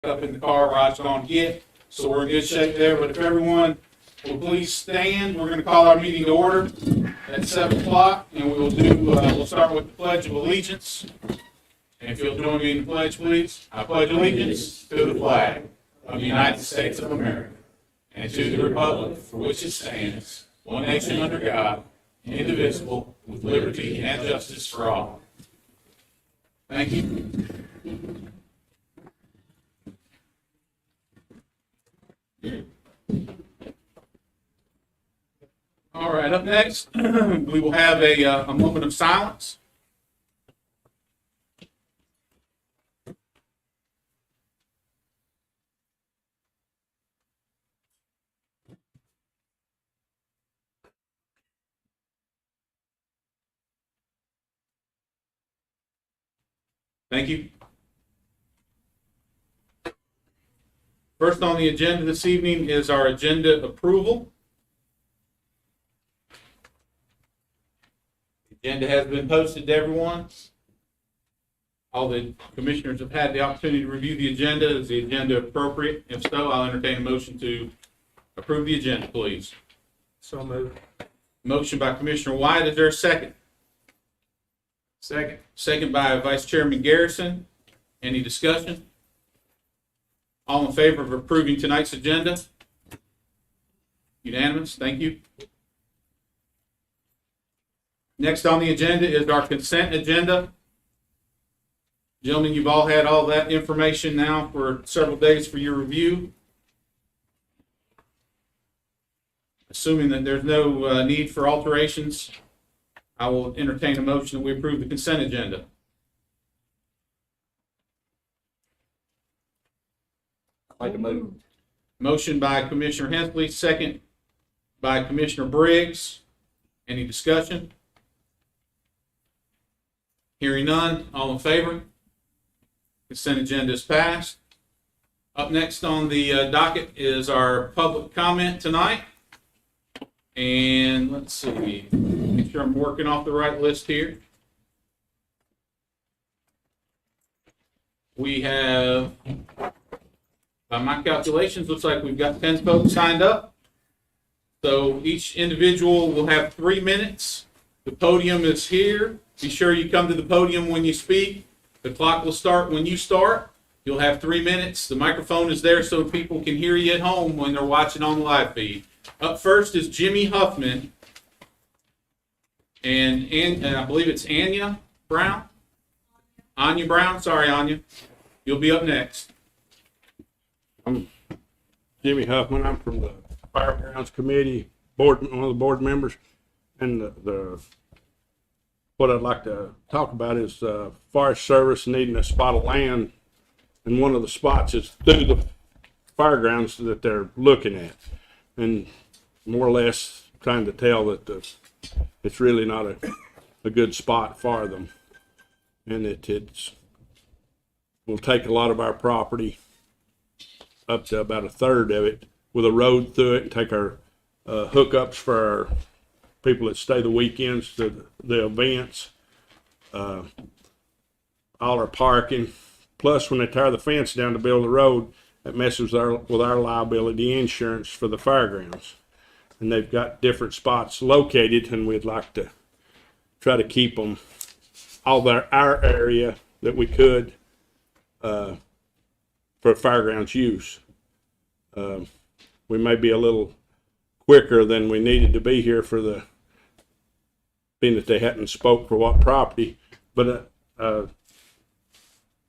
up in the car Rod's gonna get, so we're in good shape there. But if everyone will please stand, we're gonna call our meeting to order at 7 o'clock, and we'll start with the Pledge of Allegiance. And if you'll join me in the pledge, please. I pledge allegiance to the flag of the United States of America and to the republic for which it stands, one nation under God, indivisible, with liberty and justice for all. Thank you. All right, up next, we will have a moment of silence. Thank you. First on the agenda this evening is our agenda approval. The agenda has been posted to everyone. All the commissioners have had the opportunity to review the agenda. Is the agenda appropriate? If so, I'll entertain a motion to approve the agenda, please. So moved. Motion by Commissioner White. Is there a second? Second. Second by Vice Chairman Garrison. Any discussion? All in favor of approving tonight's agenda? Unanimous. Thank you. Next on the agenda is our consent agenda. Gentlemen, you've all had all that information now for several days for your review. Assuming that there's no need for alterations, I will entertain a motion that we approve the consent agenda. I'd like to move. Motion by Commissioner Hensley, second by Commissioner Briggs. Any discussion? Hearing none, all in favor? Consent agenda is passed. Up next on the docket is our public comment tonight. And let's see, make sure I'm working off the right list here. We have, by my calculations, looks like we've got 10 folks signed up. So each individual will have 3 minutes. The podium is here. Be sure you come to the podium when you speak. The clock will start when you start. You'll have 3 minutes. The microphone is there so people can hear you at home when they're watching on the live feed. Up first is Jimmy Huffman, and I believe it's Anya Brown. Anya Brown, sorry Anya. You'll be up next. I'm Jimmy Huffman. I'm from the Fairgrounds Committee, one of the board members, and what I'd like to talk about is Forest Service needing a spot of land, and one of the spots is through the fairgrounds that they're looking at, and more or less trying to tell that it's really not a good spot for them, and it will take a lot of our property, up to about a third of it, with a road through it, and take our hookups for our people that stay the weekends to the events, all our parking. Plus, when they tear the fence down to build the road, it messes with our liability insurance for the fairgrounds. And they've got different spots located, and we'd like to try to keep them all our area that we could for fairgrounds use. We may be a little quicker than we needed to be here for being that they hadn't spoke for what property, but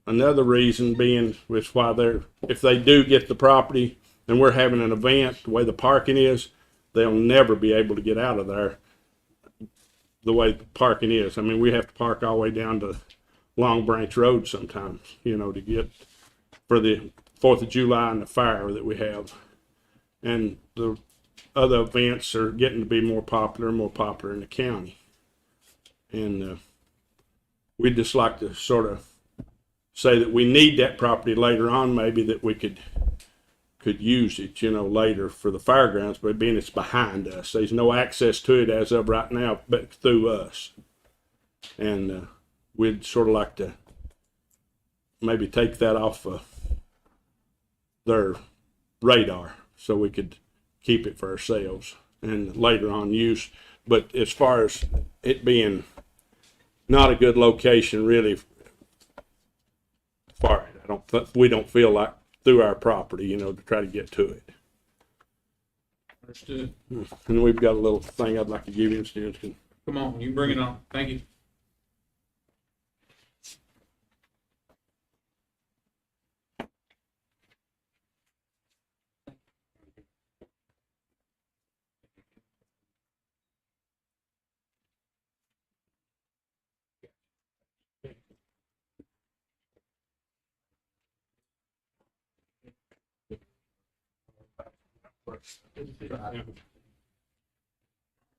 another reason being is why if they do get the property and we're having an event, the way the parking is, they'll never be able to get out of there the way the parking is. I mean, we have to park all the way down to Long Branch Road sometimes, to get for the 4th of July and the fire that we have. And the other events are getting to be more popular in the county. And we'd just like to sort of say that we need that property later on, maybe that we could use it, later for the fairgrounds, but being it's behind us, there's no access to it as of right now, but through us. And we'd sort of like to maybe take that off their radar so we could keep it for ourselves and later on use. But as far as it being not a good location, really, far, we don't feel like through our property, you know, to try to get to it. Understood. And we've got a little thing I'd like to give you, Stan. Come on, you bring it on. Thank you.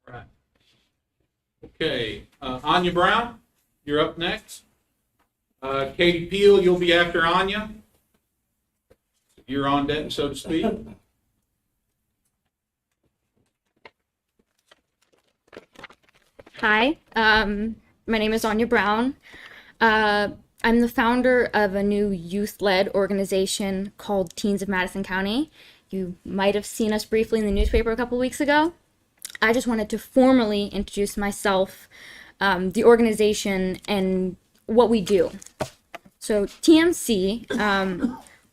Right. Okay, Anya Brown, you're up next. Katie Peel, you'll be after Anya. You're on deck, so to speak. Hi, my name is Anya Brown. I'm the founder of a new youth-led organization called Teens of Madison County. You might have seen us briefly in the newspaper a couple weeks ago. I just wanted to formally introduce myself, the organization, and what we do. So TMC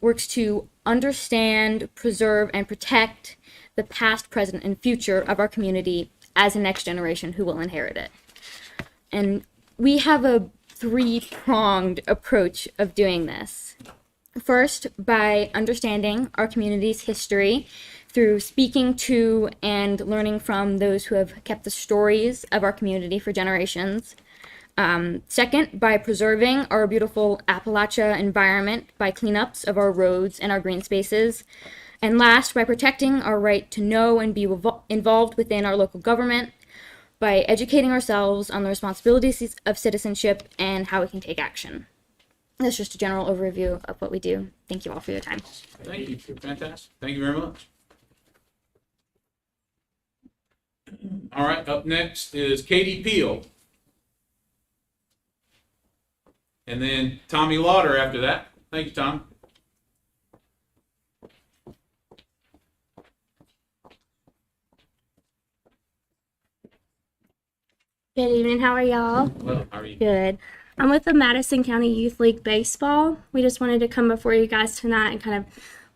works to understand, preserve, and protect the past, present, and future of our community as a next generation who will inherit it. And we have a three-pronged approach of doing this. First, by understanding our community's history through speaking to and learning from those who have kept the stories of our community for generations. Second, by preserving our beautiful Appalachia environment by cleanups of our roads and our green spaces. And last, by protecting our right to know and be involved within our local government, by educating ourselves on the responsibilities of citizenship and how we can take action. That's just a general overview of what we do. Thank you all for your time. Thank you. Fantastic. Thank you very much. All right, up next is Katie Peel. And then Tommy Lauder after that. Thank you, Tom. Good evening. How are y'all? Well, how are you? Good. I'm with the Madison County Youth League Baseball. We just wanted to come before you guys tonight and kind of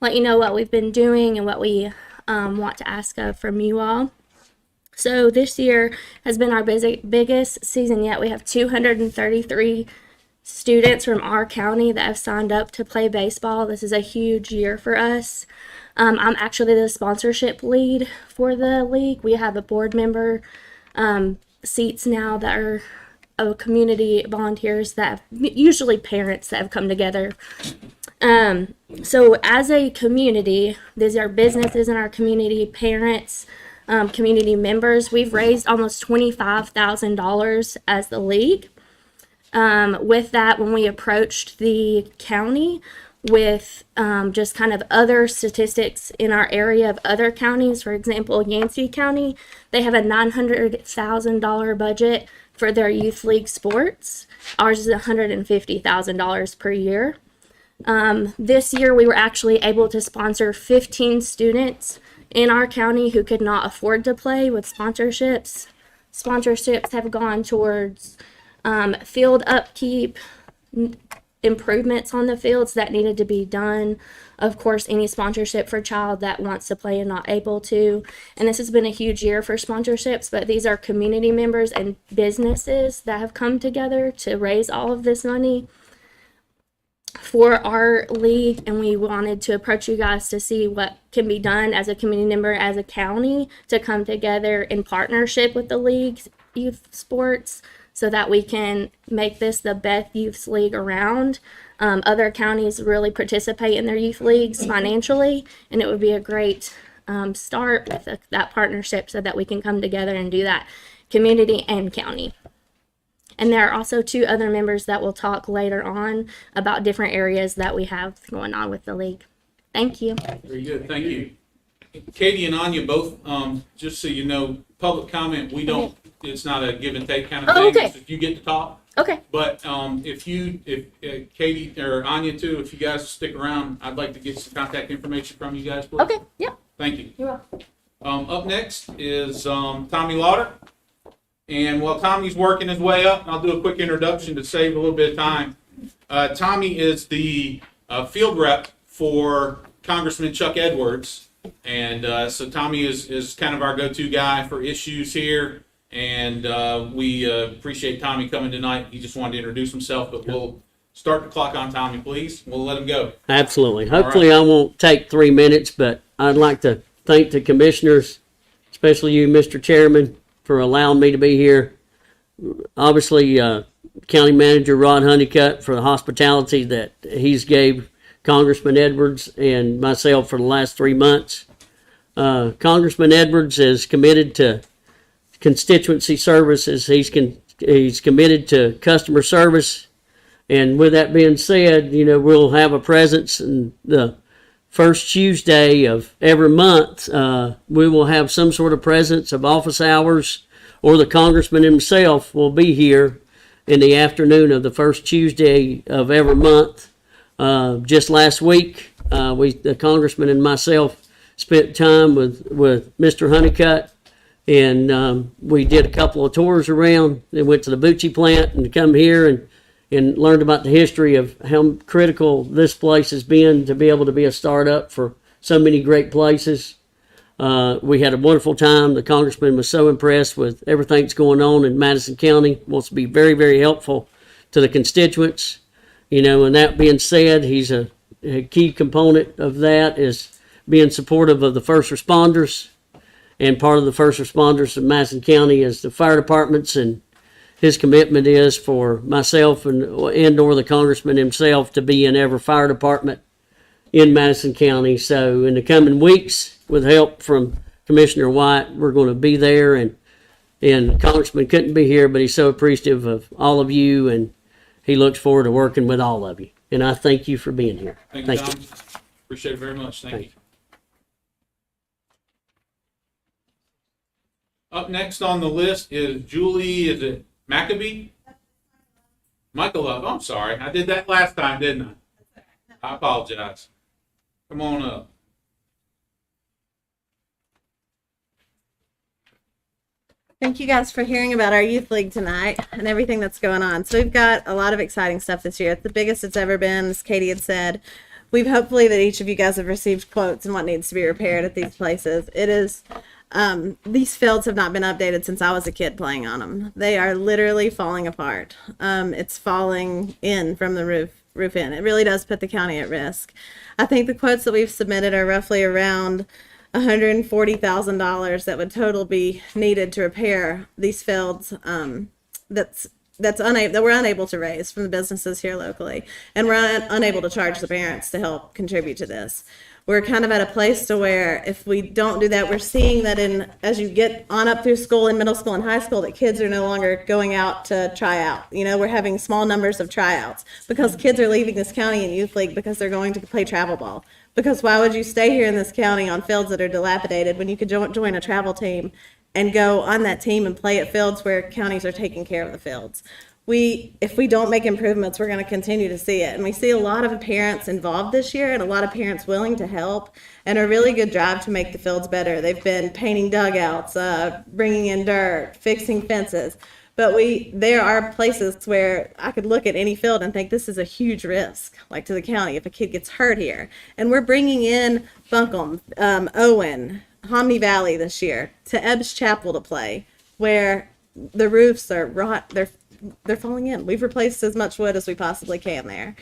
let you know what we've been doing and what we want to ask of from you all. So this year has been our biggest season yet. We have 233 students from our county that have signed up to play baseball. This is a huge year for us. I'm actually the sponsorship lead for the league. We have a board member seats now that are community volunteers that have, usually parents that have come together. So as a community, these are businesses in our community, parents, community members. We've raised almost $25,000 as the league. With that, when we approached the county with just kind of other statistics in our area of other counties, for example, Yancey County, they have a $900,000 budget for their youth league sports. Ours is $150,000 per year. This year, we were actually able to sponsor 15 students in our county who could not afford to play with sponsorships. Sponsorships have gone towards field upkeep, improvements on the fields that needed to be done. Of course, any sponsorship for a child that wants to play and not able to. And this has been a huge year for sponsorships, but these are community members and businesses that have come together to raise all of this money for our league, and we wanted to approach you guys to see what can be done as a community member, as a county, to come together in partnership with the league's youth sports so that we can make this the best youth league around. Other counties really participate in their youth leagues financially, and it would be a great start with that partnership so that we can come together and do that, community and county. And there are also two other members that will talk later on about different areas that we have going on with the league. Thank you. Very good. Thank you. Katie and Anya both, just so you know, public comment, we don't, it's not a give and take kind of Oh, thing. okay. If you get to talk, Okay. But if Katie or Anya too, if you guys stick around, I'd like to get some contact information from you guys, please. Okay. Yep. Thank you. You're welcome. Up next is Tommy Lauder. And while Tommy's working his way up, I'll do a quick introduction to save a little bit of time. Tommy is the field rep for Congressman Chuck Edwards. And so Tommy is kind of our go-to guy for issues here. And we appreciate Tommy coming tonight. He just wanted to introduce himself, but we'll start the clock on Tommy, please. We'll let him go. Absolutely. Hopefully I won't take 3 minutes, but I'd like to thank the commissioners, especially you, Mr. Chairman, for allowing me to be here. Obviously, County Manager Rod Honeycutt for the hospitality that he's gave Congressman Edwards and myself for the last 3 months. Congressman Edwards is committed to constituency services. He's committed to customer service. And with that being said, we'll have a presence in the first Tuesday of every month. We will have some sort of presence of office hours, or the congressman himself will be here in the afternoon of the first Tuesday of every month. Just last week, the congressman and myself spent time with Mr. Honeycutt, and we did a couple of tours around. They went to the Bucci plant and come here and learned about the history of how critical this place has been to be able to be a startup for so many great places. We had a wonderful time. The congressman was so impressed with everything that's going on in Madison County. Wants to be very, very helpful to the constituents. And that being said, he's a key component of that is being supportive of the first responders. And part of the first responders of Madison County is the fire departments, and his commitment is for myself and or the congressman himself to be in every fire department in Madison County. So in the coming weeks, with help from Commissioner White, we're going to be there. And the congressman couldn't be here, but he's so appreciative of all of you, and he looks forward to working with all of you. And I thank you for being here. Thank you, Tom. Appreciate it very much. Thank you. Up next on the list is Julie, is it Maccabee? Michael Love. I'm sorry. I did that last time, didn't I? I apologize. Come on up. Thank you guys for hearing about our youth league tonight and everything that's going on. So we've got a lot of exciting stuff this year. It's the biggest it's ever been, as Katie had said. We've hopefully that each of you guys have received quotes and what needs to be repaired at these places. It is, these fields have not been updated since I was a kid playing on them. They are literally falling apart. It's falling in from the roof in. It really does put the county at risk. I think the quotes that we've submitted are roughly around $140,000 that would total be needed to repair these fields. That we're unable to raise from the businesses here locally, and we're unable to charge the parents to help contribute to this. We're kind of at a place to where if we don't do that, we're seeing that as you get on up through school, in middle school and high school, that kids are no longer going out to try out. We're having small numbers of tryouts because kids are leaving this county in youth league because they're going to play travel ball. Because why would you stay here in this county on fields that are dilapidated when you could join a travel team and go on that team and play at fields where counties are taking care of the fields? If we don't make improvements, we're going to continue to see it. And we see a lot of parents involved this year and a lot of parents willing to help, and a really good drive to make the fields better. They've been painting dugouts, bringing in dirt, fixing fences. But there are places where I could look at any field and think this is a huge risk, like to the county, if a kid gets hurt here. And we're bringing in Buncombe, Owen, Hominy Valley this year to Ebbs Chapel to play, where the roofs are they're falling in. We've replaced as much wood as we possibly can there.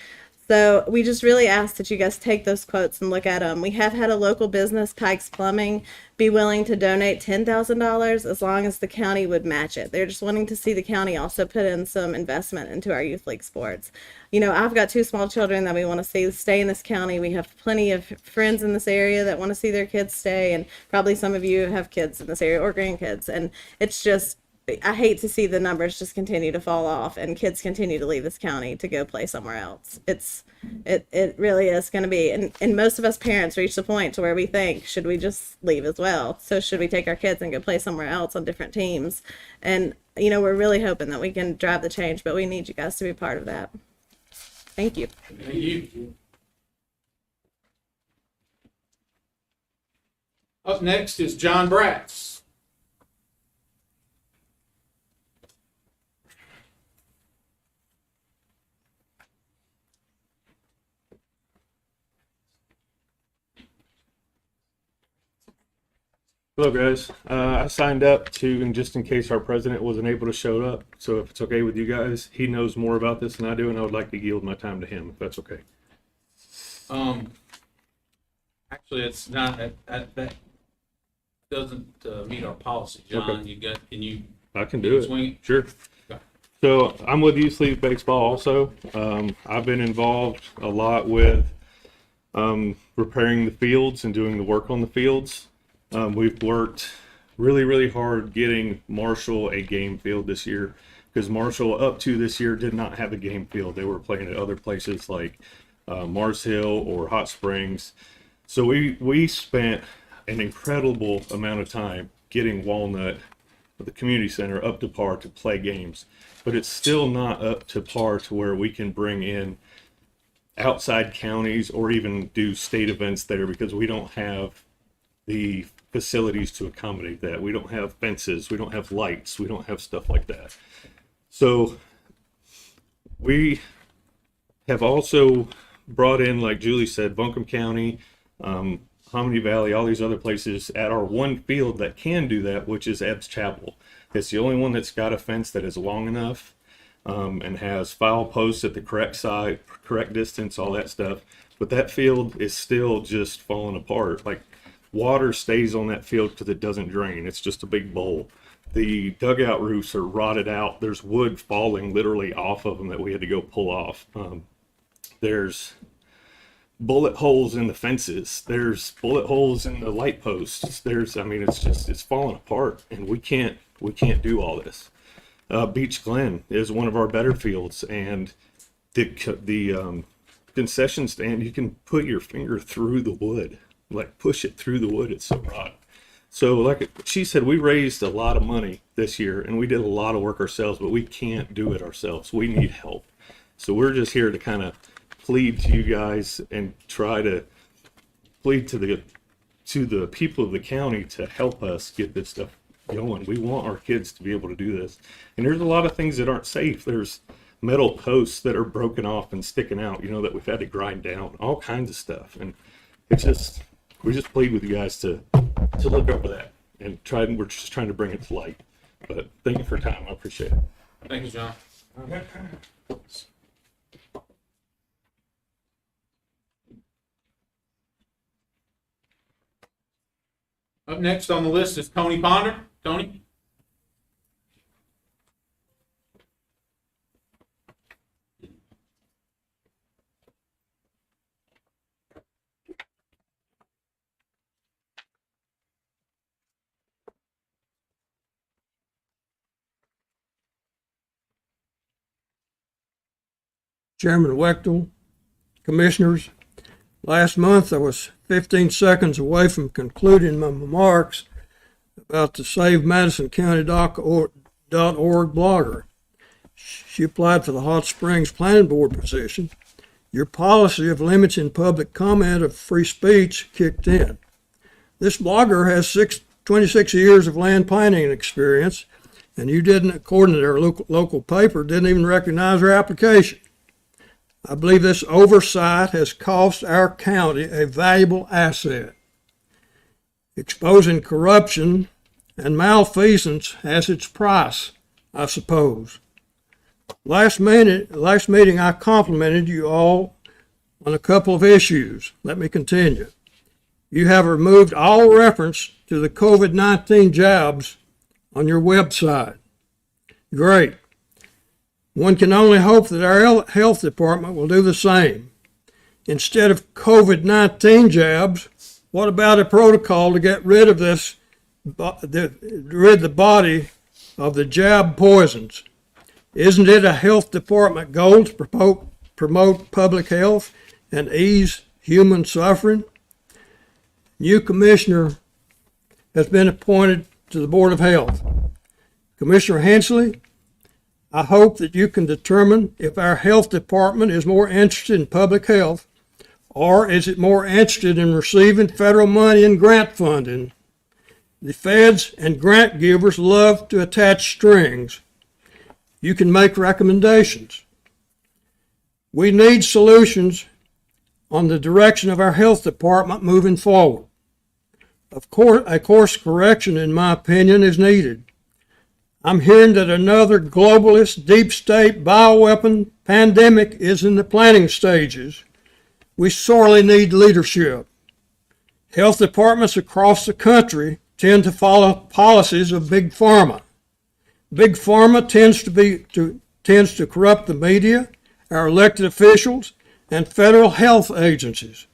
So we just really ask that you guys take those quotes and look at them. We have had a local business, Pike's Plumbing, be willing to donate $10,000 as long as the county would match it. They're just wanting to see the county also put in some investment into our youth league sports. I've got 2 small children that we want to see stay in this county. We have plenty of friends in this area that want to see their kids stay, and probably some of you have kids in this area or grandkids. And it's just, I hate to see the numbers just continue to fall off and kids continue to leave this county to go play somewhere else. It really is going to be, and most of us parents reach the point to where we think, should we just leave as well? So should we take our kids and go play somewhere else on different teams? And we're really hoping that we can drive the change, but we need you guys to be part of that. Thank you. Thank you. Up next is John Bratz. Hello, guys. I signed up and just in case our president wasn't able to show up. So if it's okay with you guys, he knows more about this than I do, and I would like to yield my time to him, if that's okay. Actually, it's not, that doesn't meet our policy, John. Okay. I can do swing it. Sure. Okay. So I'm with Youth League Baseball also. I've been involved a lot with repairing the fields and doing the work on the fields. We've worked really, really hard getting Marshall a game field this year, because Marshall up to this year did not have a game field. They were playing at other places like Mars Hill or Hot Springs. So we spent an incredible amount of time getting Walnut, the community center, up to par to play games, but it's still not up to par to where we can bring in outside counties or even do state events there, because we don't have the facilities to accommodate that. We don't have fences, we don't have lights, we don't have stuff like that. So we have also brought in, like Julie said, Buncombe County, Hominy Valley, all these other places at our one field that can do that, which is Ebbs Chapel. It's the only one that's got a fence that is long enough and has foul posts at the correct side, correct distance, all that stuff. But that field is still just falling apart. Like, water stays on that field because it doesn't drain. It's just a big bowl. The dugout roofs are rotted out. There's wood falling literally off of them that we had to go pull off. There's bullet holes in the fences. There's bullet holes in the light posts. It's falling apart, and we can't do all this. Beach Glen is one of our better fields, and the concession stand, you can put your finger through the wood, like push it through the wood. It's so rotten. So like she said, we raised a lot of money this year and we did a lot of work ourselves, but we can't do it ourselves. We need help. So we're just here to kind of plead to you guys and try to plead to the people of the county to help us get this stuff going. We want our kids to be able to do this. And there's a lot of things that aren't safe. There's metal posts that are broken off and sticking out, that we've had to grind down, all kinds of stuff. And we just plead with you guys to look over that and we're just trying to bring it to light. But thank you for your time. I appreciate it. Thank you, John. Up next on the list is Tony Ponder. Tony? Chairman Wechtel, Commissioners, last month I was 15 seconds away from concluding my remarks about the Save Madison County.org blogger. She applied for the Hot Springs Planning Board position. Your policy of limiting public comment of free speech kicked in. This blogger has 26 years of land planning experience, and you didn't, according to their local paper, didn't even recognize her application. I believe this oversight has cost our county a valuable asset. Exposing corruption and malfeasance has its price, I suppose. Last meeting, I complimented you all on a couple of issues. Let me continue. You have removed all reference to the COVID-19 jabs on your website. Great. One can only hope that our health department will do the same. Instead of COVID-19 jabs, what about a protocol to get rid of the body of the jab poisons? Isn't it a health department goal to promote public health and ease human suffering? New commissioner has been appointed to the Board of Health. Commissioner Hensley, I hope that you can determine if our health department is more interested in public health or is it more interested in receiving federal money and grant funding. The feds and grant givers love to attach strings. You can make recommendations. We need solutions on the direction of our health department moving forward. Of course, a course correction, in my opinion, is needed. I'm hearing that another globalist deep state bioweapon pandemic is in the planning stages. We sorely need leadership. Health departments across the country tend to follow policies of Big Pharma. Big Pharma tends to corrupt the media, our elected officials, and federal health agencies.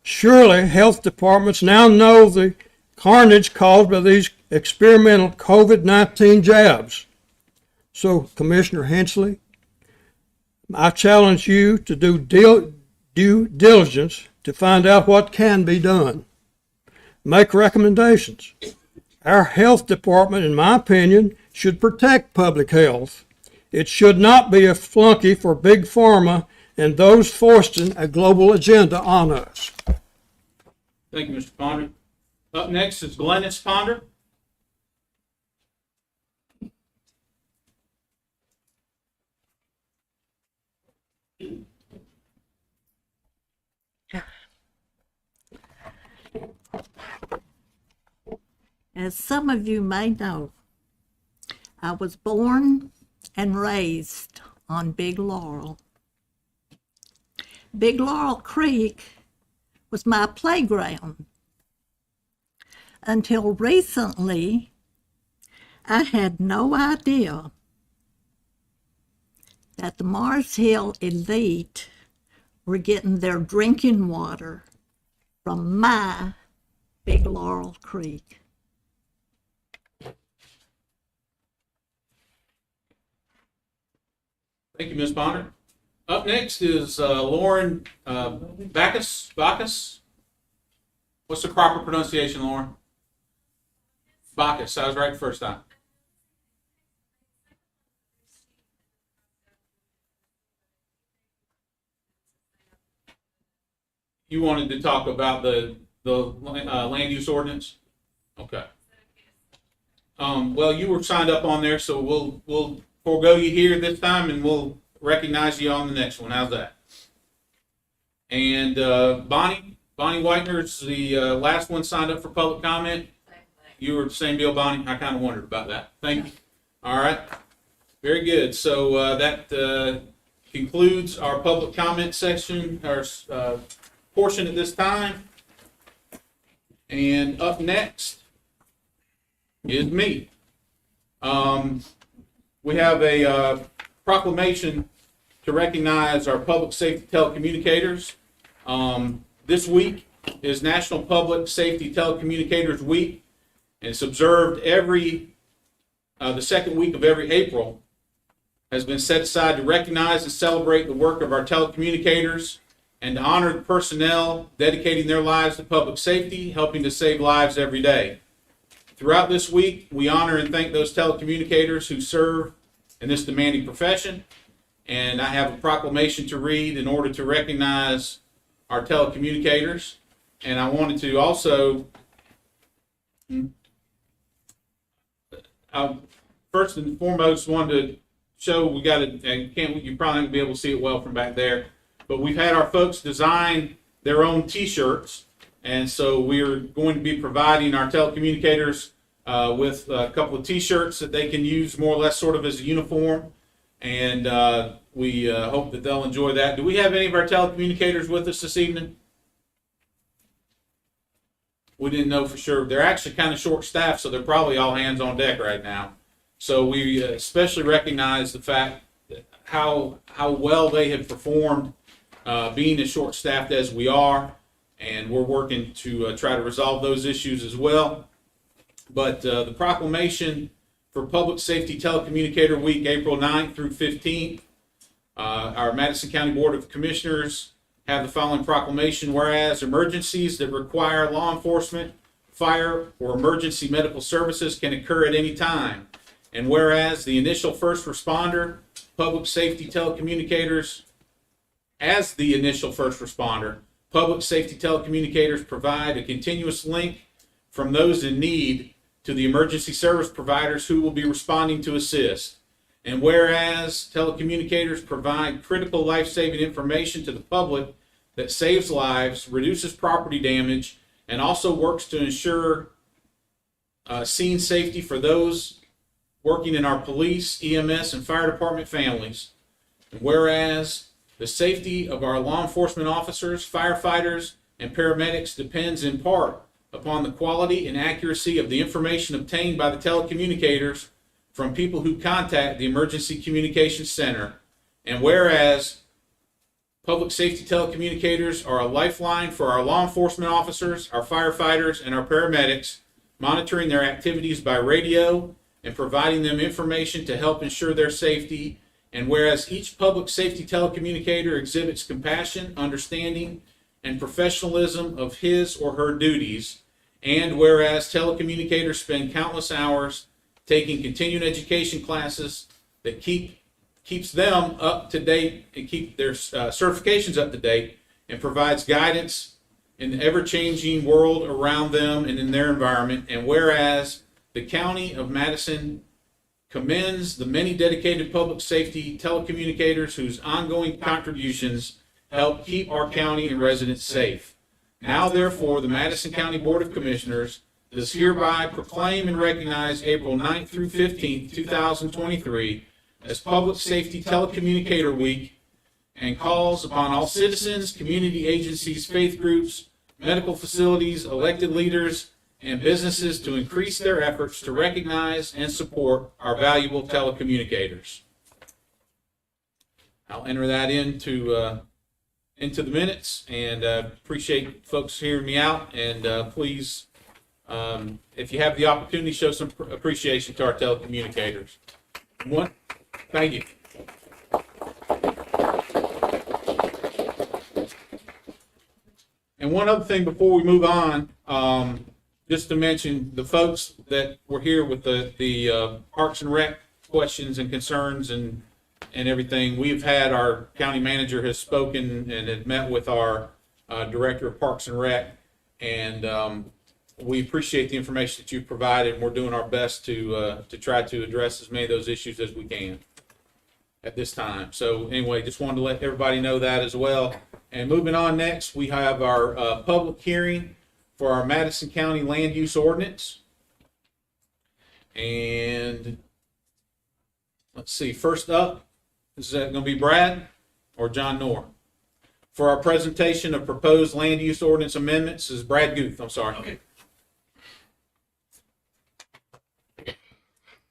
Surely health departments now know the carnage caused by these experimental COVID-19 jabs. So, Commissioner Hensley, I challenge you to do due diligence to find out what can be done. Make recommendations. Our health department, in my opinion, should protect public health. It should not be a flunky for Big Pharma and those forcing a global agenda on us. Thank you, Mr. Ponder. Up next is Glennis Ponder. As some of you may know, I was born and raised on Big Laurel. Big Laurel Creek was my playground. Until recently, I had no idea that the Mars Hill elite were getting their drinking water from my Big Laurel Creek. Thank you, Ms. Ponder. Up next is Lauren Bacchus. What's the proper pronunciation, Lauren? Bacchus. I was right the first time. You wanted to talk about the land use ordinance? Okay. Well, you were signed up on there, so we'll forego you here this time, and we'll recognize you on the next one. How's that? And Bonnie Whitener's the last one signed up for public comment. You were the same deal, Bonnie. I kind of wondered about that. Thank you. All right. Very good. So that concludes our public comment section, our portion at this time. And up next is me. We have a proclamation to recognize our public safety telecommunicators. This week is National Public Safety Telecommunicators Week, and it's observed the second week of every April. Has been set aside to recognize and celebrate the work of our telecommunicators and to honor the personnel dedicating their lives to public safety, helping to save lives every day. Throughout this week, we honor and thank those telecommunicators who serve in this demanding profession. And I have a proclamation to read in order to recognize our telecommunicators. And I wanted to also, first and foremost, wanted to show you probably not gonna be able to see it well from back there, but we've had our folks design their own T-shirts. And so we're going to be providing our telecommunicators with a couple of T-shirts that they can use more or less sort of as a uniform. And we hope that they'll enjoy that. Do we have any of our telecommunicators with us this evening? We didn't know for sure. They're actually kind of short-staffed, so they're probably all hands on deck right now. So we especially recognize the fact that how well they have performed being as short-staffed as we are. And we're working to try to resolve those issues as well. But the proclamation for Public Safety Telecommunicator Week, April 9th through 15th, our Madison County Board of Commissioners have the following proclamation. Whereas emergencies that require law enforcement, fire, or emergency medical services can occur at any time. And whereas the initial first responder, public safety telecommunicators, as the initial first responder, public safety telecommunicators provide a continuous link from those in need to the emergency service providers who will be responding to assist. And whereas telecommunicators provide critical life-saving information to the public that saves lives, reduces property damage, and also works to ensure scene safety for those working in our police, EMS, and fire department families. And whereas the safety of our law enforcement officers, firefighters, and paramedics depends in part upon the quality and accuracy of the information obtained by the telecommunicators from people who contact the Emergency Communications Center. And whereas public safety telecommunicators are a lifeline for our law enforcement officers, our firefighters, and our paramedics, monitoring their activities by radio and providing them information to help ensure their safety. And whereas each public safety telecommunicator exhibits compassion, understanding, and professionalism of his or her duties, and whereas telecommunicators spend countless hours taking continuing education classes that keeps them up to date and keep their certifications up to date and provides guidance in the ever-changing world around them and in their environment. And whereas the County of Madison commends the many dedicated public safety telecommunicators whose ongoing contributions help keep our county and residents safe. Now, therefore, the Madison County Board of Commissioners does hereby proclaim and recognize April 9th through 15th, 2023 as Public Safety Telecommunicator Week, and calls upon all citizens, community agencies, faith groups, medical facilities, elected leaders, and businesses to increase their efforts to recognize and support our valuable telecommunicators. I'll enter that into the minutes, and appreciate folks hearing me out. And please, if you have the opportunity, show some appreciation to our telecommunicators. Thank you. And one other thing before we move on, just to mention the folks that were here with the Parks and Rec questions and concerns and everything. We've had our county manager has spoken and had met with our director of Parks and Rec, and we appreciate the information that you've provided, and we're doing our best to try to address as many of those issues as we can at this time. So anyway, just wanted to let everybody know that as well. And moving on, next we have our public hearing for our Madison County Land Use Ordinance. And let's see, first up, is that going to be Brad or John Knorr? For our presentation of proposed land use ordinance amendments is Brad Guth. I'm sorry. Okay.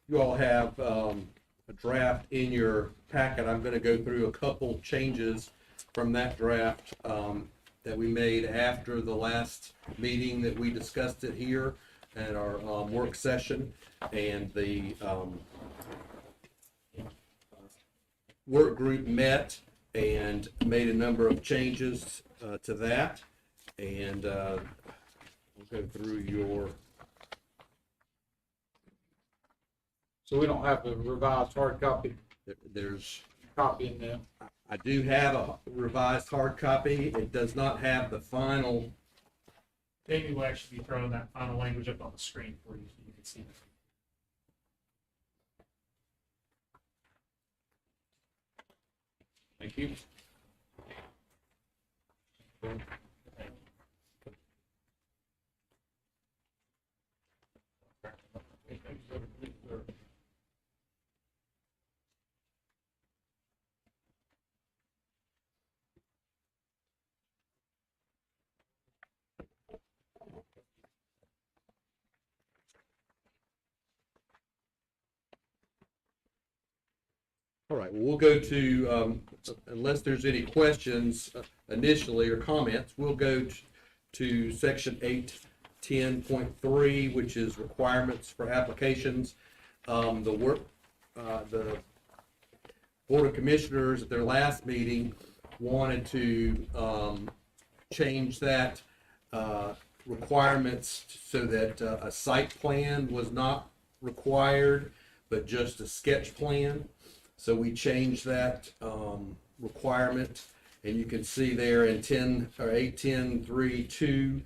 You all have a draft in your packet. I'm going to go through a couple changes from that draft that we made after the last meeting that we discussed it here at our work session, and the work group met and made a number of changes to that, and we'll go through your. So we don't have a revised hard copy. There's Copy in there. I do have a revised hard copy. It does not have the final. Amy will actually be throwing that final language up on the screen for you so you can see it. Thank you. All right, well, we'll go to, unless there's any questions initially or comments, we'll go to section 810.3, which is requirements for applications. The Board of Commissioners at their last meeting wanted to change that requirements so that a site plan was not required, but just a sketch plan. So we changed that requirement, and you can see there in 810.3.2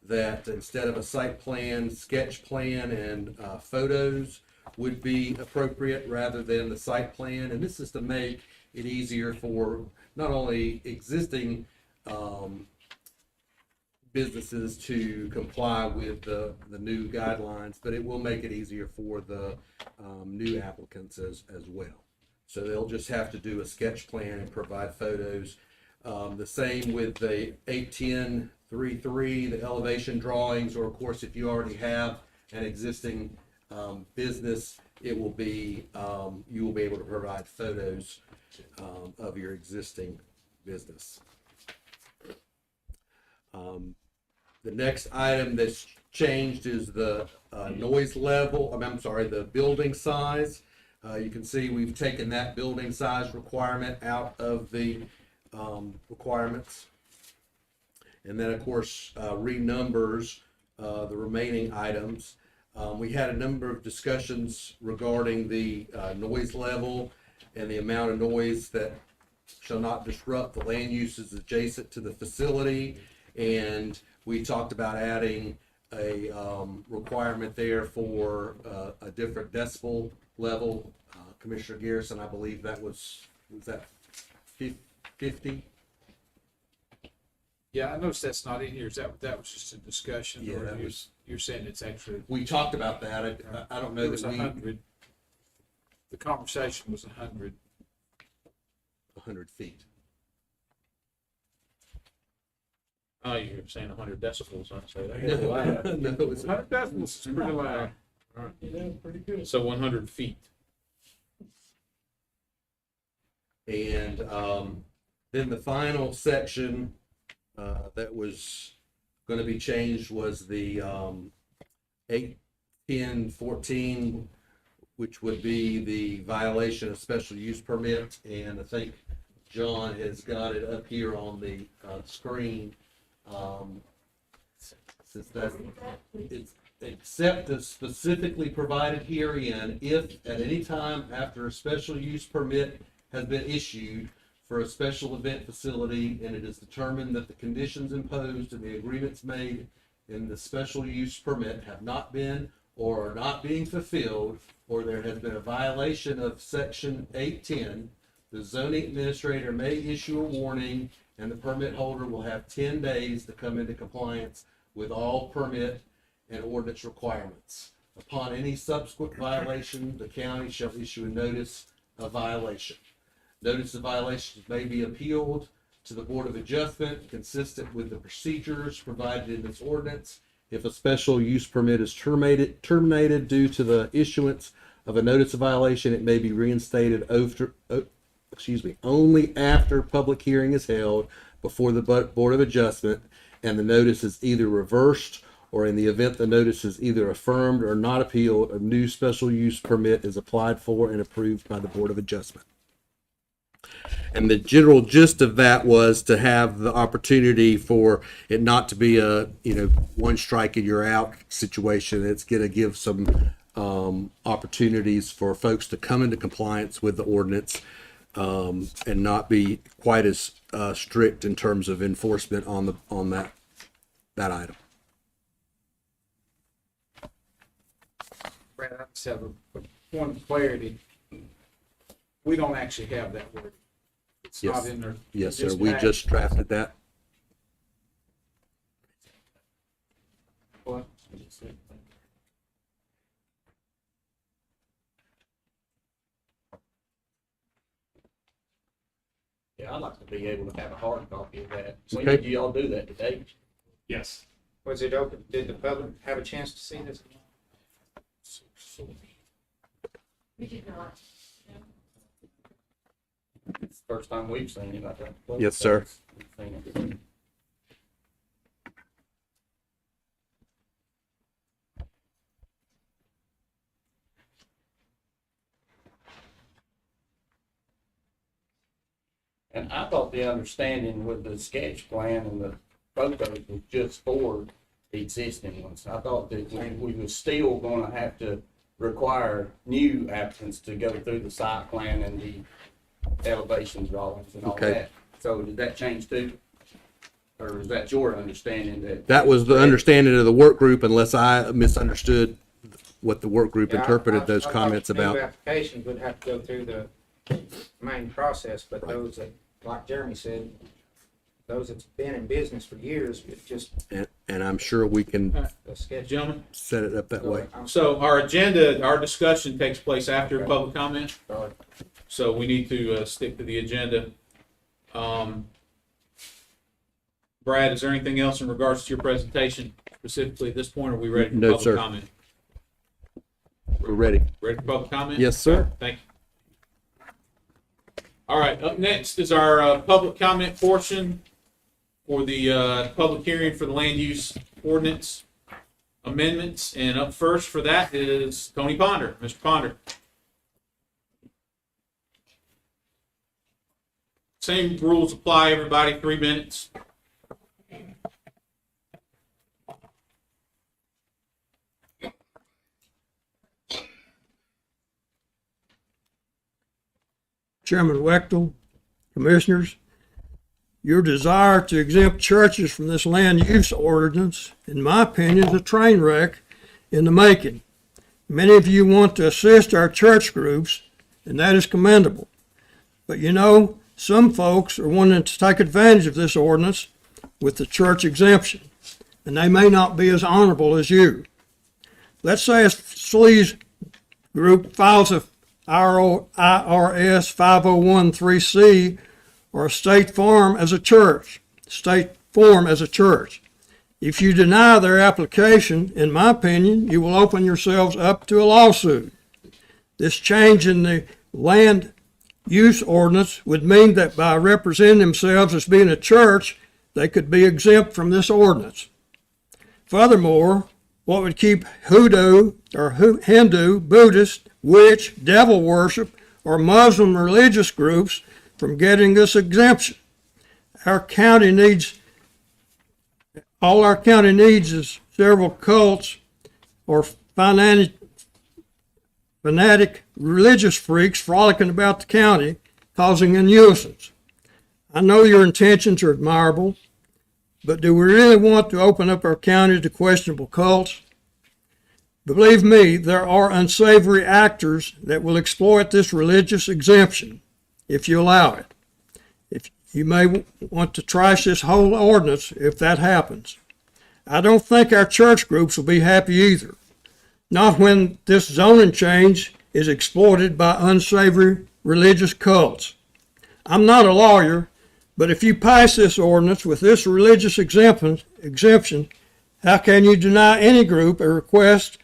that instead of a site plan, sketch plan and photos would be appropriate rather than the site plan. And this is to make it easier for not only existing businesses to comply with the new guidelines, but it will make it easier for the new applicants as well. So they'll just have to do a sketch plan and provide photos. The same with the 810.3.3, the elevation drawings, or of course, if you already have an existing business, it will be, you will be able to provide photos of your existing business. The next item that's changed is the noise level, I'm sorry, the building size. You can see we've taken that building size requirement out of the requirements. And then, of course, renumbers the remaining items. We had a number of discussions regarding the noise level and the amount of noise that shall not disrupt the land uses adjacent to the facility. And we talked about adding a requirement there for a different decibel level. Commissioner Garrison, I believe that was that 50? Yeah, I noticed that's not in here. That was just a discussion? Yeah, or that was. You're saying it's actually. We talked about that. I don't know It was that 100. The conversation was 100. 100 feet. Oh, you're saying 100 decibels. I say that. No, it's 100 decibels is pretty loud. All right. Yeah, pretty good. So 100 feet. And then the final section that was going to be changed was the 810.14, which would be the violation of special use permit. And I think John has got it up here on the screen. Since that's, it's except as specifically provided herein, if at any time after a special use permit has been issued for a special event facility and it is determined that the conditions imposed and the agreements made in the special use permit have not been or are not being fulfilled, or there has been a violation of section 810, the zoning administrator may issue a warning and the permit holder will have 10 days to come into compliance with all permit and ordinance requirements. Upon any subsequent violation, the county shall issue a notice of violation. Notice of violations may be appealed to the Board of Adjustment consistent with the procedures provided in this ordinance. If a special use permit is terminated due to the issuance of a notice of violation, it may be reinstated only after public hearing is held before the Board of Adjustment and the notice is either reversed, or in the event the notice is either affirmed or not appealed, a new special use permit is applied for and approved by the Board of Adjustment. And the general gist of that was to have the opportunity for it not to be a, one strike and you're out situation. It's going to give some opportunities for folks to come into compliance with the ordinance and not be quite as strict in terms of enforcement on that item. Brad, I just have a point of clarity. We don't actually have that word. It's Yes. not in there. Yes, sir. Just We add- just drafted that. What? Yeah, I'd like to be able to have a hard copy of that. When Okay. did you all do that, today? Yes. Was it open? Did the public have a chance to see this? It's the first time we've seen it, I think. Yes, sir. We've seen it. And I thought the understanding with the sketch plan and the photos was just for the existing ones. I thought that we was still gonna have to require new applicants to go through the site plan and the elevation drawings and all Okay. that. So did that change too? Or is that your understanding that? That was the understanding of the work group, unless I misunderstood what the work group interpreted those comments New about. applications would have to go through the main process, but those that, like Jeremy said, those that's been in business for years, but just And I'm sure we can the schedule. Gentlemen, set it up that way. so our agenda, our discussion takes place after public comment. Sorry. So we need to stick to the agenda. Brad, is there anything else in regards to your presentation specifically at this point? Or are we ready for No, public sir. comment? We're ready. Ready for public comment? Yes, sir. Thank you. All right, up next is our public comment portion for the public hearing for the land use ordinance amendments. And up first for that is Tony Ponder. Mr. Ponder. Same rules apply, everybody, 3 minutes. Chairman Wechtel, Commissioners, your desire to exempt churches from this land use ordinance, in my opinion, is a train wreck in the making. Many of you want to assist our church groups, and that is commendable. But you know, some folks are wanting to take advantage of this ordinance with the church exemption, and they may not be as honorable as you. Let's say a sleaze group files a IRS 5013C or a state farm as a church, state form as a church. If you deny their application, in my opinion, you will open yourselves up to a lawsuit. This change in the land use ordinance would mean that by representing themselves as being a church, they could be exempt from this ordinance. Furthermore, what would keep Hoodoo or Hindu, Buddhist, witch, devil worship, or Muslim religious groups from getting this exemption? All our county needs is several cults or fanatic religious freaks frolicking about the county, causing a nuisance. I know your intentions are admirable, but do we really want to open up our county to questionable cults? Believe me, there are unsavory actors that will exploit this religious exemption if you allow it. If you may want to trash this whole ordinance if that happens. I don't think our church groups will be happy either. Not when this zoning change is exploited by unsavory religious cults. I'm not a lawyer, but if you pass this ordinance with this religious exemption, how can you deny any group a request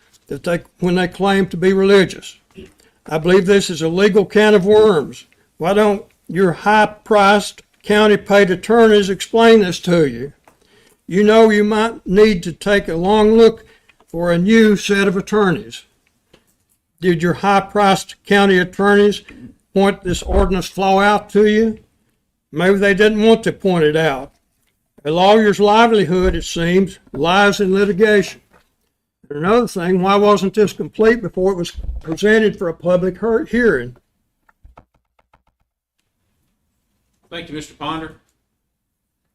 when they claim to be religious? I believe this is a legal can of worms. Why don't your high-priced county-paid attorneys explain this to you? You know you might need to take a long look for a new set of attorneys. Did your high-priced county attorneys point this ordinance flaw out to you? Maybe they didn't want to point it out. A lawyer's livelihood, it seems, lies in litigation. And another thing, why wasn't this complete before it was presented for a public hearing? Thank you, Mr. Ponder.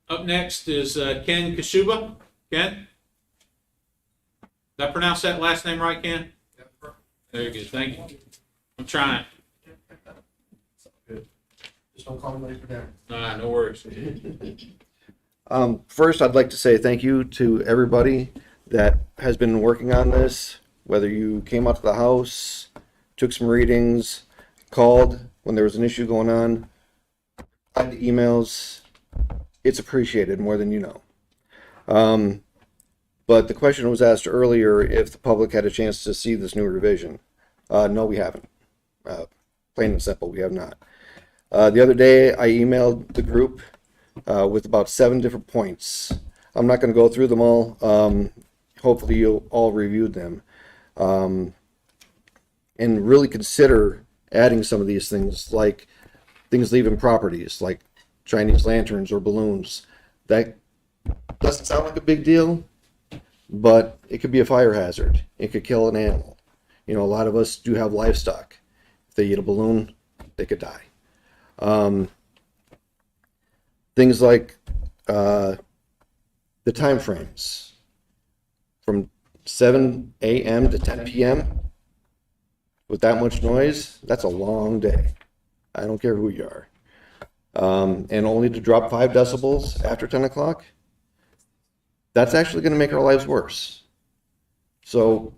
Up next is Ken Kashuba. Ken? Did I pronounce that last name right, Ken? Very good, thank you. I'm trying. Just don't call me later down. No worries. First, I'd like to say thank you to everybody that has been working on this, whether you came out to the house, took some readings, called when there was an issue going on, had the emails. It's appreciated more than you know. But the question was asked earlier if the public had a chance to see this new revision. No, we haven't. Plain and simple, we have not. The other day, I emailed the group with about 7 different points. I'm not going to go through them all. Hopefully, you'll all reviewed them. And really consider adding some of these things, like things leaving properties, like Chinese lanterns or balloons. That doesn't sound like a big deal, but it could be a fire hazard. It could kill an animal. You know, a lot of us do have livestock. If they eat a balloon, they could die. Things like the time frames from 7 a.m. to 10 p.m. with that much noise, that's a long day. I don't care who you are. And only to drop 5 decibels after 10 o'clock, that's actually going to make our lives worse. So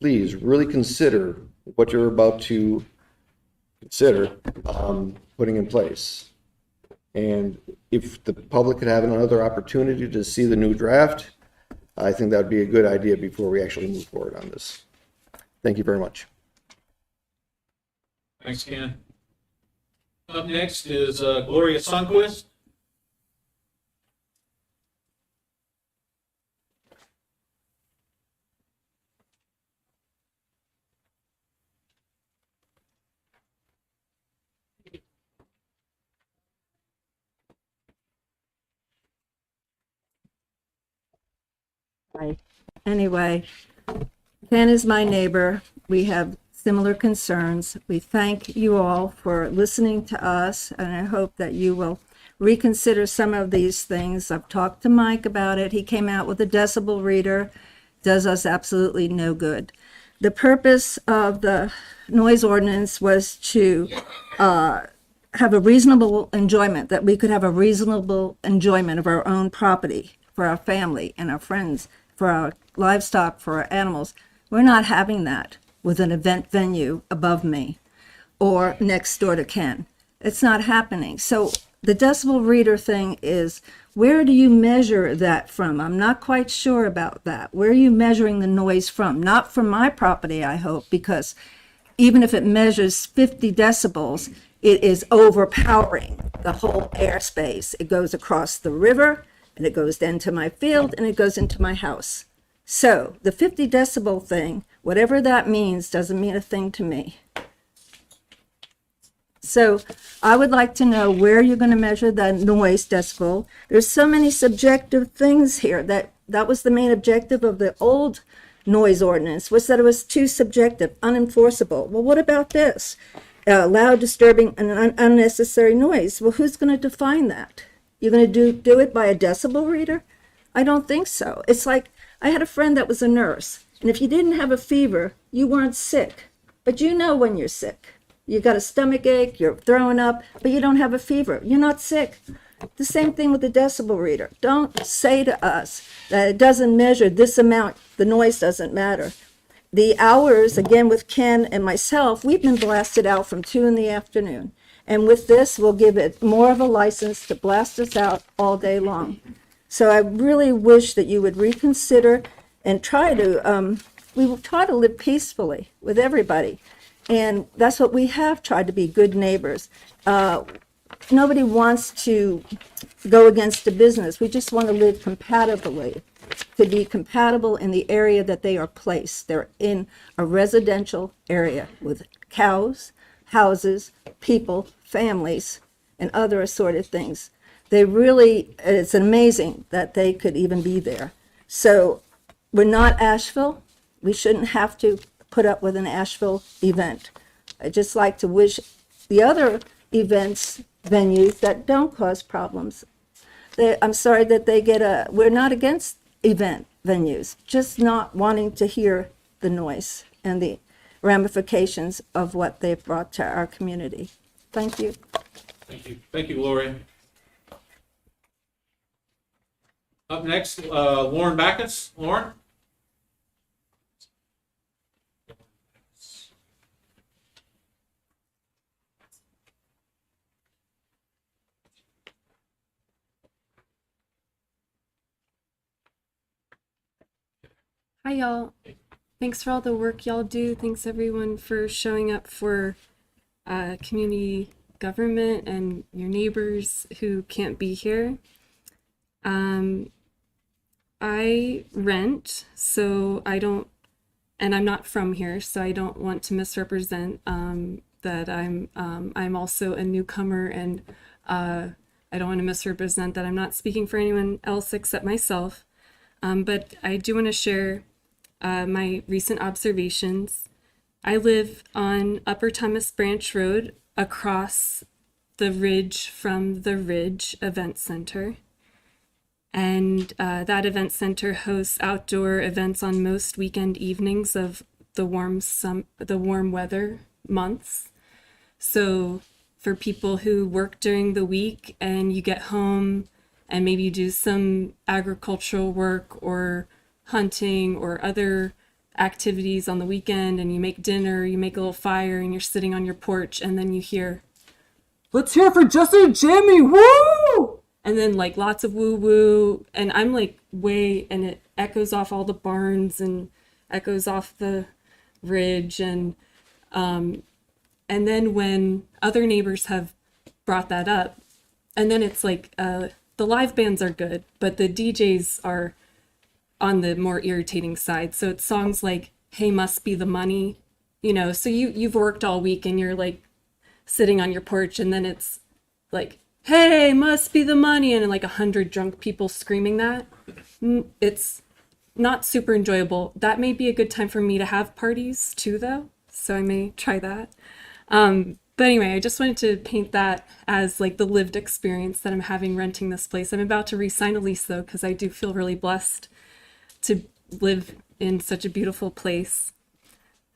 please really consider what you're about to consider putting in place. And if the public could have another opportunity to see the new draft, I think that would be a good idea before we actually move forward on this. Thank you very much. Thanks, Ken. Up next is Gloria Sunquist. Hi. Anyway, Ken is my neighbor. We have similar concerns. We thank you all for listening to us, and I hope that you will reconsider some of these things. I've talked to Mike about it. He came out with a decibel reader. Does us absolutely no good. The purpose of the noise ordinance was to have a reasonable enjoyment, that we could have a reasonable enjoyment of our own property for our family and our friends, for our livestock, for our animals. We're not having that with an event venue above me or next door to Ken. It's not happening. So the decibel reader thing is, where do you measure that from? I'm not quite sure about that. Where are you measuring the noise from? Not from my property, I hope, because even if it measures 50 decibels, it is overpowering the whole airspace. It goes across the river, and it goes into my field, and it goes into my house. So the 50 decibel thing, whatever that means, doesn't mean a thing to me. So I would like to know where you're going to measure the noise decibel. There's so many subjective things here. That was the main objective of the old noise ordinance, was that it was too subjective, unenforceable. Well, what about this? Loud, disturbing, and unnecessary noise. Well, who's going to define that? You're going to do it by a decibel reader? I don't think so. It's like, I had a friend that was a nurse, and if you didn't have a fever, you weren't sick. But you know when you're sick. You got a stomach ache, you're throwing up, but you don't have a fever. You're not sick. The same thing with the decibel reader. Don't say to us that it doesn't measure this amount, the noise doesn't matter. The hours, again, with Ken and myself, we've been blasted out from 2 in the afternoon. And with this, we'll give it more of a license to blast us out all day long. So I really wish that you would reconsider and try to, we will try to live peacefully with everybody. And that's what we have tried to be, good neighbors. Nobody wants to go against the business. We just want to live compatibly, to be compatible in the area that they are placed. They're in a residential area with cows, houses, people, families, and other assorted things. They really, it's amazing that they could even be there. So we're not Asheville. We shouldn't have to put up with an Asheville event. I'd just like to wish the other events, venues that don't cause problems. I'm sorry that they get we're not against event venues, just not wanting to hear the noise and the ramifications of what they've brought to our community. Thank you. Thank you. Thank you, Gloria. Up next, Lauren Backus. Lauren? Hi, y'all. Thanks for all the work y'all do. Thanks, everyone, for showing up for community government and your neighbors who can't be here. I rent, so I don't, and I'm not from here, so I don't want to misrepresent that I'm also a newcomer, and I don't want to misrepresent that I'm not speaking for anyone else except myself. But I do want to share my recent observations. I live on Upper Thomas Branch Road across the ridge from the Ridge Event Center. And that event center hosts outdoor events on most weekend evenings of the warm weather months. So for people who work during the week and you get home and maybe you do some agricultural work or hunting or other activities on the weekend, and you make dinner, you make a little fire, and you're sitting on your porch, and then you hear, "Let's hear for Jesse and Jamie, woo!" And then like lots of woo woo, and I'm like way, and it echoes off all the barns and echoes off the ridge, and then when other neighbors have brought that up, and then it's like the live bands are good, but the DJs are on the more irritating side. So it's songs like "Hey, Must Be the Money," so you've worked all week and you're like sitting on your porch, and then it's like, "Hey, must be the money," and like 100 drunk people screaming that. It's not super enjoyable. That may be a good time for me to have parties too, though, so I may try that. But anyway, I just wanted to paint that as like the lived experience that I'm having renting this place. I'm about to re-sign a lease though, because I do feel really blessed to live in such a beautiful place.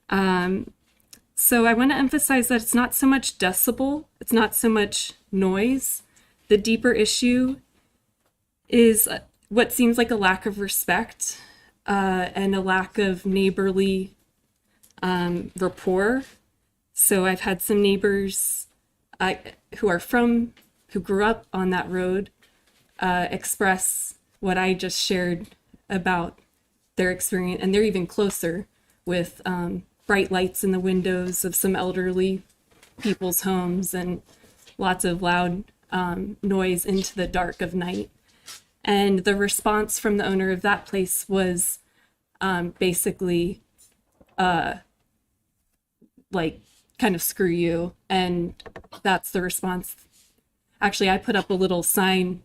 So I want to emphasize that it's not so much decibel, it's not so much noise. The deeper issue is what seems like a lack of respect and a lack of neighborly rapport. So I've had some neighbors who grew up on that road express what I just shared about their experience, and they're even closer with bright lights in the windows of some elderly people's homes and lots of loud noise into the dark of night. And the response from the owner of that place was basically like, kind of screw you. And that's the response. Actually, I put up a little sign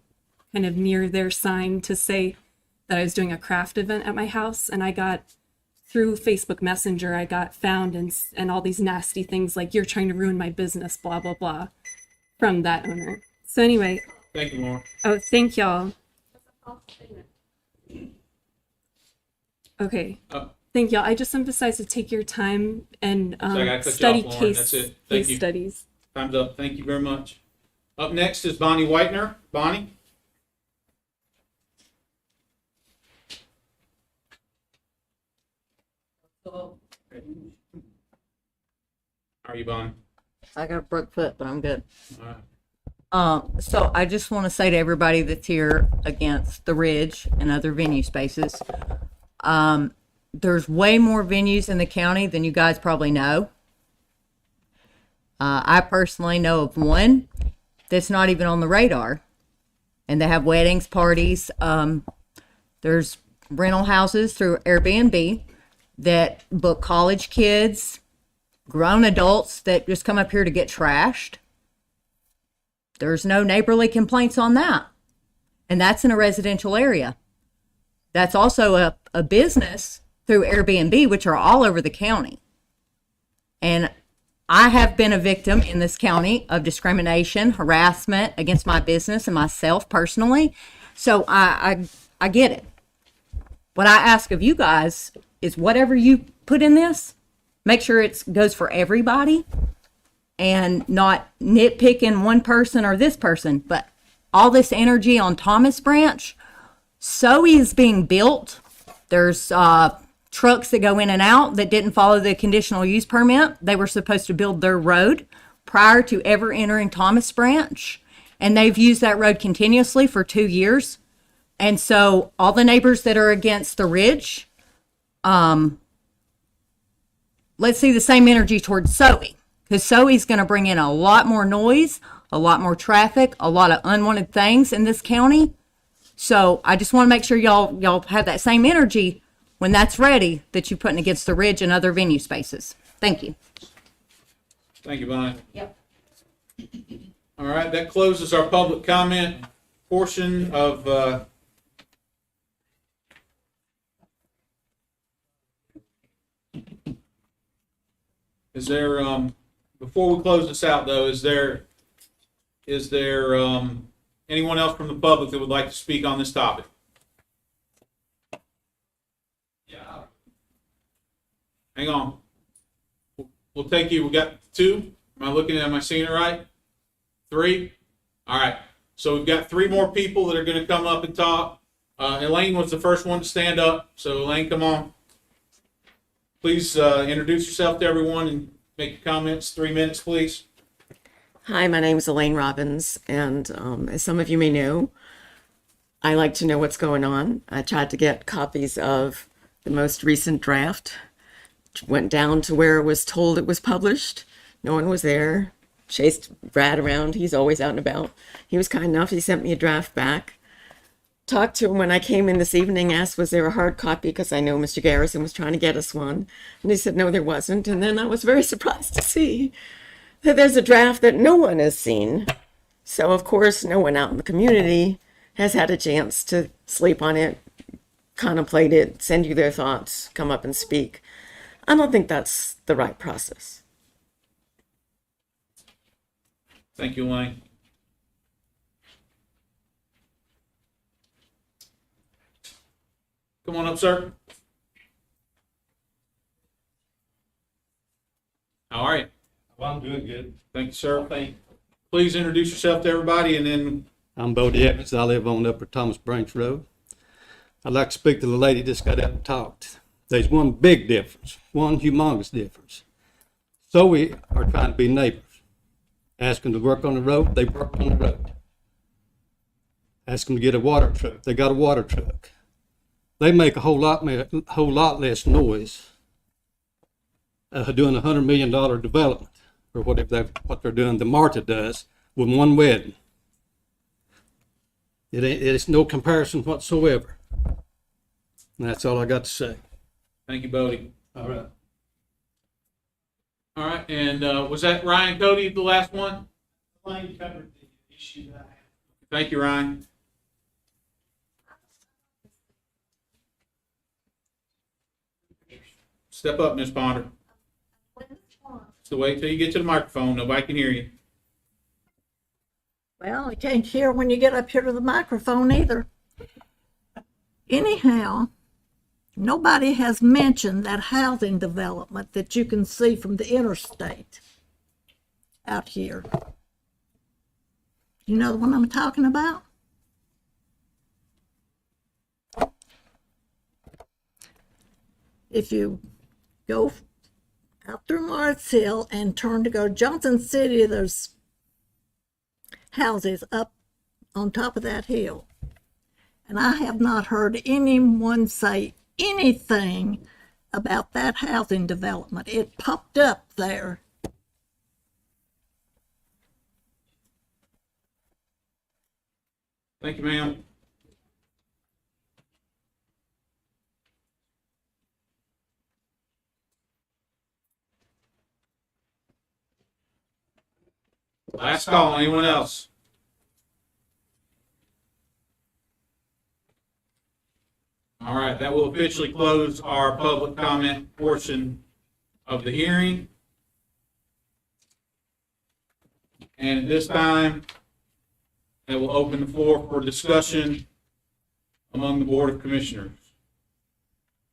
kind of near their sign to say that I was doing a craft event at my house, and I got, through Facebook Messenger, I got found and all these nasty things like, "You're trying to ruin my business, blah, blah, blah," from that owner. So anyway. Thank you, Lauren. Oh, thank y'all. Okay. Thank y'all. I just emphasize to take your time and So I gotta cut study you off, Lauren. case, That's it. Thank case you. studies. Time's up. Thank you very much. Up next is Bonnie Whitener. Bonnie? How are you, Bonnie? I got a broke foot, but I'm good. All right. So I just want to say to everybody that's here against the Ridge and other venue spaces, there's way more venues in the county than you guys probably know. I personally know of one that's not even on the radar, and they have weddings, parties. There's rental houses through Airbnb that book college kids, grown adults that just come up here to get trashed. There's no neighborly complaints on that. And that's in a residential area. That's also a business through Airbnb, which are all over the county. And I have been a victim in this county of discrimination, harassment against my business and myself personally. So I get it. What I ask of you guys is whatever you put in this, make sure it goes for everybody and not nitpicking one person or this person, but all this energy on Thomas Branch. So is being built. There's trucks that go in and out that didn't follow the conditional use permit. They were supposed to build their road prior to ever entering Thomas Branch, and they've used that road continuously for 2 years. And so all the neighbors that are against the Ridge, let's see the same energy towards Zoe, because Zoe's going to bring in a lot more noise, a lot more traffic, a lot of unwanted things in this county. So I just want to make sure y'all have that same energy when that's ready that you're putting against the Ridge and other venue spaces. Thank you. Thank you, Bonnie. Yep. All right, that closes our public comment portion of Is there, before we close this out though, is there anyone else from the public that would like to speak on this topic? Yeah. Hang on. We'll take you, we got 2. Am I looking at, am I seeing it right? 3? All right. So we've got 3 more people that are going to come up and talk. Elaine was the first one to stand up. So Elaine, come on. Please introduce yourself to everyone and make your comments. 3 minutes, please. Hi, my name is Elaine Robbins, and as some of you may know, I like to know what's going on. I tried to get copies of the most recent draft. Went down to where it was told it was published. No one was there. Chased Brad around. He's always out and about. He was kind enough. He sent me a draft back. Talked to him when I came in this evening, asked was there a hard copy, because I know Mr. Garrison was trying to get us one. And he said no, there wasn't. And then I was very surprised to see that there's a draft that no one has seen. So, of course, no one out in the community has had a chance to sleep on it, contemplate it, send you their thoughts, come up and speak. I don't think that's the right process. Thank you, Elaine. Come on up, sir. How are you? Well, I'm doing good. Thank you, sir. Please introduce yourself to everybody, and then. I'm Bodie Evans. I live on Upper Thomas Branch Road. I'd like to speak to the lady just got up and talked. There's one big difference, one humongous difference. So we are trying to be neighbors. Ask them to work on the road, they work on the road. Ask them to get a water truck, they got a water truck. They make a whole lot less noise doing a $100 million development, or what they're doing, the Marta does, with one wedding. It's no comparison whatsoever. And that's all I got to say. Thank you, Bodie. All right. All right, and was that Ryan Cody, the last one? Elaine covered the issue that I have. Thank you, Ryan. Step up, Miss Ponder. So wait till you get to the microphone. Nobody can hear you. Well, I can't hear when you get up here to the microphone either. Anyhow, nobody has mentioned that housing development that you can see from the interstate out here. You know the one I'm talking about? If you go out through Mars Hill and turn to go to Johnson City, there's houses up on top of that hill. And I have not heard anyone say anything about that housing development. It popped up there. Thank you, ma'am. Last call. Anyone else? All right, that will officially close our public comment portion of the hearing. And at this time, I will open the floor for discussion among the Board of Commissioners.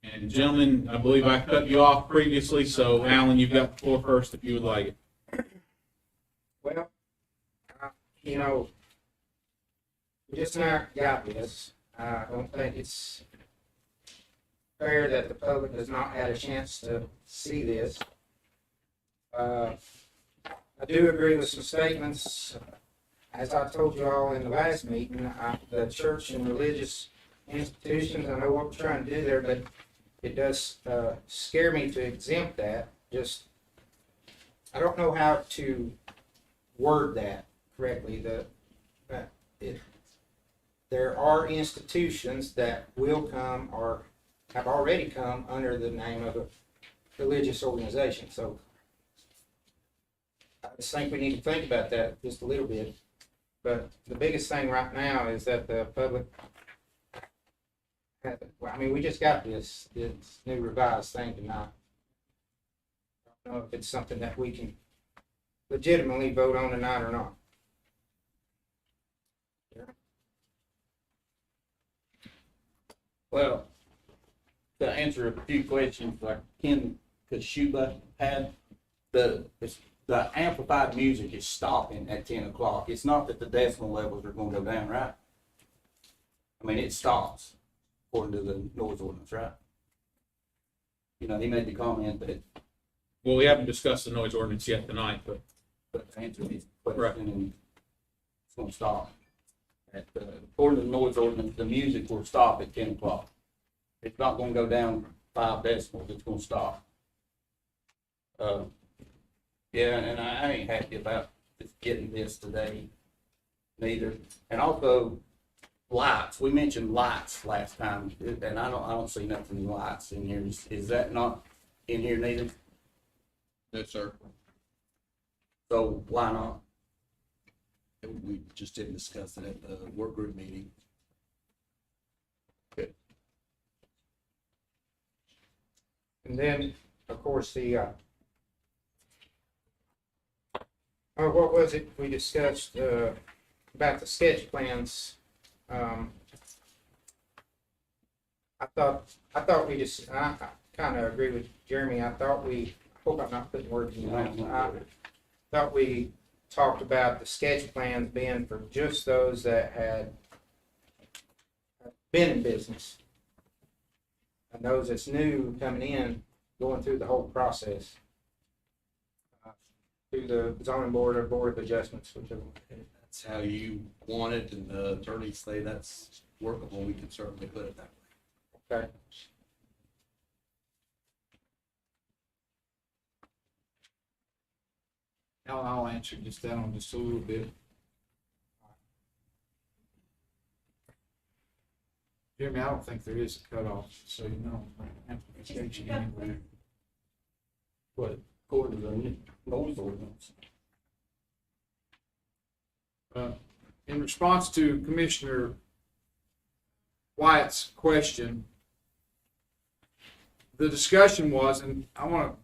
And gentlemen, I believe I cut you off previously, so Alan, you've got the floor first if you would like it. Well, you know, we just now got this. I don't think it's fair that the public has not had a chance to see this. I do agree with some statements. As I told you all in the last meeting, the church and religious institutions, I know what we're trying to do there, but it does scare me to exempt that. Just, I don't know how to word that correctly. There are institutions that will come or have already come under the name of a religious organization. So I just think we need to think about that just a little bit. But the biggest thing right now is that the public, we just got this new revised thing tonight. I don't know if it's something that we can legitimately vote on tonight or not. Well, to answer a few questions like Ken Kashuba had, the amplified music is stopping at 10 o'clock. It's not that the decimal levels are going to go down, right? I mean, it stops according to the noise ordinance, right? You know, he made the comment that. Well, we haven't discussed the noise ordinance yet tonight, but To answer his question, and it's going to stop. According to the noise ordinance, the music will stop at 10 o'clock. It's not going to go down 5 decibels. It's going to stop. Yeah, and I ain't happy about just getting this today, neither. And also, lights. We mentioned lights last time, and I don't see nothing lights in here. Is that not in here neither? No, sir. So why not? We just didn't discuss it at the work group meeting. And then, of course, what was it we discussed about the sketch plans? I thought we just, I kind of agree with Jeremy. I hope I'm not putting words in your mouth. I thought we talked about the sketch plans being for just those that had been in business. And those that's new coming in, going through the whole process. Through the zoning board or board of adjustments, whichever. That's how you want it, and the attorneys say that's workable. We can certainly put it that way. Okay. I'll answer just that on just a little bit. Jeremy, I don't think there is a cutoff, so you know, amplification anywhere. But according to the noise ordinance. In response to Commissioner Wyatt's question, the discussion was, and I want to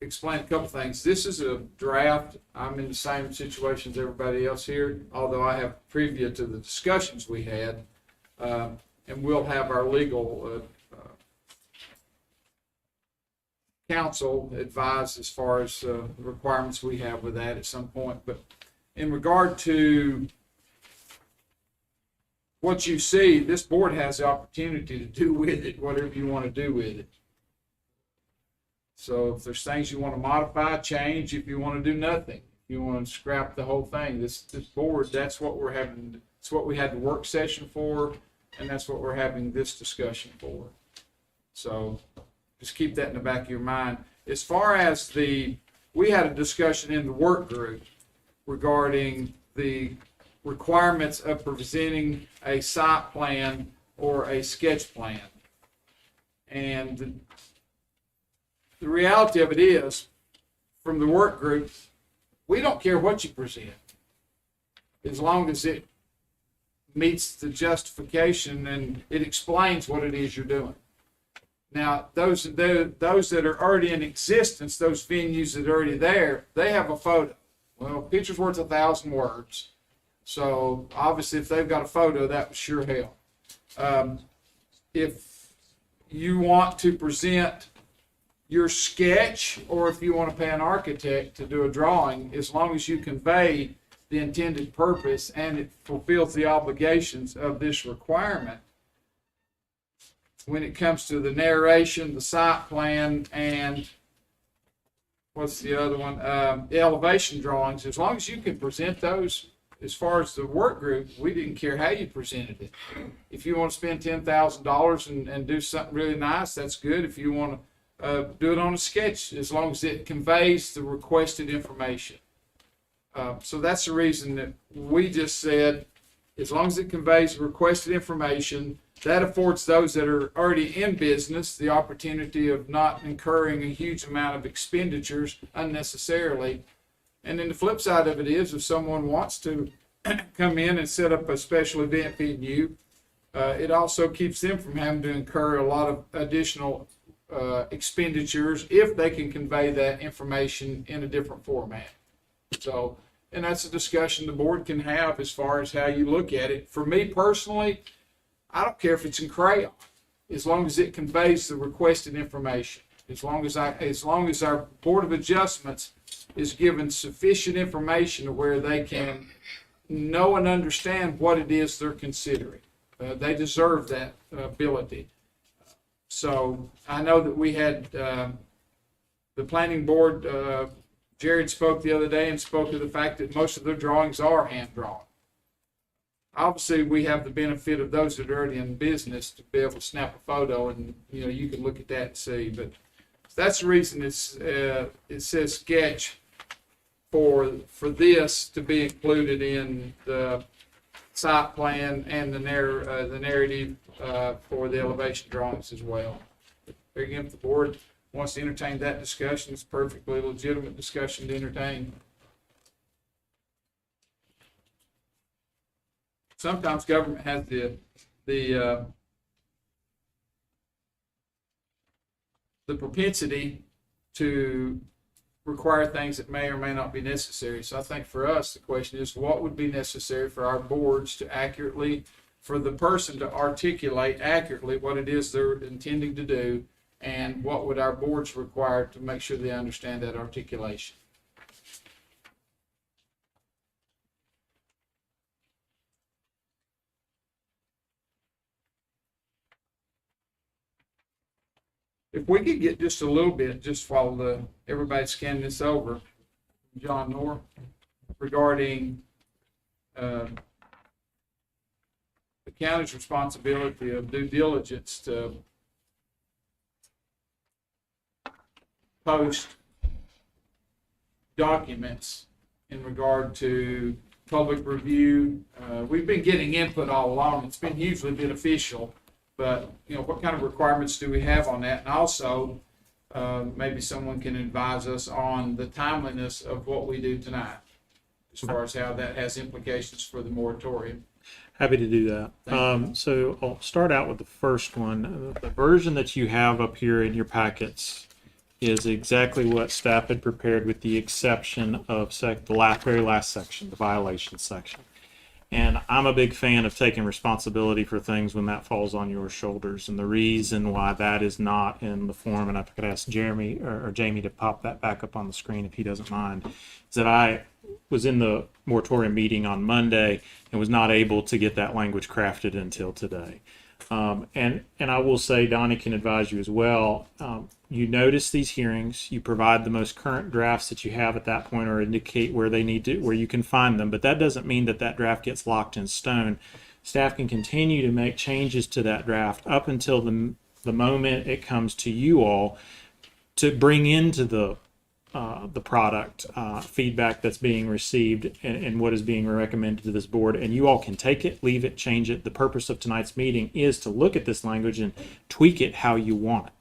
explain a couple things. This is a draft. I'm in the same situation as everybody else here, although I have preview to the discussions we had, and we'll have our legal counsel advise as far as the requirements we have with that at some point. But in regard to what you see, this board has the opportunity to do with it whatever you want to do with it. So if there's things you want to modify, change, if you want to do nothing, if you want to scrap the whole thing, this board, that's what we're having. It's what we had the work session for, and that's what we're having this discussion for. So just keep that in the back of your mind. As far as we had a discussion in the work group regarding the requirements of presenting a site plan or a sketch plan. And the reality of it is, from the work group, we don't care what you present, as long as it meets the justification and it explains what it is you're doing. Now, those that are already in existence, those venues that are already there, they have a photo. Well, a picture's worth 1,000 words. So obviously, if they've got a photo, that would sure help. If you want to present your sketch, or if you want to pay an architect to do a drawing, as long as you convey the intended purpose and it fulfills the obligations of this requirement, when it comes to the narration, the site plan, and what's the other one? The elevation drawings, as long as you can present those, as far as the work group, we didn't care how you presented it. If you want to spend $10,000 and do something really nice, that's good. If you want to do it on a sketch, as long as it conveys the requested information. So that's the reason that we just said, as long as it conveys the requested information, that affords those that are already in business the opportunity of not incurring a huge amount of expenditures unnecessarily. And then the flip side of it is, if someone wants to come in and set up a special event venue, it also keeps them from having to incur a lot of additional expenditures if they can convey that information in a different format. So, and that's a discussion the board can have as far as how you look at it. For me personally, I don't care if it's in crayon, as long as it conveys the requested information. As long as our Board of Adjustments is given sufficient information to where they can know and understand what it is they're considering. They deserve that ability. So I know that we had the planning board, Jared spoke the other day and spoke to the fact that most of their drawings are hand-drawn. Obviously, we have the benefit of those that are already in business to be able to snap a photo and, you can look at that and see. But that's the reason it says sketch for this to be included in the site plan and the narrative for the elevation drawings as well. There again, if the board wants to entertain that discussion, it's a perfectly legitimate discussion to entertain. Sometimes government has the propensity to require things that may or may not be necessary. So I think for us, the question is, what would be necessary for our boards to accurately, for the person to articulate accurately what it is they're intending to do, and what would our boards require to make sure they understand that articulation? If we could get just a little bit, just while everybody's scanning this over, John Noor, regarding the county's responsibility of due diligence to post documents in regard to public review. We've been getting input all along. It's been hugely beneficial. But, what kind of requirements do we have on that? And also, maybe someone can advise us on the timeliness of what we do tonight, as far as how that has implications for the moratorium. Happy to do that. So I'll start out with the first one. The version that you have up here in your packets is exactly what staff had prepared, with the exception of the very last section, the violation section. And I'm a big fan of taking responsibility for things when that falls on your shoulders. And the reason why that is not in the form, and I could ask Jeremy or Jamie to pop that back up on the screen if he doesn't mind, is that I was in the moratorium meeting on Monday and was not able to get that language crafted until today. And I will say, Donnie can advise you as well. You notice these hearings, you provide the most current drafts that you have at that point, or indicate where you can find them, but that doesn't mean that draft gets locked in stone. Staff can continue to make changes to that draft up until the moment it comes to you all to bring into the product feedback that's being received and what is being recommended to this board, and you all can take it, leave it, change it. The purpose of tonight's meeting is to look at this language and tweak it how you want it.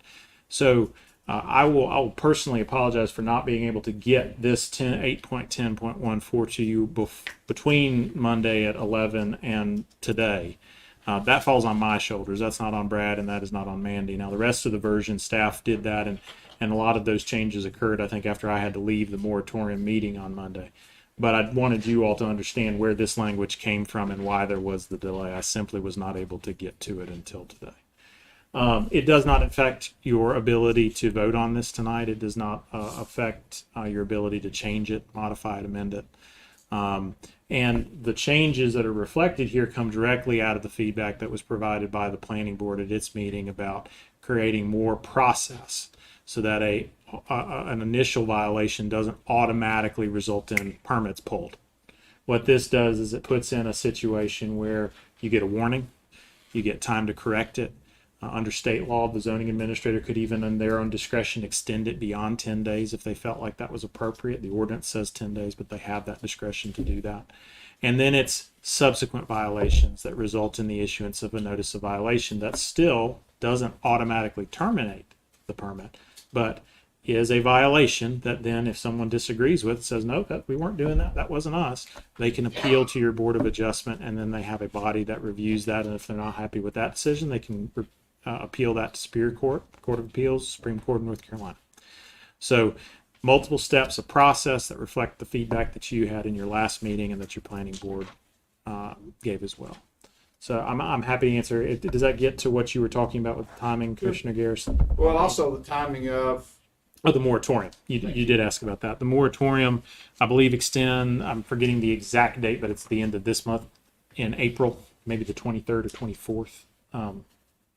So I will personally apologize for not being able to get this 8.10.14 to you between Monday at 11 and today. That falls on my shoulders. That's not on Brad, and that is not on Mandy. Now, the rest of the version, staff did that, and a lot of those changes occurred, I think, after I had to leave the moratorium meeting on Monday. But I wanted you all to understand where this language came from and why there was the delay. I simply was not able to get to it until today. It does not affect your ability to vote on this tonight. It does not affect your ability to change it, modify it, amend it. And the changes that are reflected here come directly out of the feedback that was provided by the planning board at its meeting about creating more process so that an initial violation doesn't automatically result in permits pulled. What this does is it puts in a situation where you get a warning, you get time to correct it. Under state law, the zoning administrator could even, in their own discretion, extend it beyond 10 days if they felt like that was appropriate. The ordinance says 10 days, but they have that discretion to do that. And then it's subsequent violations that result in the issuance of a notice of violation that still doesn't automatically terminate the permit, but is a violation that then, if someone disagrees with, says, no, we weren't doing that, that wasn't us, they can appeal to your Board of Adjustment, and then they have a body that reviews that, and if they're not happy with that decision, they can appeal that to Superior Court, Court of Appeals, Supreme Court of North Carolina. So multiple steps of process that reflect the feedback that you had in your last meeting and that your planning board gave as well. So I'm happy to answer it. Does that get to what you were talking about with the timing, Commissioner Garrison? Well, also the timing of, Oh, the moratorium. You did ask about that. The moratorium, I believe, I'm forgetting the exact date, but it's the end of this month in April, maybe the 23rd or 24th,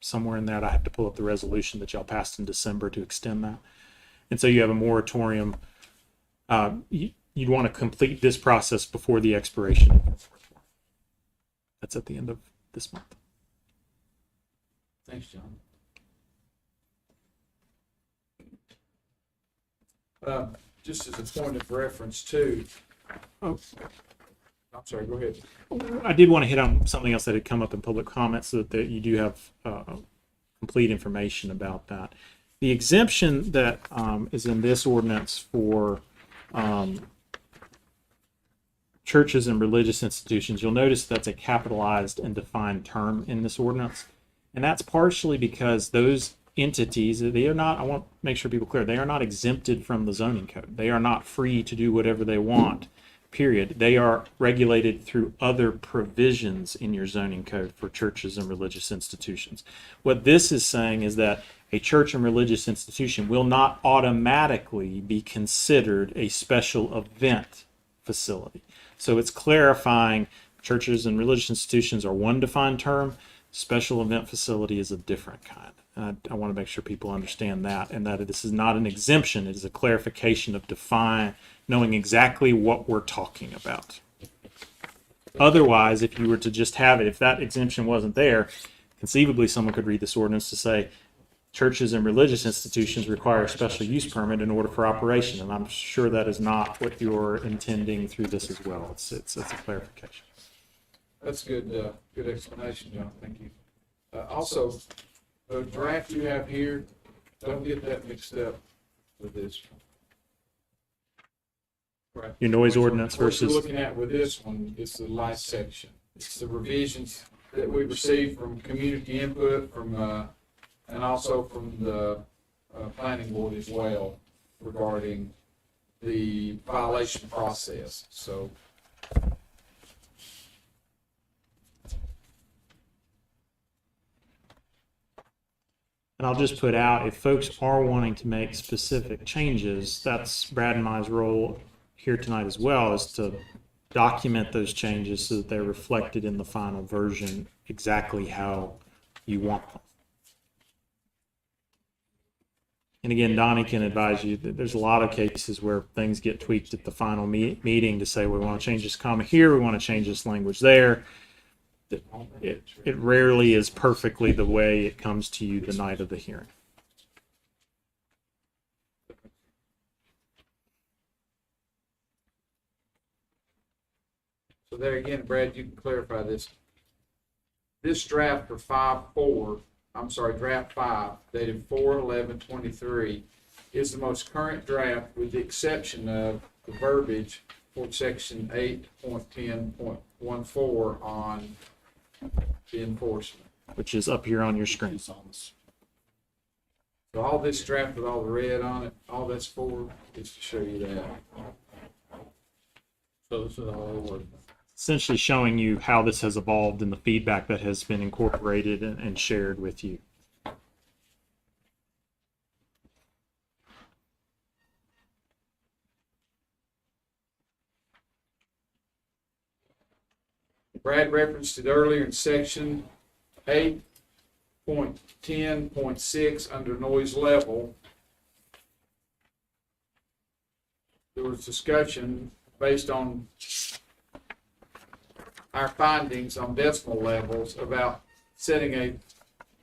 somewhere in that. I have to pull up the resolution that y'all passed in December to extend that. And so you have a moratorium. You'd want to complete this process before the expiration of the moratorium. That's at the end of this month. thanks, John. Just as a point of reference too. Oh, I'm sorry, go ahead. I did want to hit on something else that had come up in public comments so that you do have complete information about that. The exemption that is in this ordinance for churches and religious institutions, you'll notice that's a capitalized and defined term in this ordinance. And that's partially because those entities, they are not, I want to make sure people are clear, they are not exempted from the zoning code. They are not free to do whatever they want, period. They are regulated through other provisions in your zoning code for churches and religious institutions. What this is saying is that a church and religious institution will not automatically be considered a special event facility. So it's clarifying churches and religious institutions are one defined term, special event facility is a different kind. I want to make sure people understand that, and that this is not an exemption, it is a clarification of knowing exactly what we're talking about. Otherwise, if you were to just have it, if that exemption wasn't there, conceivably someone could read this ordinance to say churches and religious institutions require a special use permit in order for operation, and I'm sure that is not what you're intending through this as well. It's a clarification. That's good, good explanation, John. Thank you. Also, the draft you have here, don't get that mixed up with this. Right. Your noise ordinance What versus. you're looking at with this one is the last section. It's the revisions that we received from community input, from and also from the planning board as well regarding the violation process. So. And I'll just put out, if folks are wanting to make specific changes, that's Brad and my role here tonight as well, is to document those changes so that they're reflected in the final version exactly how you want them. And again, Donnie can advise you that there's a lot of cases where things get tweaked at the final meeting to say, we want to change this comma here, we want to change this language there. It rarely is perfectly the way it comes to you the night of the hearing. So there again, Brad, you can clarify this. This draft for draft 5, dated 4/11/23, is the most current draft with the exception of the verbiage for section 8.10.14 on the enforcement. Which is up here on your screen. So all this draft with all the red on it, all that's for is to show you that. So this is all it was. Essentially showing you how this has evolved and the feedback that has been incorporated and shared with you. Brad referenced it earlier in section 8.10.6 under noise level. There was discussion based on our findings on decimal levels about setting a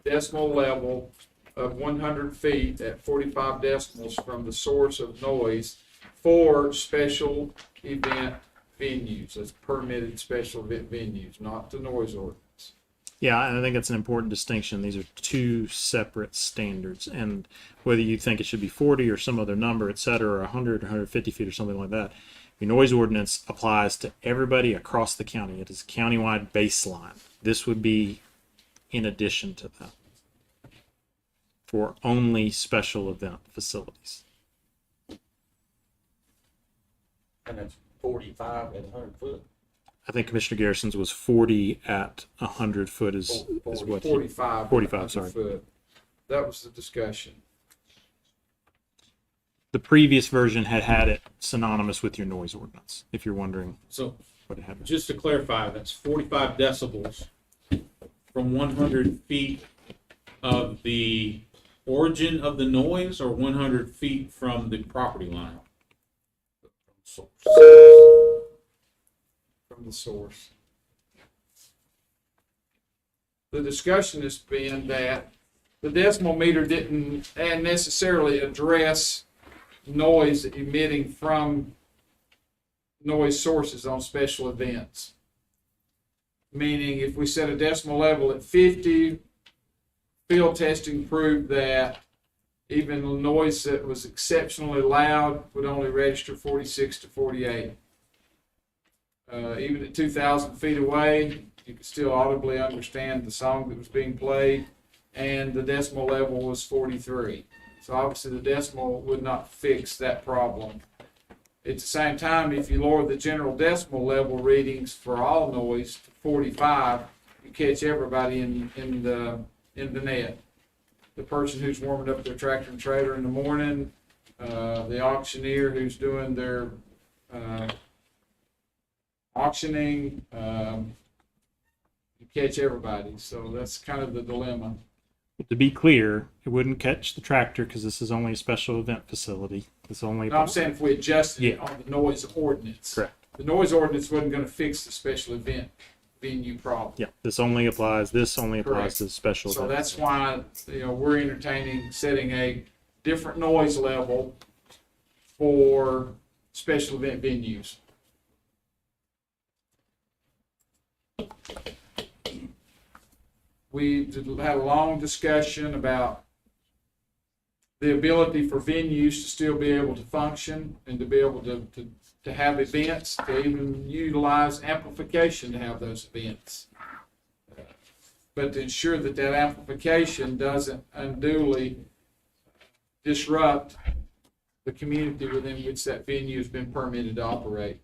decimal level of 100 feet at 45 decibels from the source of noise for special event venues. That's permitted special event venues, not the noise ordinance. Yeah, and I think that's an important distinction. These are two separate standards, and whether you think it should be 40 or some other number, et cetera, or 100 or 150 feet or something like that, your noise ordinance applies to everybody across the county. It is a countywide baseline. This would be in addition to that. for only special event facilities. And it's 45 at 100 foot. I think Commissioner Garrison's was 40 at 100 foot is what he, 45. 45, sorry. Foot. That was the discussion. The previous version had it synonymous with your noise ordinance, if you're wondering. So what it had. just to clarify, that's 45 decibels from 100 feet of the origin of the noise, or 100 feet from the property line? From the source. The discussion has been that the decimal meter didn't necessarily address noise emitting from noise sources on special events. Meaning, if we set a decimal level at 50, field testing proved that even noise that was exceptionally loud would only register 46 to 48. Even at 2,000 feet away, you could still audibly understand the song that was being played, and the decimal level was 43. So obviously the decimal would not fix that problem. At the same time, if you lower the general decimal level readings for all noise to 45, you catch everybody in the net. The person who's warming up their tractor and trailer in the morning, the auctioneer who's doing their auctioning, you catch everybody. So that's kind of the dilemma. But to be clear, it wouldn't catch the tractor because this is only a special event facility. It's only. No, I'm saying if we adjusted it on the noise ordinance. Correct. The noise ordinance wasn't going to fix the special event venue problem. Yeah, this only applies to the special So event. that's why, we're entertaining setting a different noise level for special event venues. We had a long discussion about the ability for venues to still be able to function and to be able to have events, to even utilize amplification to have those events. But to ensure that that amplification doesn't unduly disrupt the community within which that venue has been permitted to operate.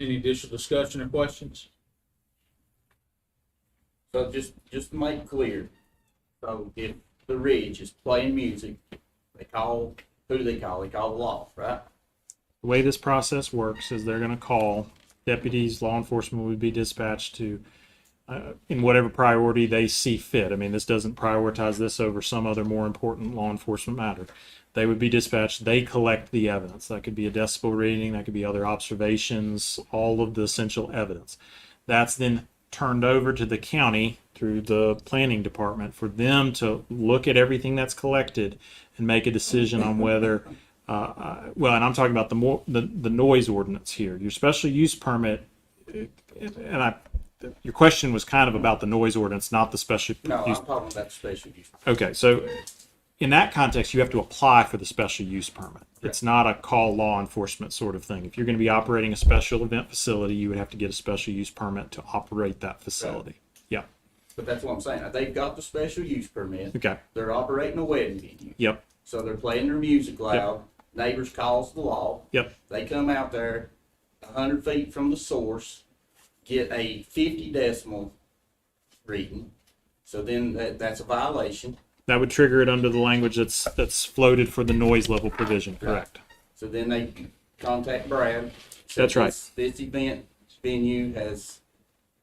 Any additional discussion or questions? So just to make clear, so if the Ridge is playing music, who do they call? They call the law, right? The way this process works is they're going to call deputies, law enforcement would be dispatched to in whatever priority they see fit. I mean, this doesn't prioritize this over some other more important law enforcement matter. They would be dispatched. They collect the evidence. That could be a decibel reading. That could be other observations, all of the essential evidence. That's then turned over to the county through the planning department for them to look at everything that's collected and make a decision on whether, and I'm talking about the noise ordinance here. Your special use permit, your question was kind of about the noise ordinance, not the special use. No, I'm talking about the special use. Okay, so in that context, you have to apply for the special use permit. It's not a call law enforcement sort of thing. If you're going to be operating a special event facility, you would have to get a special use permit to operate that facility. Right. Yeah. But that's what I'm saying. They've got the special use permit. Okay. They're operating a wedding venue. Yep. So they're playing their music loud. Yep. Neighbors calls the law. Yep. They come out there 100 feet from the source, get a 50 decimal reading. So then that's a violation. That would trigger it under the language that's floated for the noise level provision, correct? Right. So then they contact Brad. That's right. This event venue has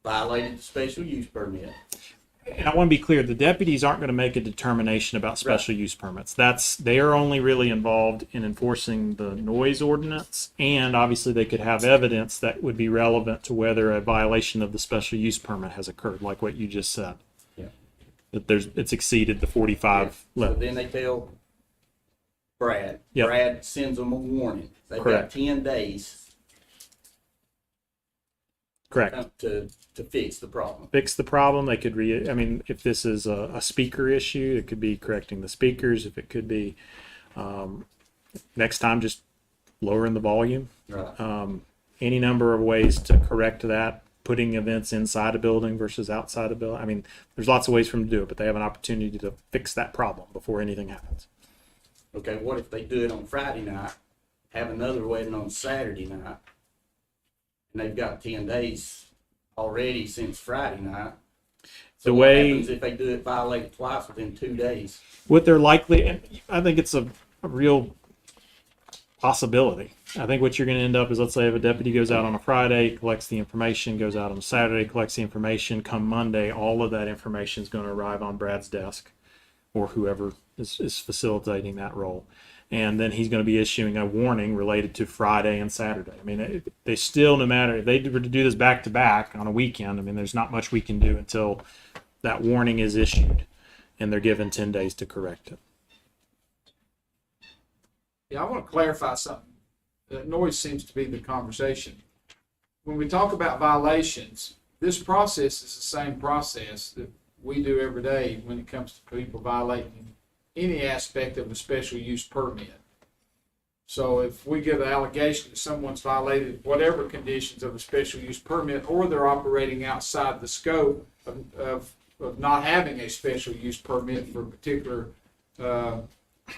violated the special use permit. And I want to be clear, the deputies aren't going to make a determination about special use permits. They are only really involved in enforcing the noise ordinance, and obviously they could have evidence that would be relevant to whether a violation of the special use permit has occurred, like what you just said. That it's exceeded the 45 level. So then they tell Brad. Yep. Brad sends them a warning. They've Correct. got 10 days Correct. to fix the problem. Fix the problem. They could I mean, if this is a speaker issue, it could be correcting the speakers. If it could be, next time, just lowering the volume. Right. Any number of ways to correct that, putting events inside a building versus outside a building. I mean, there's lots of ways for them to do it, but they have an opportunity to fix that problem before anything happens. Okay, what if they do it on Friday night, have another wedding on Saturday night, and they've got 10 days already since Friday night? So what happens if they do it violated twice within 2 days? What they're likely, and I think it's a real possibility. I think what you're going to end up is, let's say if a deputy goes out on a Friday, collects the information, goes out on a Saturday, collects the information, come Monday, all of that information is going to arrive on Brad's desk or whoever is facilitating that role. And then he's going to be issuing a warning related to Friday and Saturday. I mean, they still, no matter if they were to do this back to back on a weekend, I mean, there's not much we can do until that warning is issued and they're given 10 days to correct it. Yeah, I want to clarify something. Noise seems to be the conversation. When we talk about violations, this process is the same process that we do every day when it comes to people violating any aspect of a special use permit. So if we get an allegation that someone's violated whatever conditions of a special use permit, or they're operating outside the scope of not having a special use permit for a particular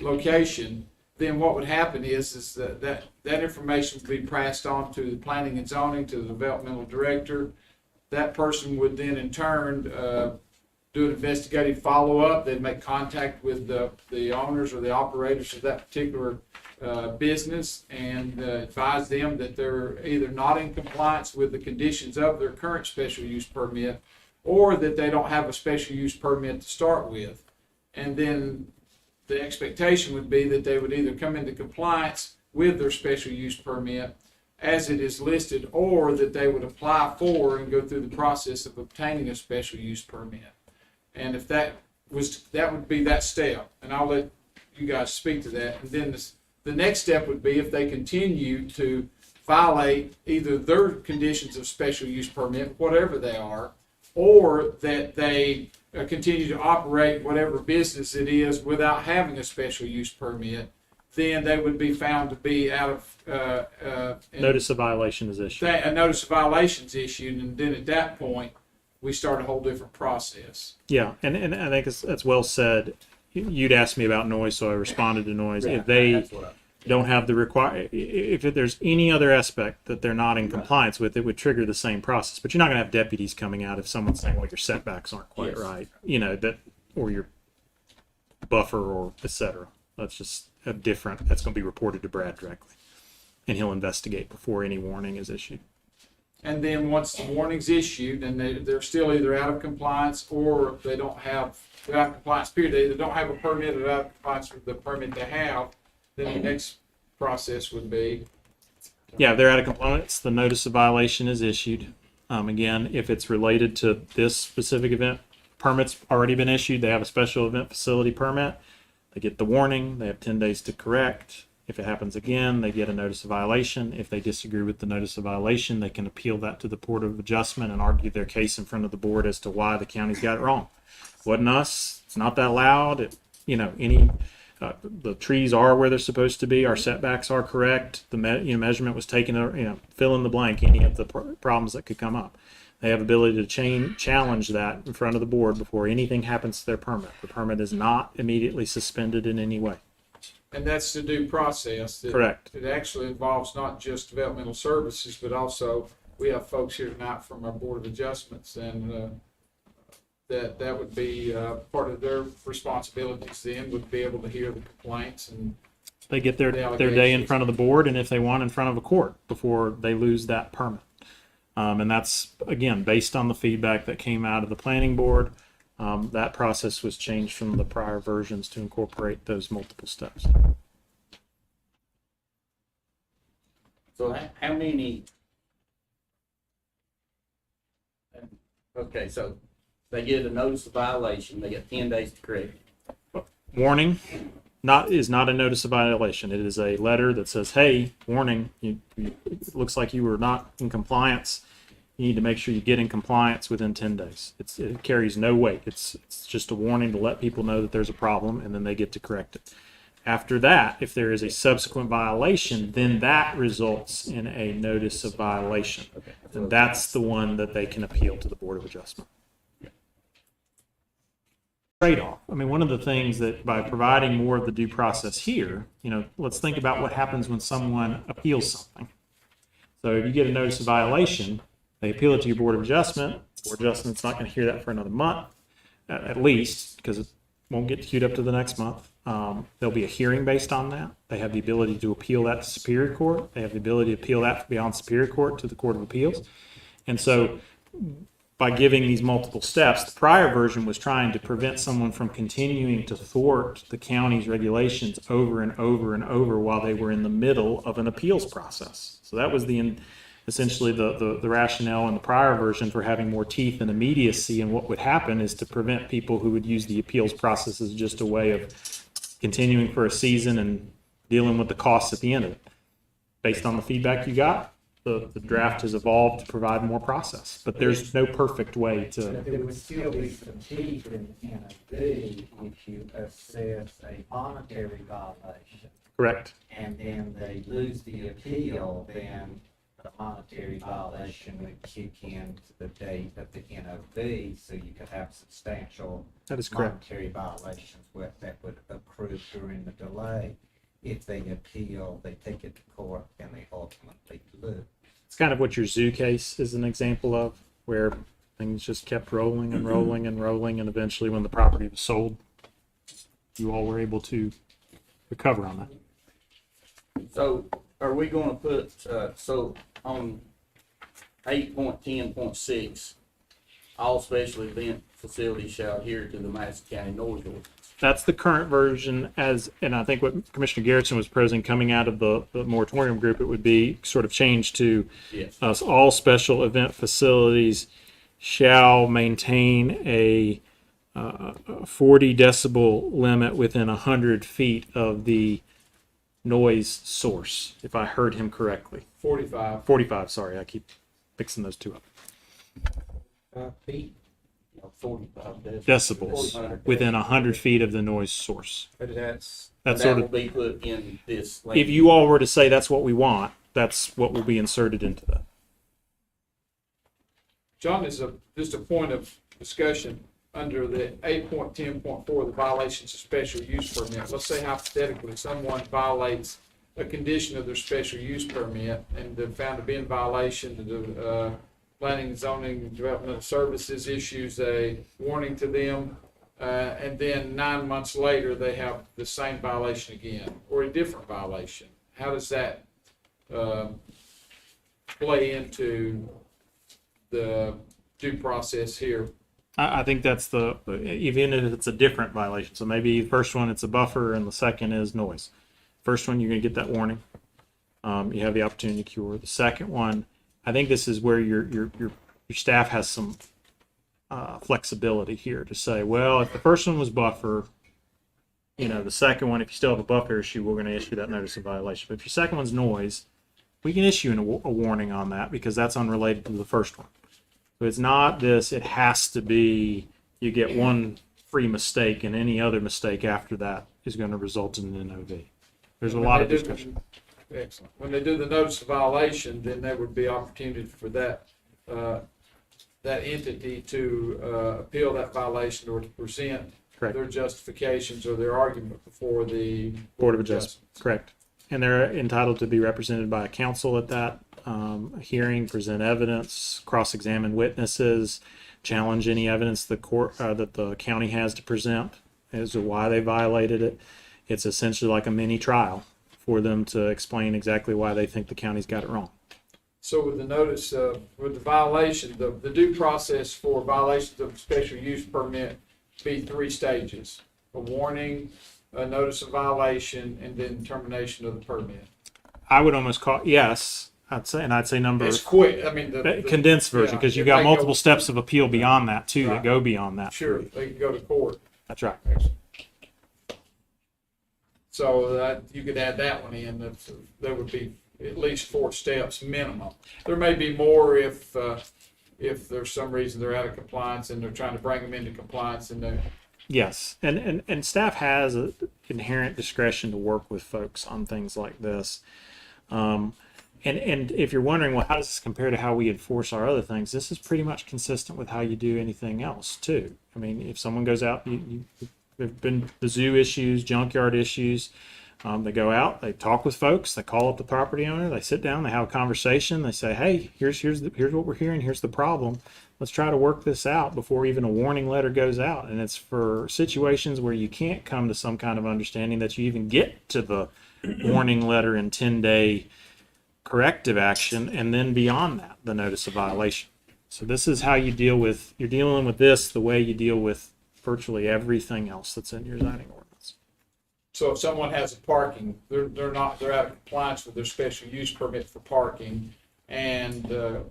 location, then what would happen is that information would be passed on to the planning and zoning, to the developmental director. That person would then in turn do an investigative follow-up. They'd make contact with the owners or the operators of that particular business and advise them that they're either not in compliance with the conditions of their current special use permit, or that they don't have a special use permit to start with. And then the expectation would be that they would either come into compliance with their special use permit as it is listed, or that they would apply for and go through the process of obtaining a special use permit. And if that would be that step, and I'll let you guys speak to that. And then the next step would be if they continue to violate either their conditions of special use permit, whatever they are, or that they continue to operate whatever business it is without having a special use permit, then they would be found to be out of Notice of violation is issued. A notice of violation is issued, and then at that point we start a whole different process. Yeah, and I think that's well said. You'd asked me about noise, so I responded to noise. If they don't have the if there's any other aspect that they're not in compliance with, it would trigger the same process. But you're not going to have deputies coming out if someone's saying, well, your setbacks aren't quite right, or your buffer, or etc. That's just that's going to be reported to Brad directly, and he'll investigate before any warning is issued. And then once the warning's issued and they're still either out of compliance, or they're out of compliance period, they either don't have a permit or out of compliance with the permit they have, then the next process would be. Yeah, if they're out of compliance, the notice of violation is issued. Again, if it's related to this specific event, permit's already been issued, they have a special event facility permit, they get the warning, they have 10 days to correct. If it happens again, they get a notice of violation. If they disagree with the notice of violation, they can appeal that to the Board of Adjustment and argue their case in front of the board as to why the county's got it wrong. Wasn't us, it's not that loud, the trees are where they're supposed to be. Our setbacks are correct. The measurement was taken. Fill in the blank. Any of the problems that could come up, they have ability to challenge that in front of the board before anything happens to their permit. The permit is not immediately suspended in any way. And that's the due process. Correct. It actually involves not just developmental services, but also we have folks here tonight from our Board of Adjustments, and that would be part of their responsibilities then, would be able to hear the complaints. And they get their day in front of the board, and if they want, in front of a court before they lose that permit. And that's, again, based on the feedback that came out of the planning board. That process was changed from the prior versions to incorporate those multiple steps. So how many? Okay, so they get a notice of violation. They get 10 days to correct it. Warning, is not a notice of violation. It is a letter that says, hey, warning, it looks like you were not in compliance. You need to make sure you get in compliance within 10 days. It carries no weight. It's just a warning to let people know that there's a problem, and then they get to correct it. After that, if there is a subsequent violation, then that results in a notice of violation. And that's the one that they can appeal to the Board of Adjustment. Trade-off. I mean, one of the things that by providing more of the due process here, let's think about what happens when someone appeals something. So if you get a notice of violation, they appeal it to your Board of Adjustment. Board of Adjustment's not going to hear that for another month, at least, because it won't get queued up to the next month. There'll be a hearing based on that. They have the ability to appeal that to Superior Court. They have the ability to appeal that beyond Superior Court to the Court of Appeals. And so by giving these multiple steps, the prior version was trying to prevent someone from continuing to thwart the county's regulations over and over and over while they were in the middle of an appeals process. So that was essentially the rationale in the prior version for having more teeth and immediacy. And what would happen is to prevent people who would use the appeals process as just a way of continuing for a season and dealing with the costs at the end of it. Based on the feedback you got, the draft has evolved to provide more process, but there's no perfect way to. There would still be some teeth in a B if you assess a monetary violation. Correct. And then they lose the appeal, then the monetary violation would kick in to the date of the NOV, so you could have substantial That is correct. monetary violations that would accrue during the delay. If they appeal, they take it to court, and they ultimately lose. It's kind of what your zoo case is an example of, where things just kept rolling and rolling and rolling, and eventually when the property was sold, you all were able to recover on that. So are we gonna put, so on 8.10.6, all special event facilities shall adhere to the Madison County noise ordinance? That's the current version, and I think what Commissioner Garrettson was proposing coming out of the moratorium group, it would be sort of changed to Yes. all special event facilities shall maintain a 40 decibel limit within 100 feet of the noise source, if I heard him correctly. 45. 45, sorry, I keep mixing those two up. Feet. 45 Decibels within 100 feet of the noise source. But that's That's that sort will of, be put in this. if you all were to say that's what we want, that's what will be inserted into that. John, is just a point of discussion under the 8.10.4, the violations of special use permit. Let's say hypothetically someone violates a condition of their special use permit and they're found to be in violation. The Planning and Zoning Development Services issues a warning to them, and then 9 months later they have the same violation again or a different violation. How does that play into the due process here? I think that's even if it's a different violation. So maybe the first one, it's a buffer, and the second is noise. First one, you're going to get that warning. You have the opportunity to cure. The second one, I think this is where your staff has some flexibility here to say, well, if the first one was buffer, the second one, if you still have a buffer issue, we're going to issue that notice of violation. But if your second one's noise, we can issue a warning on that because that's unrelated to the first one. So it's not this, it has to be, you get one free mistake and any other mistake after that is going to result in an NOV. There's a lot of discussion. Excellent. When they do the notice of violation, then there would be opportunity for that entity to appeal that violation or to present Correct. their justifications or their argument before the Board of Adjustment. Correct. And they're entitled to be represented by a counsel at that hearing, present evidence, cross-examine witnesses, challenge any evidence the court that the county has to present as to why they violated it. It's essentially like a mini trial for them to explain exactly why they think the county's got it wrong. So with the notice, with the violation, the due process for violations of special use permit be 3 stages: a warning, a notice of violation, and then termination of the permit. I would almost call, yes, I'd say number. It's quick. I mean, the condensed version, because you've got multiple steps of appeal beyond that too, Right. that go beyond that. Sure, they can go to court. That's right. So that, you could add that one in, there would be at least 4 steps minimum. There may be more if there's some reason they're out of compliance and they're trying to bring them into compliance and they're. Yes, and staff has a inherent discretion to work with folks on things like this. And if you're wondering, well, how does this compare to how we enforce our other things? This is pretty much consistent with how you do anything else too. I mean, if someone goes out, there've been the zoo issues, junkyard issues. They go out, they talk with folks, they call up the property owner, they sit down, they have a conversation, they say, hey, here's what we're hearing, here's the problem. Let's try to work this out before even a warning letter goes out. And it's for situations where you can't come to some kind of understanding that you even get to the warning letter and 10-day corrective action, and then beyond that, the notice of violation. So this is how you deal with, you're dealing with this the way you deal with virtually everything else that's in your zoning ordinance. So if someone has a parking, they're out of compliance with their special use permit for parking, and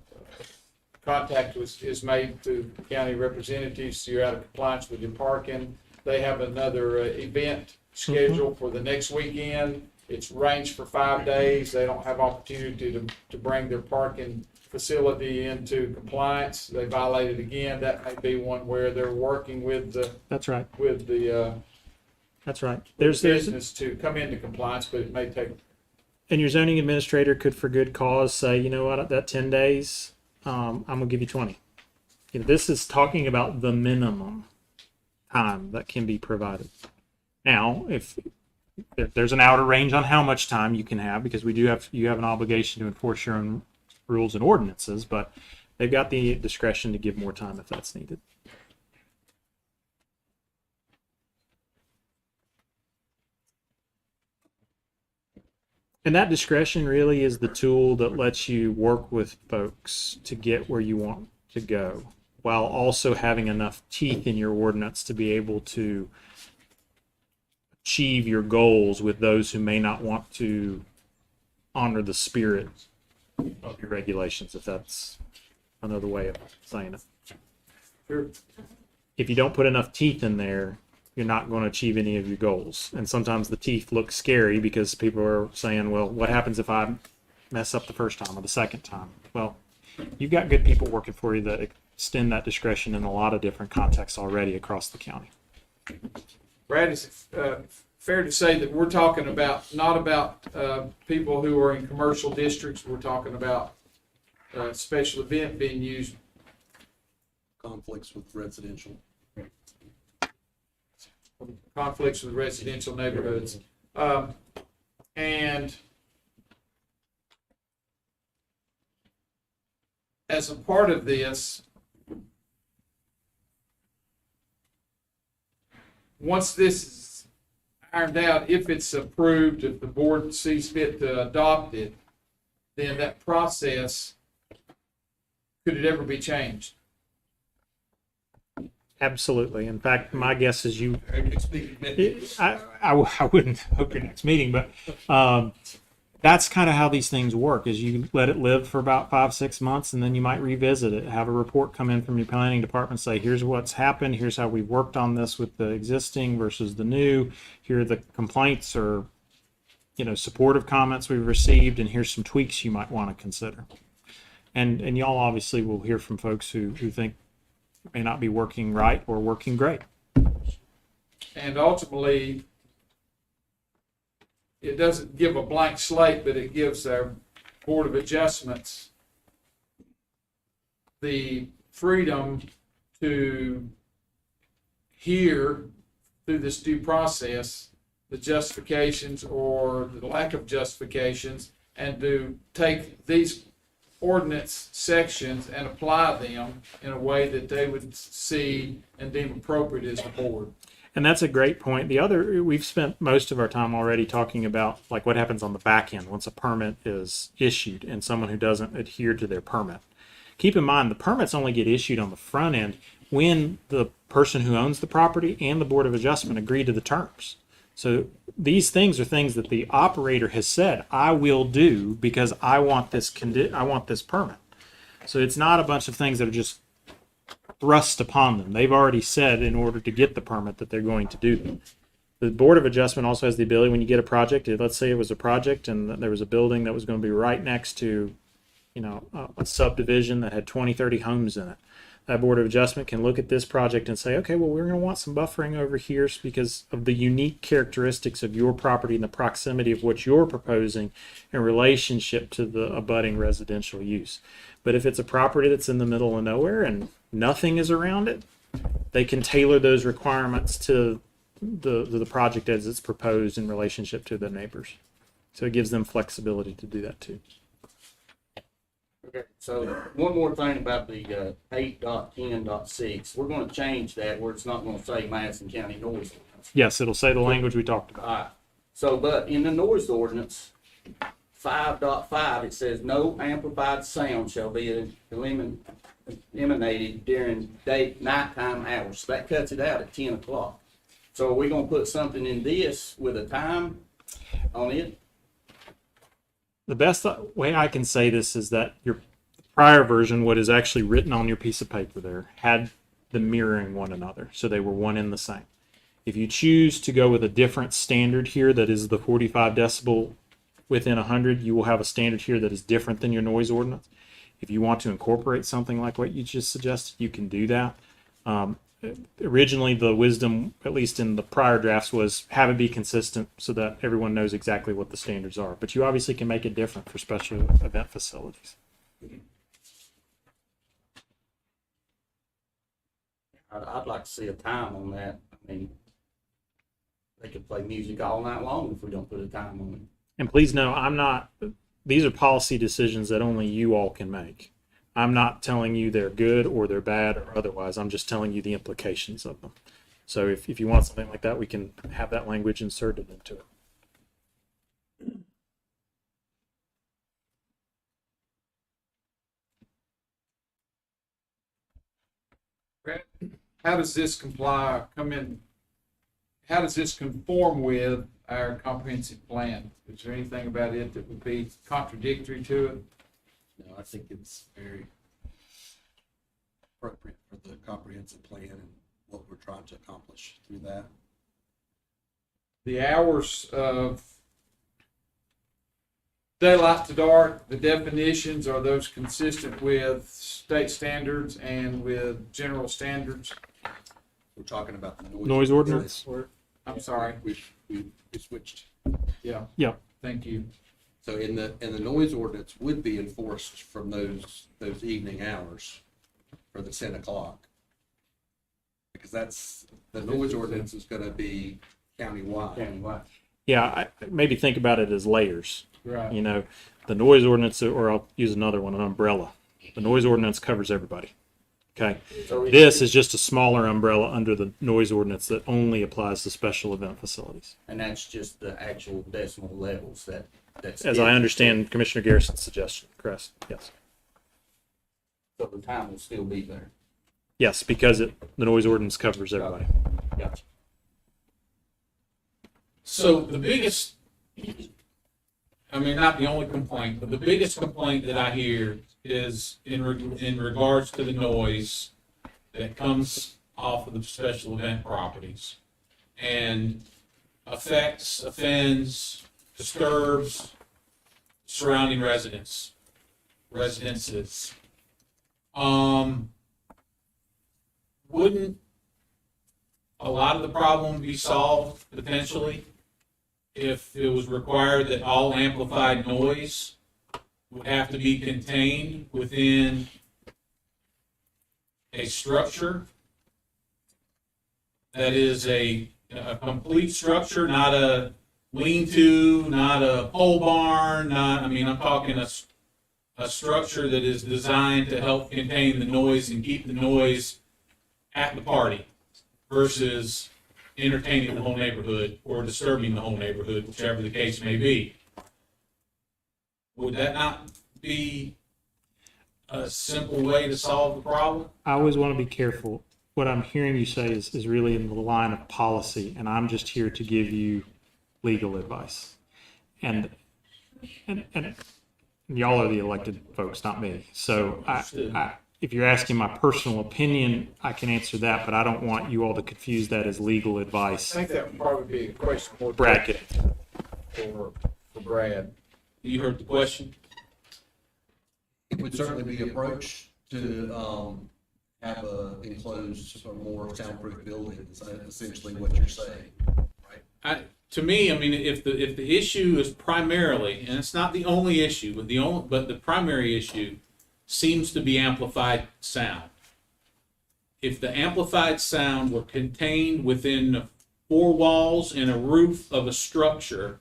contact is made to county representatives, so you're out of compliance with your parking. They have another event scheduled for the next weekend. It's ranged for 5 days. They don't have opportunity to bring their parking facility into compliance. They violate it again. That may be one where they're working with the. That's right. With the. That's right. There's business to come into compliance, but it may take. And your zoning administrator could, for good cause, say, you know what, that 10 days, I'm gonna give you 20. You know, this is talking about the minimum time that can be provided. Now, if there's an outer range on how much time you can have, because you have an obligation to enforce your own rules and ordinances, but they've got the discretion to give more time if that's needed. And that discretion really is the tool that lets you work with folks to get where you want to go, while also having enough teeth in your ordinance to be able to achieve your goals with those who may not want to honor the spirit of your regulations, if that's another way of saying it. Sure. If you don't put enough teeth in there, you're not going to achieve any of your goals. And sometimes the teeth look scary because people are saying, well, what happens if I mess up the first time or the second time? Well, you've got good people working for you that extend that discretion in a lot of different contexts already across the county. Brad, is it fair to say that we're talking about, not about people who are in commercial districts, we're talking about special event venues? Conflicts with residential. Conflicts with residential neighborhoods. And as a part of this, once this is ironed out, if it's approved, if the board sees fit to adopt it, then that process, could it ever be changed? Absolutely. In fact, my guess is I wouldn't hope your next meeting, but that's kind of how these things work, is you let it live for about 5-6 months, and then you might revisit it, have a report come in from your planning department, say, here's what's happened, here's how we've worked on this with the existing versus the new, here are the complaints or, supportive comments we've received, and here's some tweaks you might want to consider. And y'all obviously will hear from folks who think may not be working right or working great. And ultimately, it doesn't give a blank slate, but it gives our Board of Adjustments the freedom to hear through this due process the justifications or the lack of justifications, and to take these ordinance sections and apply them in a way that they would see and deem appropriate as a board. And that's a great point. We've spent most of our time already talking about like what happens on the back end once a permit is issued and someone who doesn't adhere to their permit. Keep in mind, the permits only get issued on the front end when the person who owns the property and the Board of Adjustment agree to the terms. So these things are things that the operator has said, I will do because I want this permit. So it's not a bunch of things that are just thrust upon them. They've already said in order to get the permit that they're going to do them. The Board of Adjustment also has the ability, when you get a project, let's say it was a project and there was a building that was going to be right next to, a subdivision that had 20, 30 homes in it. That Board of Adjustment can look at this project and say, okay, well, we're going to want some buffering over here because of the unique characteristics of your property and the proximity of what you're proposing in relationship to the abutting residential use. But if it's a property that's in the middle of nowhere and nothing is around it, they can tailor those requirements to the project as it's proposed in relationship to the neighbors. So it gives them flexibility to do that too. Okay, so one more thing about the 8.10.6, we're gonna change that where it's not gonna say Madison County noise ordinance. Yes, it'll say the language we talked about. Alright, so, but in the noise ordinance, 5.5, it says no amplified sound shall be emanated during nighttime hours. So that cuts it out at 10 o'clock. So are we gonna put something in this with a time on it? The best way I can say this is that your prior version, what is actually written on your piece of paper there, had them mirroring one another. So they were one and the same. If you choose to go with a different standard here that is the 45 decibel within 100, you will have a standard here that is different than your noise ordinance. If you want to incorporate something like what you just suggested, you can do that. Originally, the wisdom, at least in the prior drafts, was have it be consistent so that everyone knows exactly what the standards are. But you obviously can make it different for special event facilities. I'd like to see a time on that. I mean, they could play music all night long if we don't put a time on it. And please know, these are policy decisions that only you all can make. I'm not telling you they're good or they're bad or otherwise. I'm just telling you the implications of them. So if you want something like that, we can have that language inserted into it. How does this how does this conform with our comprehensive plan? Is there anything about it that would be contradictory to it? No, I think it's very appropriate for the comprehensive plan and what we're trying to accomplish through that. The hours of daylight to dark, the definitions, are those consistent with state standards and with general standards? We're talking about the noise ordinance. I'm sorry. We switched. Yeah. Yeah. Thank you. So in the noise ordinance would be enforced from those evening hours for the 10 o'clock. Because that's, the noise ordinance is going to be countywide. Yeah, maybe think about it as layers. Right. The noise ordinance, or I'll use another one, an umbrella. The noise ordinance covers everybody. Okay. So this is just a smaller umbrella under the noise ordinance that only applies to special event facilities. And that's just the actual decimal levels that's As I understand Commissioner Garrison's suggestion, Chris. Yes. So the time will still be there. Yes, because the noise ordinance covers everybody. Gotcha. So the biggest, not the only complaint, but the biggest complaint that I hear is in regards to the noise that comes off of the special event properties and affects, offends, disturbs surrounding residences. Wouldn't a lot of the problem be solved potentially if it was required that all amplified noise would have to be contained within a structure that is a complete structure, not a lean-to, not a pole barn, I'm talking a structure that is designed to help contain the noise and keep the noise at the party versus entertaining the whole neighborhood or disturbing the whole neighborhood, whichever the case may be. Would that not be a simple way to solve the problem? I always want to be careful. What I'm hearing you say is really in the line of policy, and I'm just here to give you legal advice. And y'all are the elected folks, not me. So if you're asking my personal opinion, I can answer that, but I don't want you all to confuse that as legal I advice. think that would probably be a question more Bracket. for Brad. You heard the question? It would certainly be approach to, have a enclosed or more soundproof building, is essentially what you're saying. To me, I mean, if the issue is primarily, and it's not the only issue, but the primary issue seems to be amplified sound. If the amplified sound were contained within the four walls and a roof of a structure,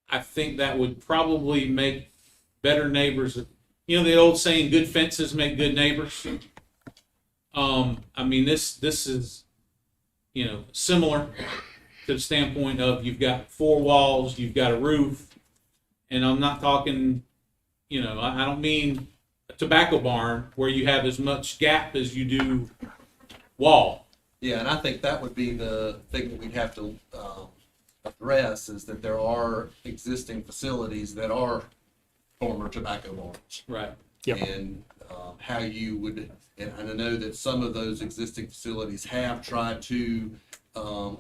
I think that would probably make better neighbors. You know the old saying, good fences make good neighbors? I mean, this is, similar to the standpoint of you've got four walls, you've got a roof, and I'm not talking, I don't mean a tobacco barn where you have as much gap as you do wall. Yeah, and I think that would be the thing that we'd have to address, is that there are existing facilities that are former tobacco barns. Right. Yep. And how you would, and I know that some of those existing facilities have tried to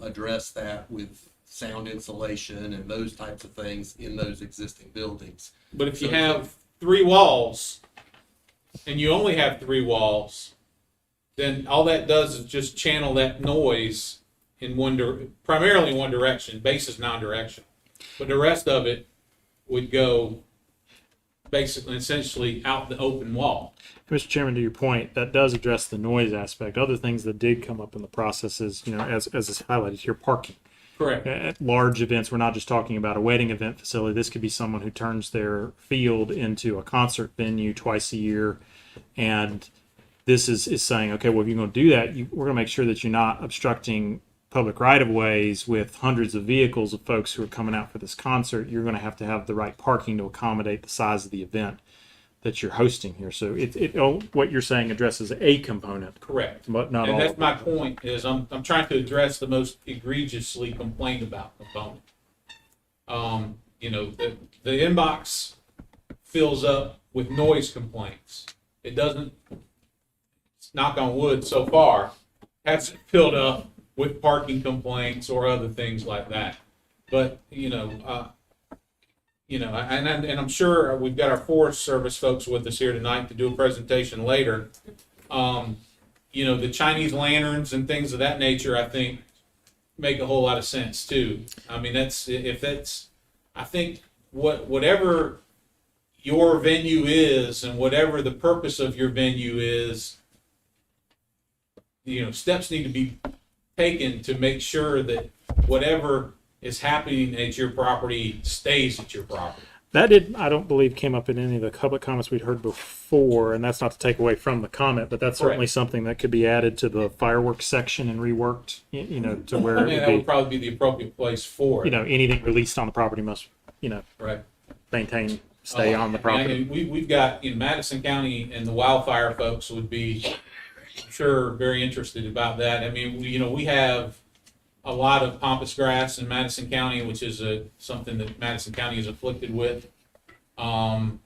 address that with sound insulation and those types of things in those existing buildings. But if you have three walls, and you only have three walls, then all that does is just channel that noise in primarily one direction. Bass is non-directional, but the rest of it would go basically, essentially, out the open wall. Mr. Chairman, to your point, that does address the noise aspect. Other things that did come up in the process is, as is highlighted here, parking. Correct. At large events, we're not just talking about a wedding event facility. This could be someone who turns their field into a concert venue twice a year. And this is saying, okay, well, if you're going to do that, we're going to make sure that you're not obstructing public right-of-ways with hundreds of vehicles of folks who are coming out for this concert. You're going to have the right parking to accommodate the size of the event that you're hosting here. So what you're saying addresses a component. Correct. But not all. And that's my point, is I'm trying to address the most egregiously complained about component. The inbox fills up with noise complaints. It doesn't, knock on wood so far, hasn't filled up with parking complaints or other things like that. But, and I'm sure we've got our Forest Service folks with us here tonight to do a presentation later. The Chinese lanterns and things of that nature, I think, make a whole lot of sense too. I mean, I think whatever your venue is and whatever the purpose of your venue is, steps need to be taken to make sure that whatever is happening at your property stays at your property. I don't believe, came up in any of the public comments we'd heard before, and that's not to take away from the comment, but that's certainly something that could be added to the fireworks section and reworked, to where that would probably be the appropriate place for it. Anything released on the property must, right, maintain, stay on the property. We've got, Madison County and the wildfire folks would be, I'm sure, very interested about that. I mean, we have a lot of pampas grass in Madison County, which is something that Madison County is afflicted with. And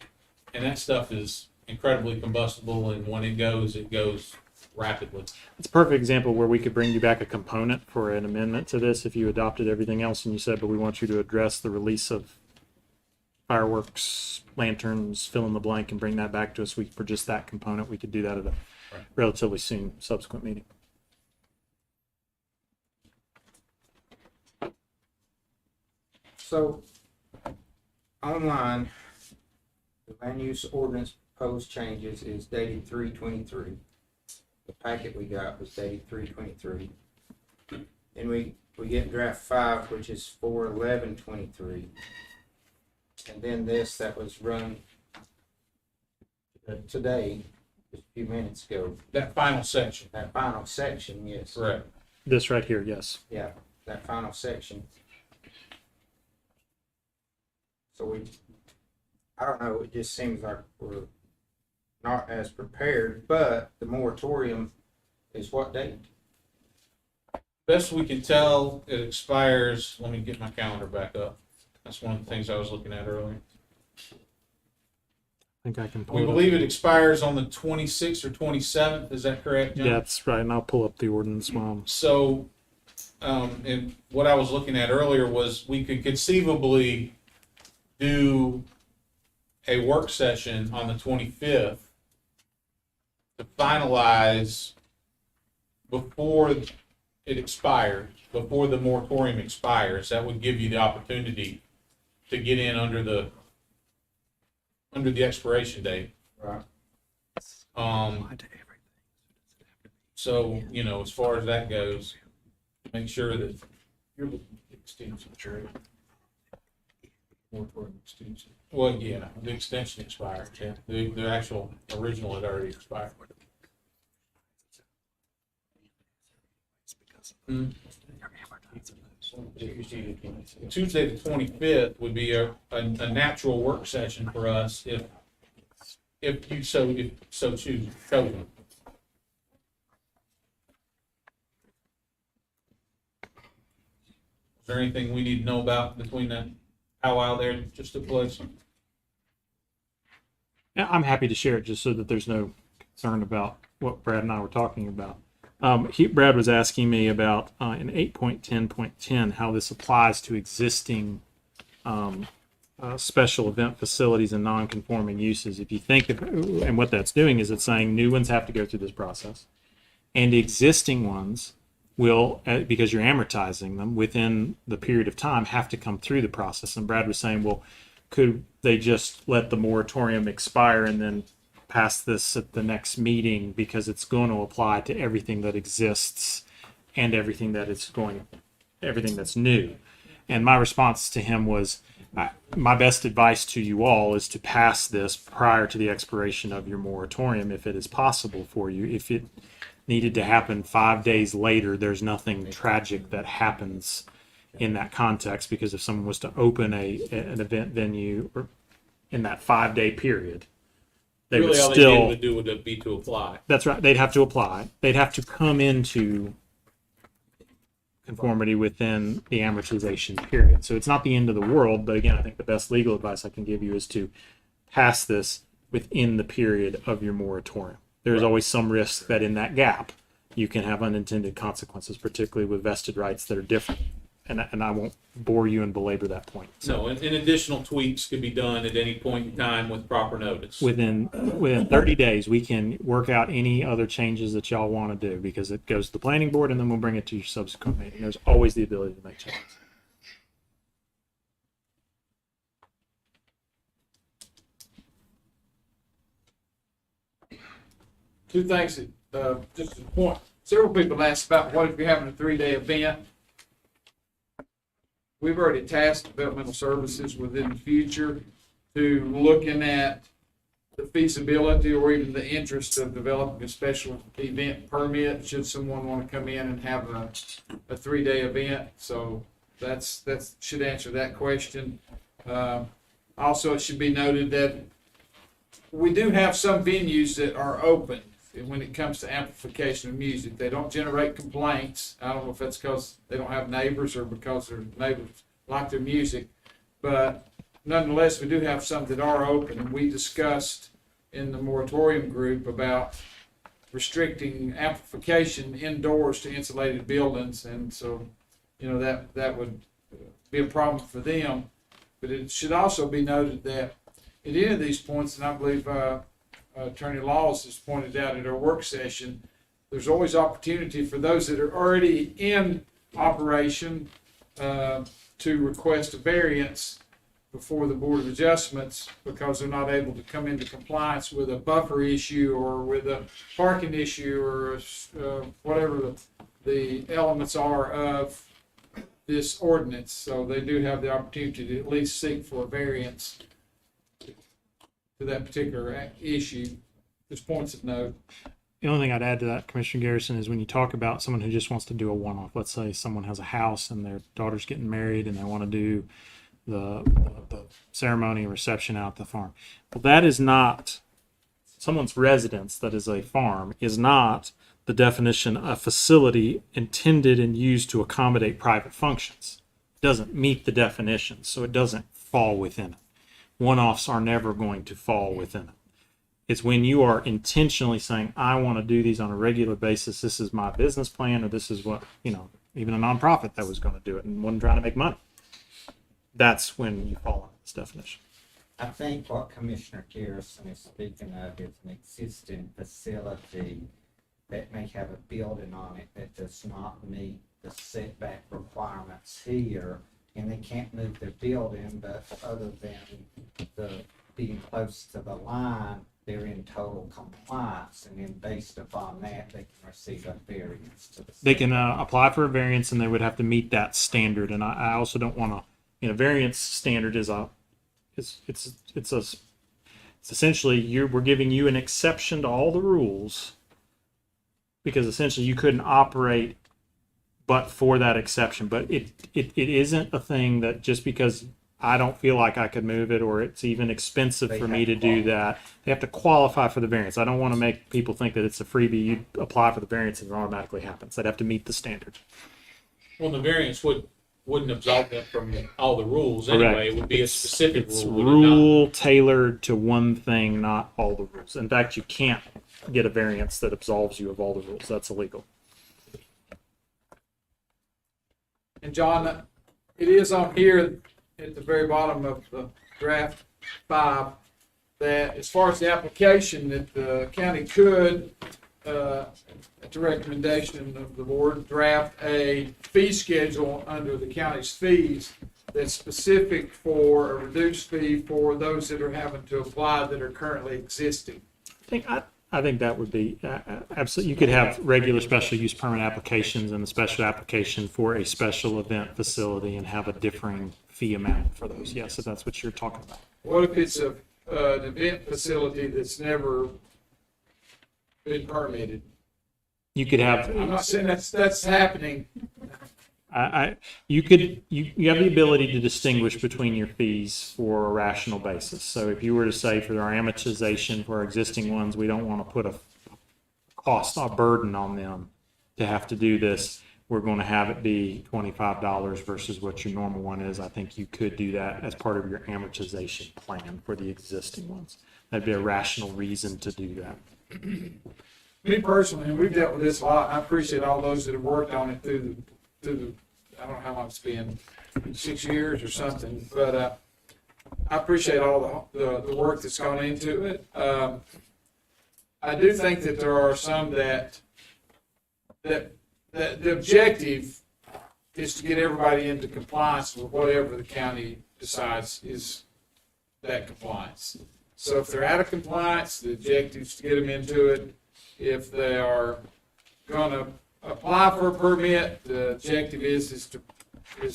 that stuff is incredibly combustible, and when it goes rapidly. It's a perfect example where we could bring you back a component for an amendment to this if you adopted everything else and you said, but we want you to address the release of fireworks, lanterns, fill in the blank, and bring that back to us. For just that component, we could do that at a relatively soon subsequent meeting. So, online, the land use ordinance proposed changes is dated 3/23. The packet we got was dated 3/23. Then we get draft 5, which is 4/11/23. And then this that was run today, just a few minutes ago. That final section. That final section, yes. Correct. This right here, yes. Yeah, that final section. So I don't know, it just seems like we're not as prepared, but the moratorium is what date? Best we can tell, it expires, let me get my calendar back up. That's one of the things I was looking at earlier. think I can pull We it up. believe it expires on the 26th or 27th. Is that correct, John? Yeah, that's right. And I'll pull up the ordinance while So, and what I was looking at earlier was we could conceivably do a work session on the 25th to finalize before it expires, before the moratorium expires. That would give you the opportunity to get in under the expiration date. Right. So, you know, as far as that goes, make sure that you're the extension, true. Moratorium extension. Well, yeah, the extension expired, yeah. The actual original had already expired. Tuesday the 25th would be a natural work session for us if you so choose. Chosen. Is there anything we need to know about between that powwow there, just to place? Yeah, I'm happy to share it just so that there's no concern about what Brad and I were talking about. Brad was asking me about in 8.10.10 how this applies to existing special event facilities and non-conforming uses. If you think of, and what that's doing is it's saying new ones have to go through this process, and existing ones will, because you're amortizing them within the period of time, have to come through the process. And Brad was saying, well, could they just let the moratorium expire and then pass this at the next meeting, because it's going to apply to everything that exists and everything that's new. And my response to him was, my best advice to you all is to pass this prior to the expiration of your moratorium if it is possible for you. If it needed to happen 5 days later, there's nothing tragic that happens in that context, because if someone was to open an event venue in that 5 day period, they really would all still they needed to do would be to apply. That's right. They'd have to apply. They'd have to come into conformity within the amortization period. So it's not the end of the world, but again, I think the best legal advice I can give you is to pass this within the period of your moratorium. There's always some risk that in that gap you can have unintended consequences, particularly with vested rights that are different. And I won't bore you and belabor that point. No, and additional tweaks could be done at any point in time with proper notice. Within 30 days, we can work out any other changes that y'all want to do, because it goes to the planning board and then we'll bring it to your subsequent meeting. There's always the ability to make changes. Two things that, just a point. Several people asked about what if you're having a 3-day event. We've already tasked developmental services within the future to looking at the feasibility or even the interest of developing a special event permit should someone want to come in and have a 3-day event. So that should answer that question. Also, it should be noted that we do have some venues that are open when it comes to amplification of music. They don't generate complaints. I don't know if that's because they don't have neighbors or because their neighbors like their music, but nonetheless, we do have some that are open, and we discussed in the moratorium group about restricting amplification indoors to insulated buildings, and so, you know, that would be a problem for them. But it should also be noted that at any of these points, and I believe Attorney Laws has pointed out at our work session, there's always opportunity for those that are already in operation to request a variance before the Board of Adjustments, because they're not able to come into compliance with a buffer issue or with a parking issue or whatever the elements are of this ordinance. So they do have the opportunity to at least seek for a variance to that particular issue. Just points of note. The only thing I'd add to that, Commissioner Garrison, is when you talk about someone who just wants to do a one-off, let's say someone has a house and their daughter's getting married and they want to do the ceremony and reception out at the farm. Well, that is not someone's residence. That is a farm, is not the definition of facility intended and used to accommodate private functions. It doesn't meet the definition, so it doesn't fall within it. One-offs are never going to fall within it. It's when you are intentionally saying, I want to do these on a regular basis. This is my business plan, or this is what, even a nonprofit that was going to do it and wasn't trying to make money. That's when you fall into this definition. I think what Commissioner Garrison is speaking of is an existing facility that may have a building on it that does not meet the setback requirements here, and they can't move their building, but other than the being close to the line, they're in total compliance, and then based upon that, they can receive a variance to the. They can apply for a variance, and they would have to meet that standard. And I also don't want to, variance standard is it's essentially we're giving you an exception to all the rules, because essentially you couldn't operate but for that exception. But it isn't a thing that just because I don't feel like I could move it, or it's even expensive for me to do that, they have to qualify for the variance. I don't want to make people think that it's a freebie. You apply for the variance and it automatically happens. They'd have to meet the standard. Well, the variance wouldn't absolve them from all the rules anyway. Correct. It would be a specific It's rule. would it not? rule tailored to one thing, not all the rules. In fact, you can't get a variance that absolves you of all the rules. That's illegal. And John, it is on here at the very bottom of the draft 5 that as far as the application, that the county could, at the recommendation of the board, draft a fee schedule under the county's fees that's specific for a reduced fee for those that are having to apply that are currently existing. I think that would be absolutely. You could have regular special use permit applications and the special application for a special event facility and have a differing fee amount for those. Yes, if that's what you're talking about. What if it's an event facility that's never been permitted? You could have. I'm not saying that's happening. You have the ability to distinguish between your fees for a rational basis. So if you were to say for our amortization for our existing ones, we don't want to put a burden on them to have to do this. We're going to have it be $25 versus what your normal one is. I think you could do that as part of your amortization plan for the existing ones. That'd be a rational reason to do that. Me personally, and we've dealt with this a lot. I appreciate all those that have worked on it through the I don't know how long it's been, 6 years or something, but I appreciate all the work that's gone into it. I do think that there are some that the objective is to get everybody into compliance with whatever the county decides is that compliance. So if they're out of compliance, the objective is to get them into it. If they are going to apply for a permit, the objective is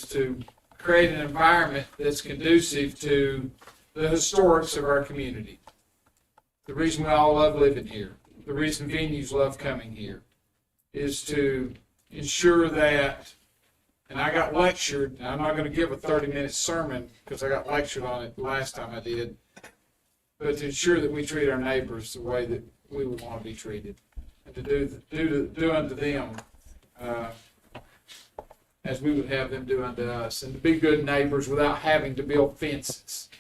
to create an environment that's conducive to the historics of our community. The reason we all love living here, the reason venues love coming here, is to ensure that, and I got lectured, and I'm not going to give a 30-minute sermon because I got lectured on it the last time I did, but to ensure that we treat our neighbors the way that we would want to be treated, and to do unto them as we would have them do unto us, and to be good neighbors without having to build fences.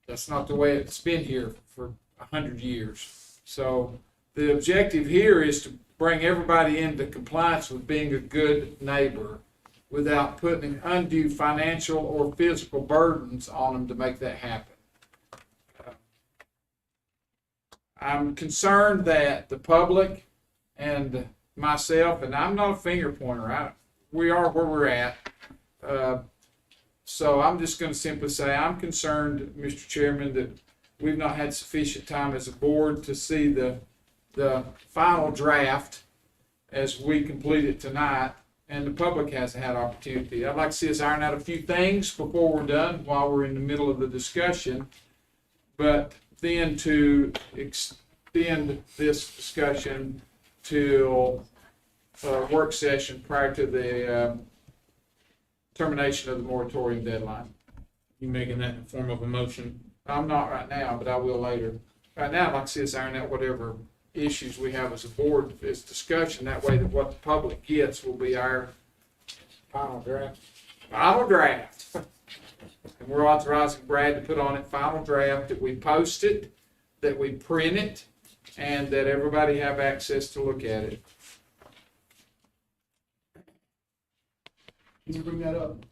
That's not the way it's been here for 100 years. So the objective here is to bring everybody into compliance with being a good neighbor without putting undue financial or physical burdens on them to make that happen. I'm concerned that the public and myself, and I'm not a finger pointer, we are where we're at. So I'm just going to simply say I'm concerned, Mr. Chairman, that we've not had sufficient time as a board to see the final draft as we complete it tonight, and the public hasn't had opportunity. I'd like to see us iron out a few things before we're done while we're in the middle of the discussion, but then to extend this discussion till a work session prior to the termination of the moratorium deadline. You making that in the form of a motion? I'm not right now, but I will later. Right now, I'd like to see us iron out whatever issues we have as a board as discussion. That way that what the public gets will be our Final draft. final draft. And we're authorizing Brad to put on it final draft, that we post it, that we print it, and that everybody have access to look at it. Can you bring that up?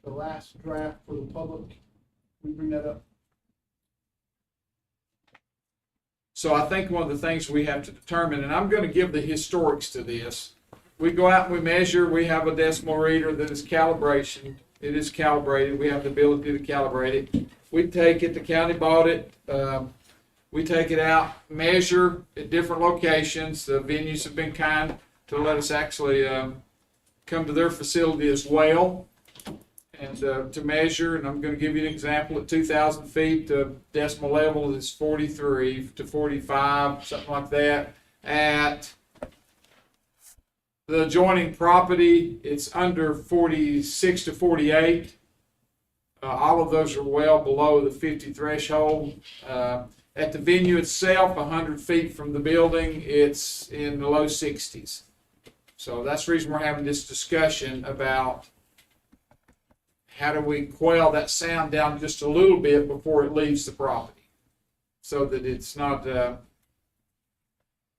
The last draft for the public, can you bring that up? So I think one of the things we have to determine, and I'm going to give the historics to this. We go out and we measure, we have a decimal reader that is calibration. It is calibrated. We have the ability to calibrate it. We take it, the county bought it. We take it out, measure at different locations. The venues have been kind to let us actually come to their facility as well and to measure. And I'm going to give you an example. At 2,000 feet, the decimal level is 43 to 45, something like that. At the adjoining property, it's under 46 to 48. All of those are well below the 50 threshold. At the venue itself, 100 feet from the building, it's in the low 60s. So that's the reason we're having this discussion about how do we quell that sound down just a little bit before it leaves the property so that it's not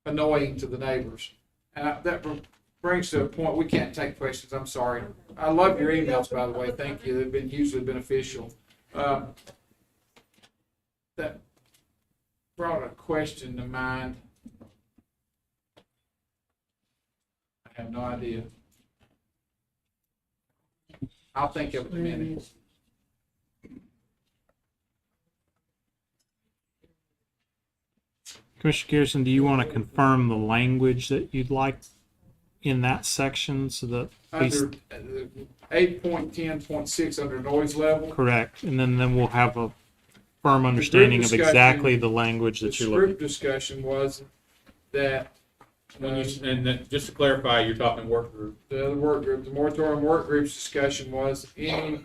annoying to the neighbors. And that brings to a point, we can't take questions, I'm sorry. I love your emails, by the way, thank you, they've been hugely beneficial. That brought a question to mind. I have no idea. I'll think of it in a minute. Commissioner Garrison, do you want to confirm the language that you'd like in that section so that Under 8.10.6 under noise level. correct, and then we'll have a firm understanding of exactly the language that you're The looking. group discussion was that When you, and then, just to clarify, you're talking work group. the other work group, the moratorium work group's discussion was any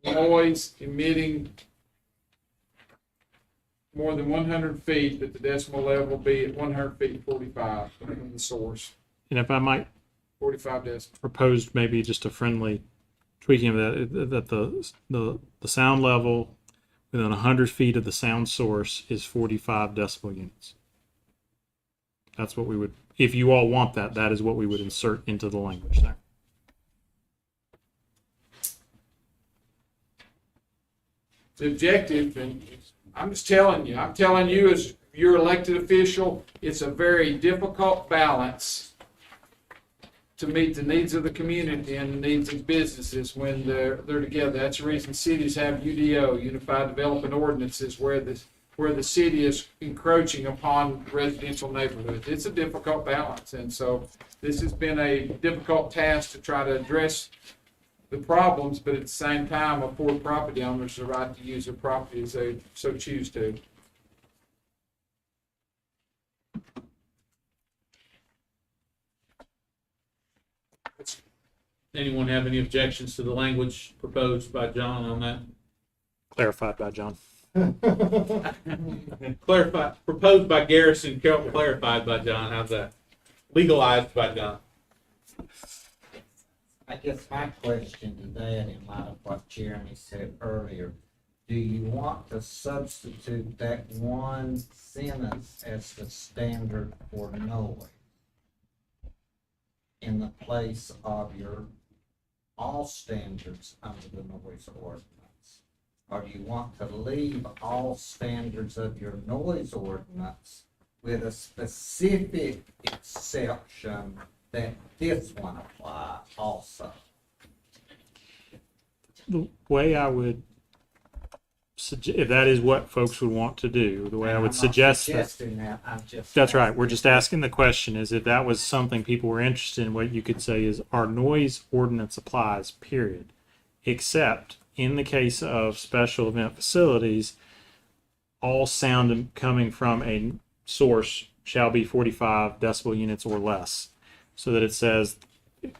noise emitting more than 100 feet, that the decimal level be at 100 feet 45 from the source. And if I might 45 decibels. propose maybe just a friendly tweaking of that the sound level within 100 feet of the sound source is 45 decibel units. That's what we would, if you all want that, that is what we would insert into the language there. The objective, and I'm just telling you as your elected official, it's a very difficult balance to meet the needs of the community and the needs of businesses when they're together. That's the reason cities have UDO, Unified Development Ordinances, where the city is encroaching upon residential neighborhoods. It's a difficult balance, and so this has been a difficult task to try to address the problems, but at the same time afford property owners the right to use their property as they so choose to. Anyone have any objections to the language proposed by John on that? Clarified by John. Clarified, proposed by Garrison, clarified by John. How's that? Legalized by John. I guess my question to that, in light of what Jeremy said earlier, do you want to substitute that one sentence as the standard for noise in the place of your all standards under the noise ordinance? Or do you want to leave all standards of your noise ordinance with a specific exception that this one apply also? The way I would suggest, if that is what folks would want to do, the way I would suggest that. That's right. We're just asking the question is if that was something people were interested in, what you could say is our noise ordinance applies, period. Except in the case of special event facilities, all sound coming from a source shall be 45 decibel units or less. So that it says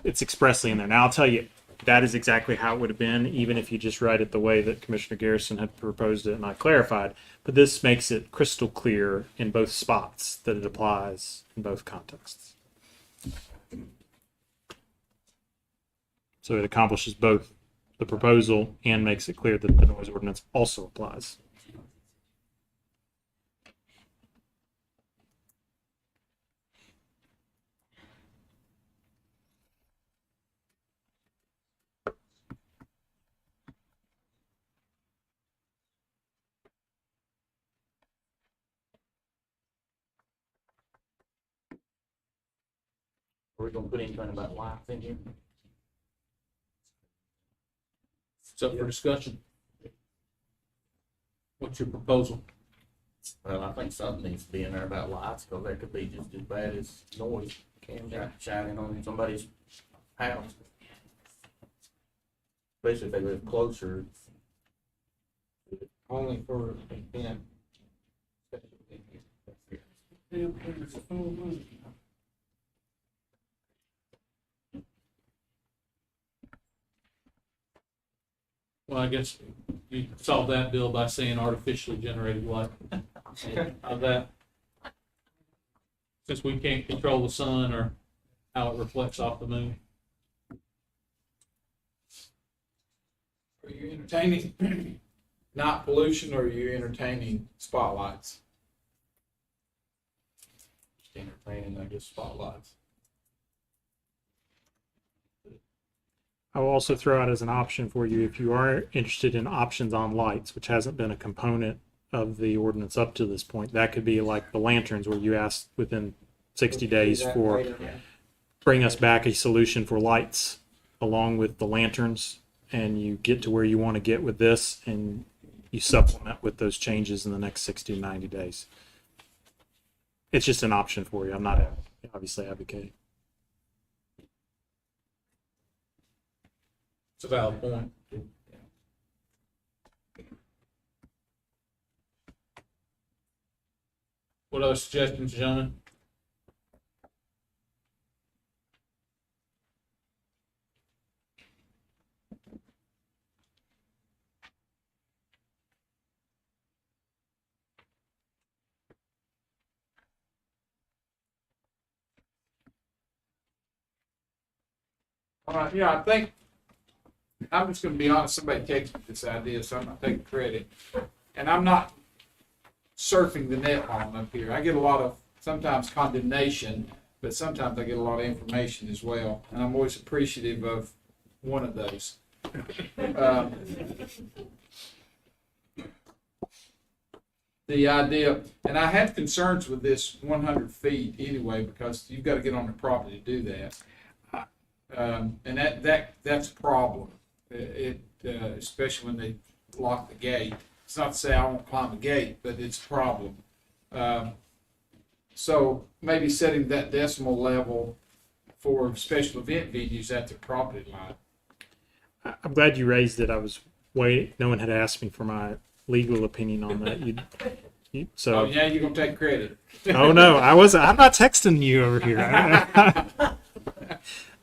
it's expressly in there. Now I'll tell you, that is exactly how it would have been, even if you just write it the way that Commissioner Garrison had proposed it and I clarified. But this makes it crystal clear in both spots that it applies in both contexts. So it accomplishes both the proposal and makes it clear that the noise ordinance also applies. Are we gonna put anything about lights in here? It's up for discussion. What's your proposal? Well, I think something needs to be in there about lights, because that could be just as bad as noise shining on somebody's house. Especially if they live closer. Only for event. Well, I guess you solve that, Bill, by saying artificially generated light. How's that? Since we can't control the sun or how it reflects off the moon. Are you entertaining not pollution, or are you entertaining spotlights? Just entertaining, I guess, spotlights. I will also throw out as an option for you, if you are interested in options on lights, which hasn't been a component of the ordinance up to this point, that could be like the lanterns, where you ask within 60 days for bring us back a solution for lights along with the lanterns, and you get to where you want to get with this, and you supplement with those changes in the next 60 to 90 days. It's just an option for you. I'm not obviously advocating. It's a valid point. What other suggestions, gentlemen? All right, yeah, I think, I'm just gonna be honest, somebody texted me this idea, so I'm not taking credit. And I'm not surfing the net on up here. I get a lot of, sometimes condemnation, but sometimes I get a lot of information as well. And I'm always appreciative of one of those. The idea, and I had concerns with this 100 feet anyway, because you've got to get on the property to do that. And that's a problem. Especially when they lock the gate. It's not to say I won't climb the gate, but it's a problem. So maybe setting that decimal level for special event venues at the property line. I'm glad you raised it. I was waiting. No one had asked me for my legal opinion on that. So. Oh yeah, you're gonna take credit. Oh no, I'm not texting you over here.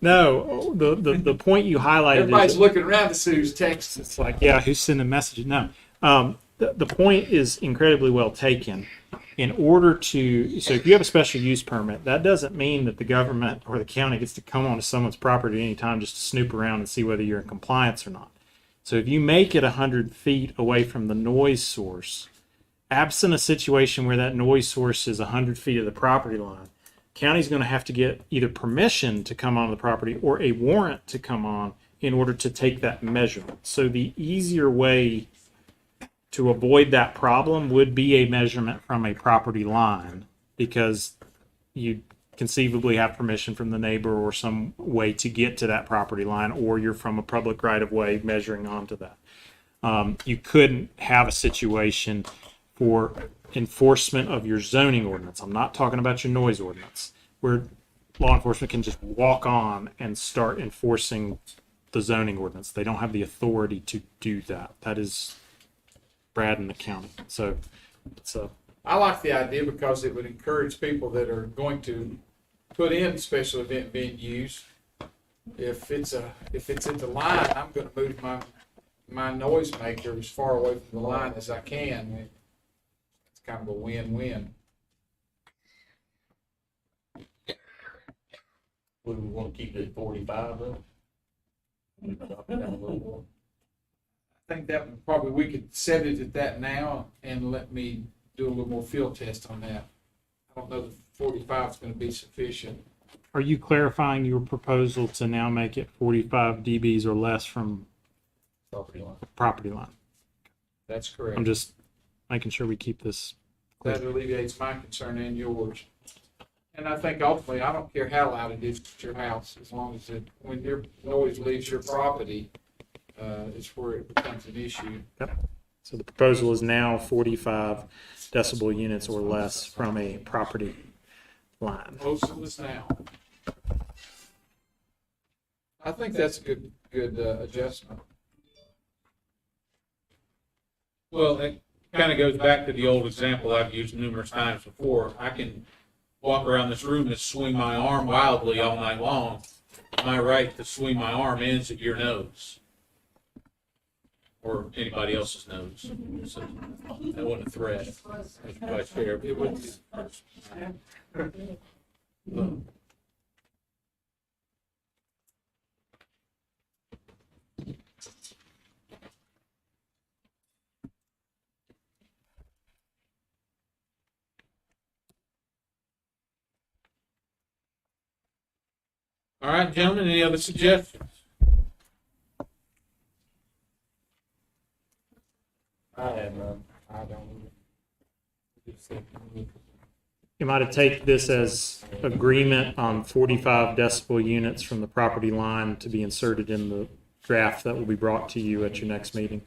No, the point you highlighted. Everybody's looking around to see who's texting. It's like, yeah, who's sending messages? No, the point is incredibly well taken. In order to, so if you have a special use permit, that doesn't mean that the government or the county gets to come onto someone's property at any time just to snoop around and see whether you're in compliance or not. So if you make it 100 feet away from the noise source, absent a situation where that noise source is 100 feet of the property line, county's going to have to get either permission to come on the property or a warrant to come on in order to take that measurement. So the easier way to avoid that problem would be a measurement from a property line, because you conceivably have permission from the neighbor or some way to get to that property line, or you're from a public right of way measuring onto that. You couldn't have a situation for enforcement of your zoning ordinance. I'm not talking about your noise ordinance, where law enforcement can just walk on and start enforcing the zoning ordinance. They don't have the authority to do that. That is Brad and the county. So I like the idea because it would encourage people that are going to put in special event venues. If it's at the line, I'm going to move my noise maker as far away from the line as I can. It's kind of a win-win. Would we want to keep it at 45 though? Drop it down a little more. think that would probably, we could set it at that now and let me do a little more field test on that. I don't know if 45 is going to be sufficient. Are you clarifying your proposal to now make it 45 dBs or less from property line? That's correct. I'm just making sure we keep this clear. That alleviates my concern and yours. And I think ultimately, I don't care how loud it is at your house, as long as it, when your noise leaves your property, is where it becomes an issue. Yep. So the proposal is now 45 decibel units or less from a property line. Proposal is now. I think that's a good adjustment. Well, it kind of goes back to the old example I've used numerous times before. I can walk around this room and swing my arm wildly all night long. My right to swing my arm ends at your nose. Or anybody else's nose. So that wasn't a threat. Mr. Vice Chair. It wouldn't be. All right, gentlemen, any other suggestions? I have none. I don't. You might take this as agreement on 45 decibel units from the property line to be inserted in the draft that will be brought to you at your next meeting.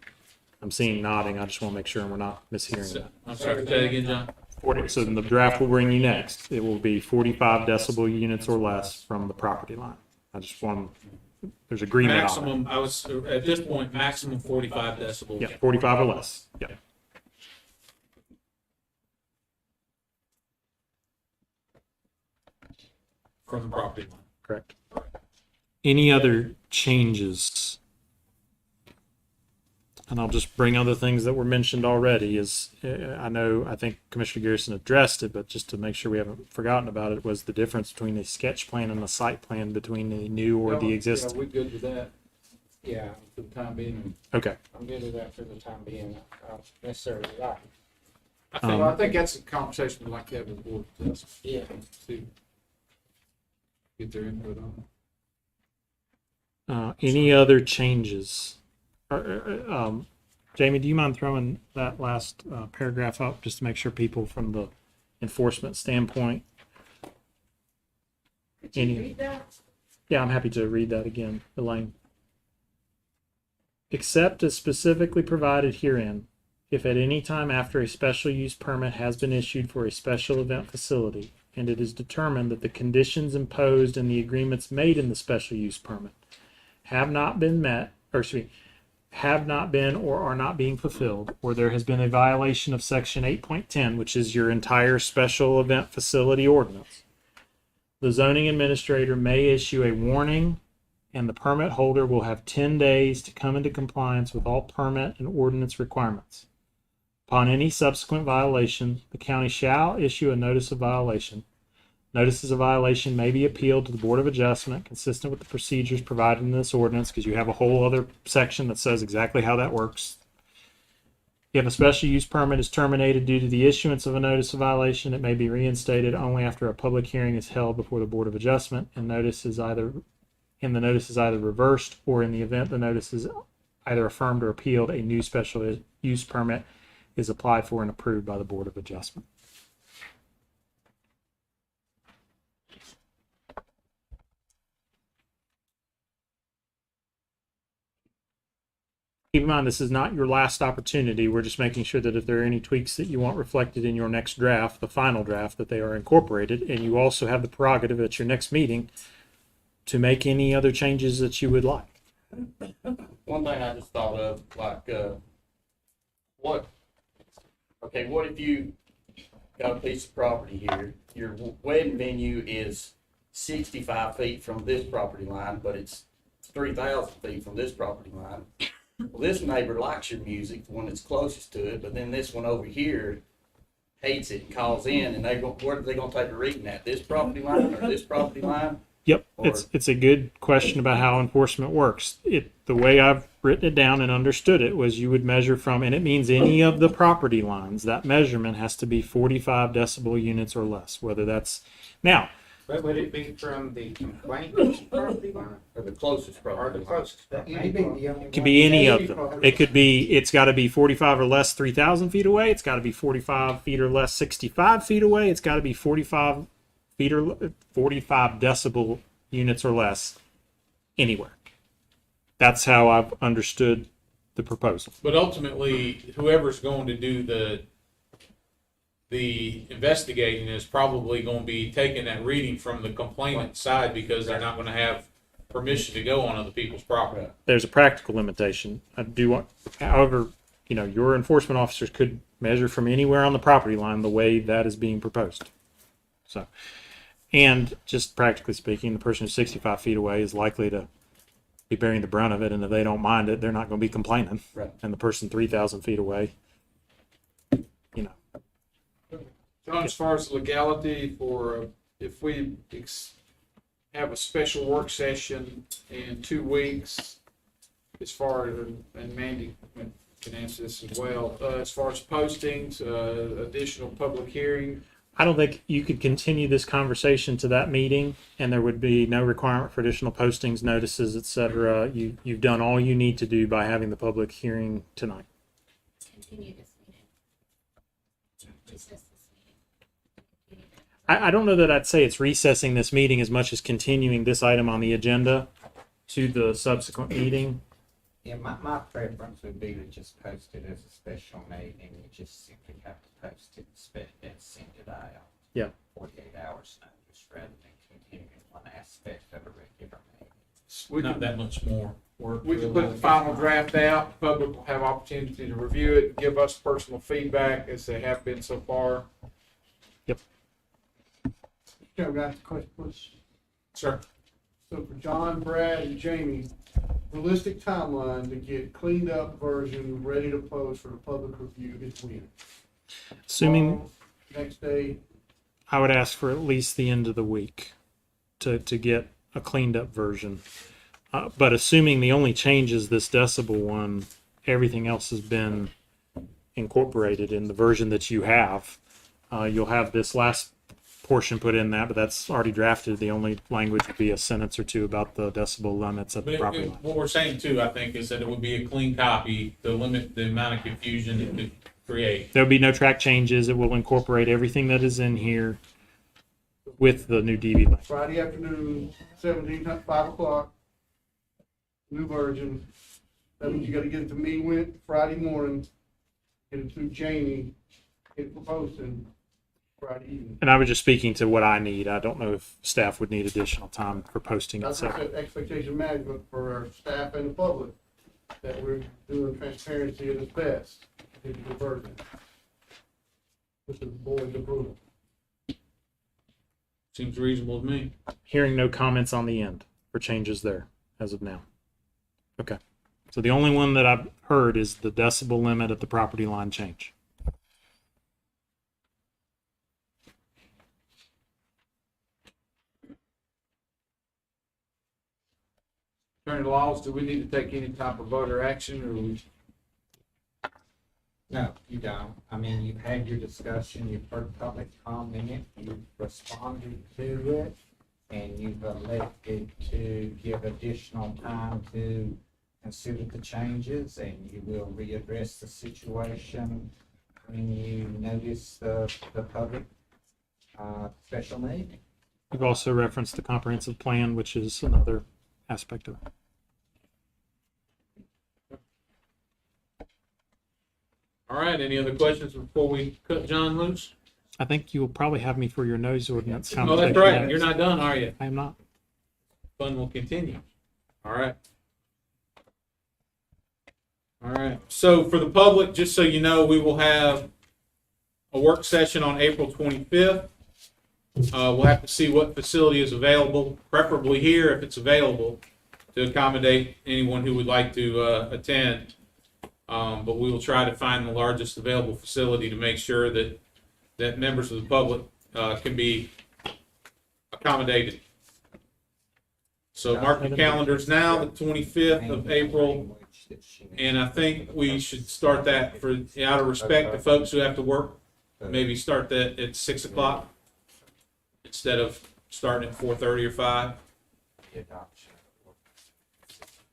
I'm seeing nodding. I just want to make sure we're not mishearing that. I'm sorry, say that again, John. So then the draft will bring you next. It will be 45 decibel units or less from the property line. I just want, there's agreement on it. Maximum, I was, at this point, maximum 45 decibels. Yeah, 45 or less. Yeah. From the property line. Correct. Any other changes? And I'll just bring other things that were mentioned already. I think Commissioner Garrison addressed it, but just to make sure we haven't forgotten about it, was the difference between a sketch plan and a site plan between the new or the existing. Yeah, we're good with that. Yeah, for the time being. Okay. I'm good with that for the time being. Not necessarily right. I think that's a conversation we'd like to have with the board. Yeah. See, get their input on it. Any other changes? Jamie, do you mind throwing that last paragraph up just to make sure people from the enforcement standpoint? Could you read that? Yeah, I'm happy to read that again, Elaine. Except as specifically provided herein, if at any time after a special use permit has been issued for a special event facility, and it is determined that the conditions imposed in the agreements made in the special use permit have not been met, have not been or are not being fulfilled, or there has been a violation of section 8.10, which is your entire special event facility ordinance, the zoning administrator may issue a warning, and the permit holder will have 10 days to come into compliance with all permit and ordinance requirements. Upon any subsequent violation, the county shall issue a notice of violation. Notices of violation may be appealed to the Board of Adjustment consistent with the procedures provided in this ordinance, because you have a whole other section that says exactly how that works. If a special use permit is terminated due to the issuance of a notice of violation, it may be reinstated only after a public hearing is held before the Board of Adjustment, and the notice is either reversed, or in the event the notice is either affirmed or appealed, a new special use permit is applied for and approved by the Board of Adjustment. Keep in mind, this is not your last opportunity. We're just making sure that if there are any tweaks that you want reflected in your next draft, the final draft, that they are incorporated. And you also have the prerogative at your next meeting to make any other changes that you would like. One thing I just thought of, like, what if you got a piece of property here, your wedding venue is 65 feet from this property line, but it's 3,000 feet from this property line. Well, this neighbor likes your music, the one that's closest to it, but then this one over here hates it and calls in, and where are they going to take a reading at? This property line or this property line? Yep, Or- it's a good question about how enforcement works. The way I've written it down and understood it was you would measure from, and it means any of the property lines. That measurement has to be 45 decibel units or less. Whether that's now, But would it be from the complainant's property line Or the closest or property the line. closest? That may be the only it can one. be any of them. It could be. It's got to be 45 or less, 3,000 feet away. It's got to be 45 feet or less, 65 feet away. It's got to be 45 feet or 45 decibel units or less anywhere. That's how I've understood the proposal. But ultimately, whoever's going to do the investigating is probably going to be taking that reading from the complainant side because they're not going to have permission to go on other people's property. There's a practical limitation. I do want, however, your enforcement officers could measure from anywhere on the property line the way that is being proposed. So, and just practically speaking, the person who's 65 feet away is likely to be bearing the brunt of it, and if they don't mind it, they're not going to be complaining. Right. And the person 3,000 feet away, John, as far as legality for, if we have a special work session in 2 weeks, as far as, and Mandy can answer this as well, as far as postings, additional public hearing, I don't think you could continue this conversation to that meeting, and there would be no requirement for additional postings, notices, etc. You've done all you need to do by having the public hearing tonight. Continue this meeting. Recess this meeting. I don't know that I'd say it's recessing this meeting as much as continuing this item on the agenda to the subsequent meeting. Yeah, my preference would be to just post it as a special meeting. You just simply have to post it and send it out. Yeah. 48 hours notice rather than continuing one aspect of a regular meeting. we Not can, that much more work. we can put the final draft out, the public will have opportunity to review it, give us personal feedback as they have been so far. Okay, we got the question, please. Sure. So for John, Brad, and Jamie, realistic timeline to get cleaned up version ready to post for the public review is when? Assuming Tomorrow, next day, I would ask for at least the end of the week to get a cleaned up version. But assuming the only change is this decibel one, everything else has been incorporated in the version that you have. You'll have this last portion put in that, but that's already drafted. The only language would be a sentence or two about the decibel limits at the property line. What we're saying too, I think, is that it would be a clean copy to limit the amount of confusion it could create. There'll be no track changes. It will incorporate everything that is in here with the new DV language. Friday afternoon, 17th, 5 o'clock, new version. That means you gotta get it to me with Friday morning, get it to Jamie, get it for posting Friday evening. And I was just speaking to what I need. I don't know if staff would need additional time for posting, That's what I etc. said, expectation management for our staff and the public, that we're doing transparency at its best, digital version. With the board's approval. Seems reasonable to me. Hearing no comments on the end or changes there as of now. Okay. So the only one that I've heard is the decibel limit at the property line change. Attorney Laws, do we need to take any type of voter action, or we? No, you don't. I mean, you've had your discussion, you've heard public comment, you've responded to it, and you've elected to give additional time to consider the changes, and you will readdress the situation when you notice the public special meeting. We've also referenced the comprehensive plan, which is another aspect of it. All right, any other questions before we cut John loose? I think you will probably have me for your noise ordinance Oh, conversation. that's right. next. You're not done, are you? I am not. Fun will continue. All right. All right. So for the public, just so you know, we will have a work session on April 25th. We'll have to see what facility is available, preferably here if it's available, to accommodate anyone who would like to attend. But we will try to find the largest available facility to make sure that members of the public can be accommodated. So mark your calendars now, the 25th of April. And I think we should start that for, out of respect to folks who have to work, maybe start that at 6 o'clock instead of starting at 4:30 or 5.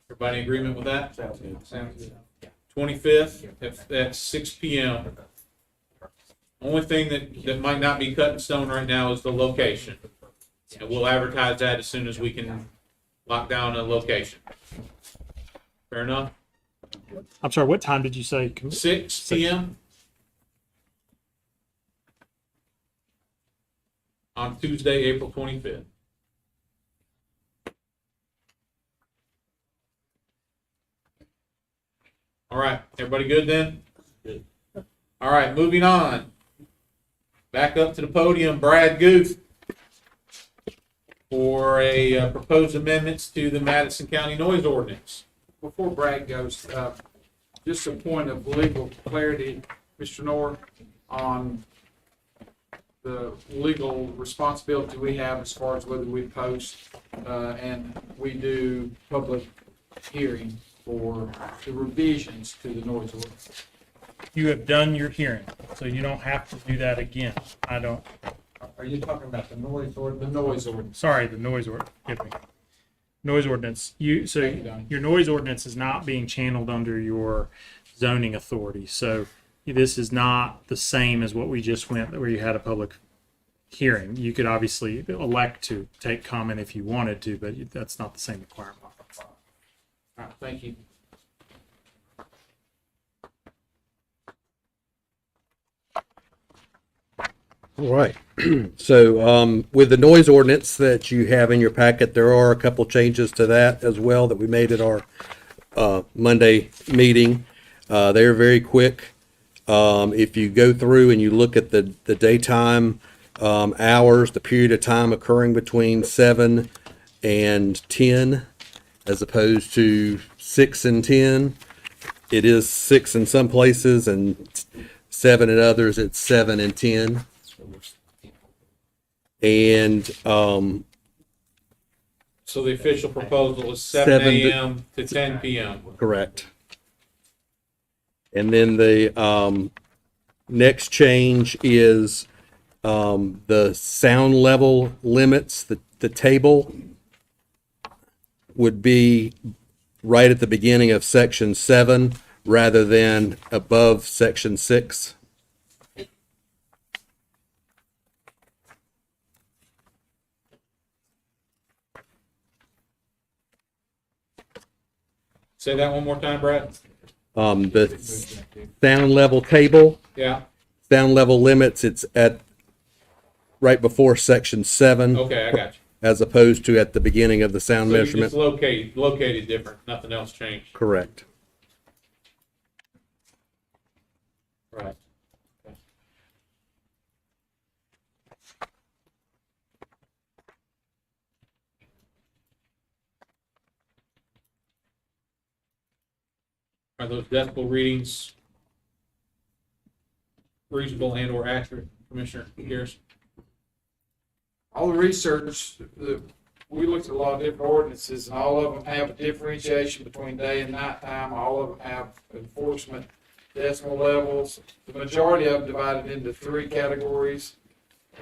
Everybody in agreement with that? Sounds good. Sounds good. 25th at 6 p.m. Only thing that might not be cut in stone right now is the location. And we'll advertise that as soon as we can lock down a location. Fair enough? I'm sorry, what time did you say? 6 p.m. on Tuesday, April 25th. All right, everybody good then? Good. All right, moving on. Back up to the podium, Brad Goof, for a proposed amendments to the Madison County Noise Ordinance. Before Brad goes, just a point of legal clarity, Mr. Knorr, on the legal responsibility we have as far as whether we post and we do public hearing for the revisions to the noise ordinance. You have done your hearing, so you don't have to do that again. I don't. Are you talking about the noise ordinance? The noise ordinance. Sorry, the noise ordinance. Get me. Noise ordinance. Your noise ordinance is not being channeled under your zoning authority. So this is not the same as what we just went where you had a public hearing. You could obviously elect to take comment if you wanted to, but that's not the same requirement. All right, thank you. All right. So with the noise ordinance that you have in your packet, there are a couple changes to that as well that we made at our Monday meeting. They're very quick. If you go through and you look at the daytime hours, the period of time occurring between 7 and 10, as opposed to 6 and 10, it is 6 in some places and 7 in others. It's 7 and 10. And So the official proposal is 7 a.m. to 10 p.m. correct. And then the next change is the sound level limits. The table would be right at the beginning of section 7 rather than above section 6. Say that one more time, Brad. The sound level table, Yeah. sound level limits, it's at right before section 7. Okay, I got you. As opposed to at the beginning of the sound So you measurement. just located different. Nothing else changed. Correct. Right. Okay. Are those decibel readings reasonable and or accurate, Commissioner Garrison? All the research, we looked at a lot of different ordinances, and all of them have a differentiation between day and nighttime. All of them have enforcement decimal levels. The majority of them divided into 3 categories,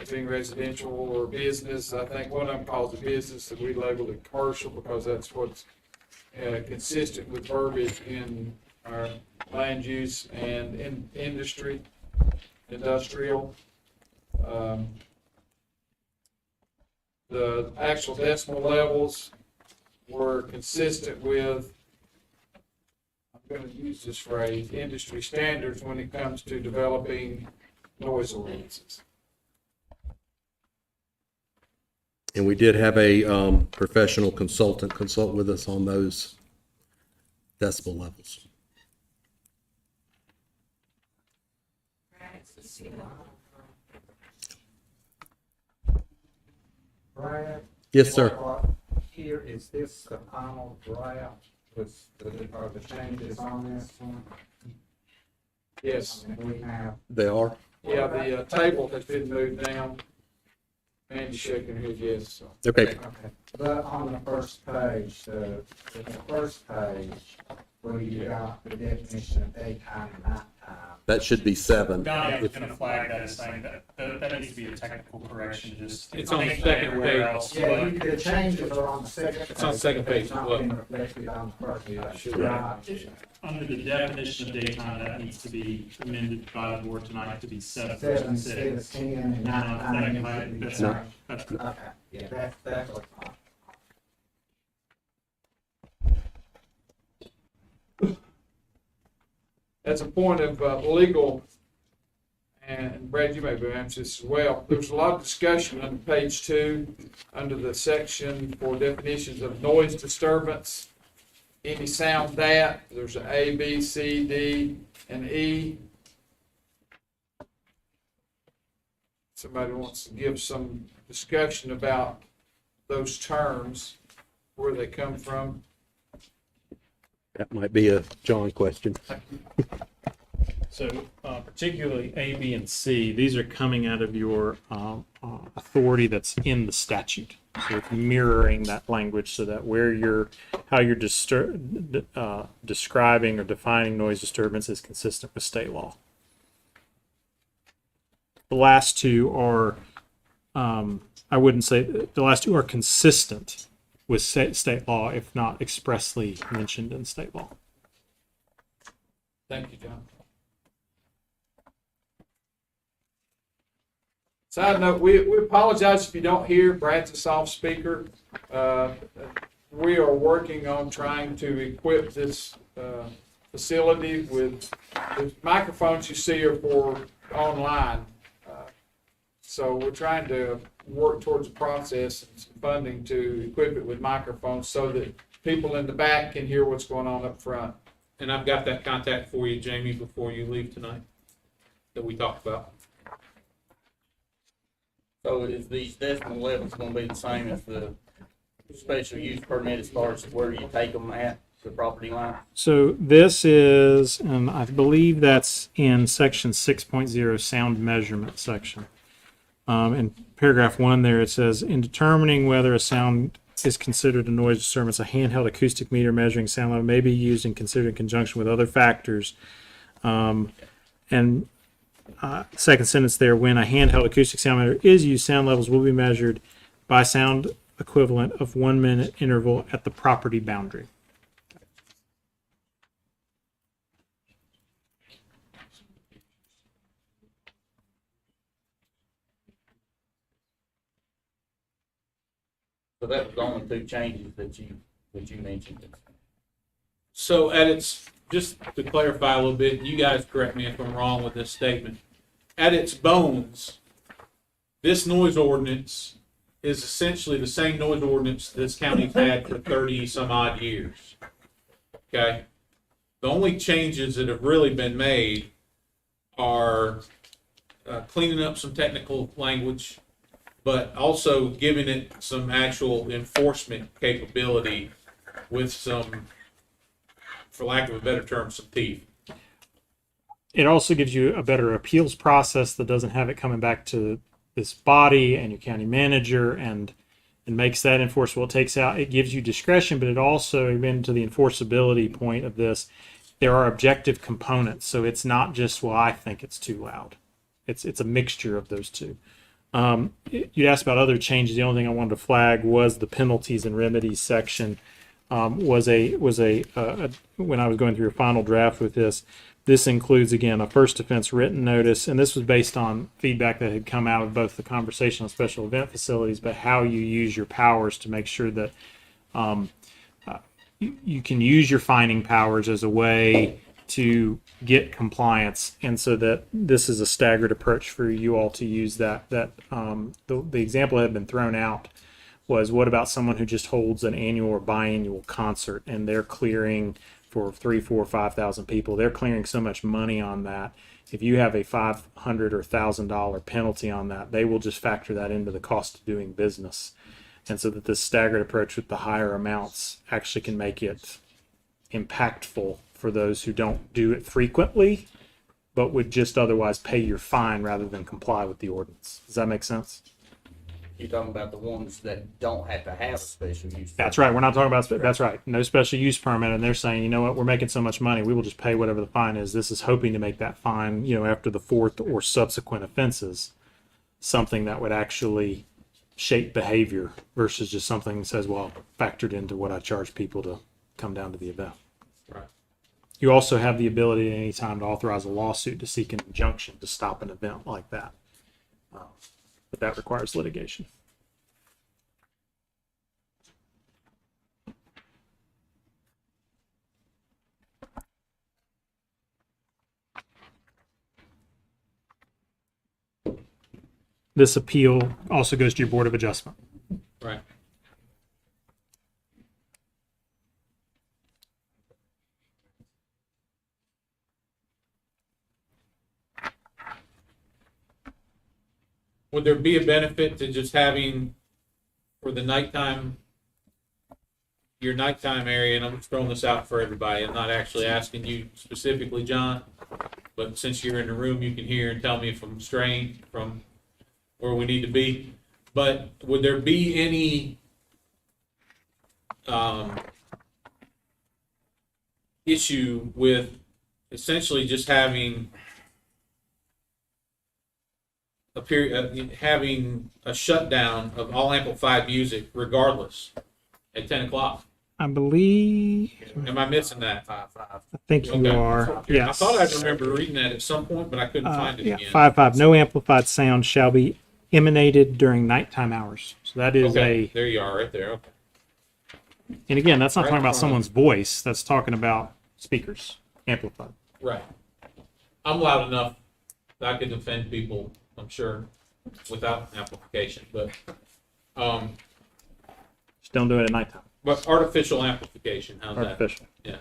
being residential or business. I think one of them calls it business, and we labeled it commercial because that's what's consistent with verbiage in our land use and in industry, industrial. The actual decimal levels were consistent with, I'm going to use this phrase, industry standards when it comes to developing noise ordinances. And we did have a professional consultant consult with us on those decibel levels. Brad? Yes, sir. Here, is this the final draft with are the changes on this one? Yes. We have. They are? Yeah, the table has been moved down. Andy's shaking her head yes, so. Okay. But on the first page, the first page, where you got the definition of daytime and nighttime. That should be 7. Donnie was gonna flag that as saying that needs to be a technical correction, just. It's on the second everywhere page. else, Yeah, but- you could change it, but on the second page. It's on the second page, It's not look. being reflected on the first page. Right. Under the definition of daytime, that needs to be amended by the board tonight to be 7 7 versus instead of 6. 10 and 9. That's No. right. That's good. Okay, yeah, that's what's fine. As a point of legal, and Brad, you may be answering this as well, there's a lot of discussion on page 2, under the section for definitions of noise disturbance. Any sound that, there's an A, B, C, D, and E. Somebody wants to give some discussion about those terms, where they come from. That might be a John question. So particularly A, B, and C, these are coming out of your authority that's in the statute. So it's mirroring that language so that how you're describing or defining noise disturbance is consistent with state law. The last two are, I wouldn't say, the last two are consistent with state law, if not expressly mentioned in state law. Thank you, John. Side note, we apologize if you don't hear. Brad's a soft speaker. We are working on trying to equip this facility with the microphones you see are for online. So we're trying to work towards a process and some funding to equip it with microphones so that people in the back can hear what's going on up front. And I've got that contact for you, Jamie, before you leave tonight, that we talked about. So is these decimal levels gonna be the same as the special use permit as far as where you take them at, the property line? So this is, and I believe that's in section 6.0 sound measurement section. In paragraph 1 there, it says, in determining whether a sound is considered a noise disturbance, a handheld acoustic meter measuring sound level may be used and considered in conjunction with other factors. Second sentence there, when a handheld acoustic sound meter is used, sound levels will be measured by sound equivalent of 1 minute interval at the property boundary. So that was the only 2 changes that you mentioned. So at its, just to clarify a little bit, you guys correct me if I'm wrong with this statement. At its bones, this noise ordinance is essentially the same noise ordinance this county's had for 30 some odd years. Okay? The only changes that have really been made are cleaning up some technical language, but also giving it some actual enforcement capability with some, for lack of a better term, some teeth. It also gives you a better appeals process that doesn't have it coming back to this body and your county manager and makes that enforceable. It gives you discretion, but it also, even to the enforceability point of this, there are objective components. So it's not just, well, I think it's too loud. It's a mixture of those two. You asked about other changes. The only thing I wanted to flag was the penalties and remedies section. When I was going through a final draft with this, this includes, again, a first offense written notice, and this was based on feedback that had come out of both the conversation on special event facilities, but how you use your powers to make sure that you can use your fining powers as a way to get compliance, and so that this is a staggered approach for you all to use that. The example that had been thrown out was, what about someone who just holds an annual or biannual concert and they're clearing for 3, 4, 5,000 people? They're clearing so much money on that. If you have a $500 or $1,000 penalty on that, they will just factor that into the cost of doing business. And so that this staggered approach with the higher amounts actually can make it impactful for those who don't do it frequently, but would just otherwise pay your fine rather than comply with the ordinance. Does that make sense? You're talking about the ones that don't have to have a special use. That's right. We're not talking about, that's right. No special use permit. And they're saying, you know what, we're making so much money, we will just pay whatever the fine is. This is hoping to make that fine, you know, after the fourth or subsequent offenses, something that would actually shape behavior versus just something that says, well, factored into what I charge people to come down to the event. Right. You also have the ability at any time to authorize a lawsuit to seek an injunction to stop an event like that. But that requires litigation. This appeal also goes to your Board of Adjustment. Right. Would there be a benefit to just having for the nighttime, your nighttime area, and I'm just throwing this out for everybody, I'm not actually asking you specifically, John, but since you're in the room, you can hear and tell me if I'm straying from where we need to be. But would there be any issue with essentially just having a period, having a shutdown of all amplified music regardless at 10 o'clock? I believe. Am I missing that? I think you are. Yes. I thought I remember reading that at some point, but I couldn't find it Yeah, again. 5.5. No amplified sound shall be emanated during nighttime hours. So that is Okay, there you are, right there. Okay. and again, that's not Right talking about from- someone's voice. That's talking about speakers, amplified. Right. I'm loud enough that I could offend people, I'm sure, without amplification, but Just don't do it at nighttime. but artificial amplification, how's Artificial. that? Yeah.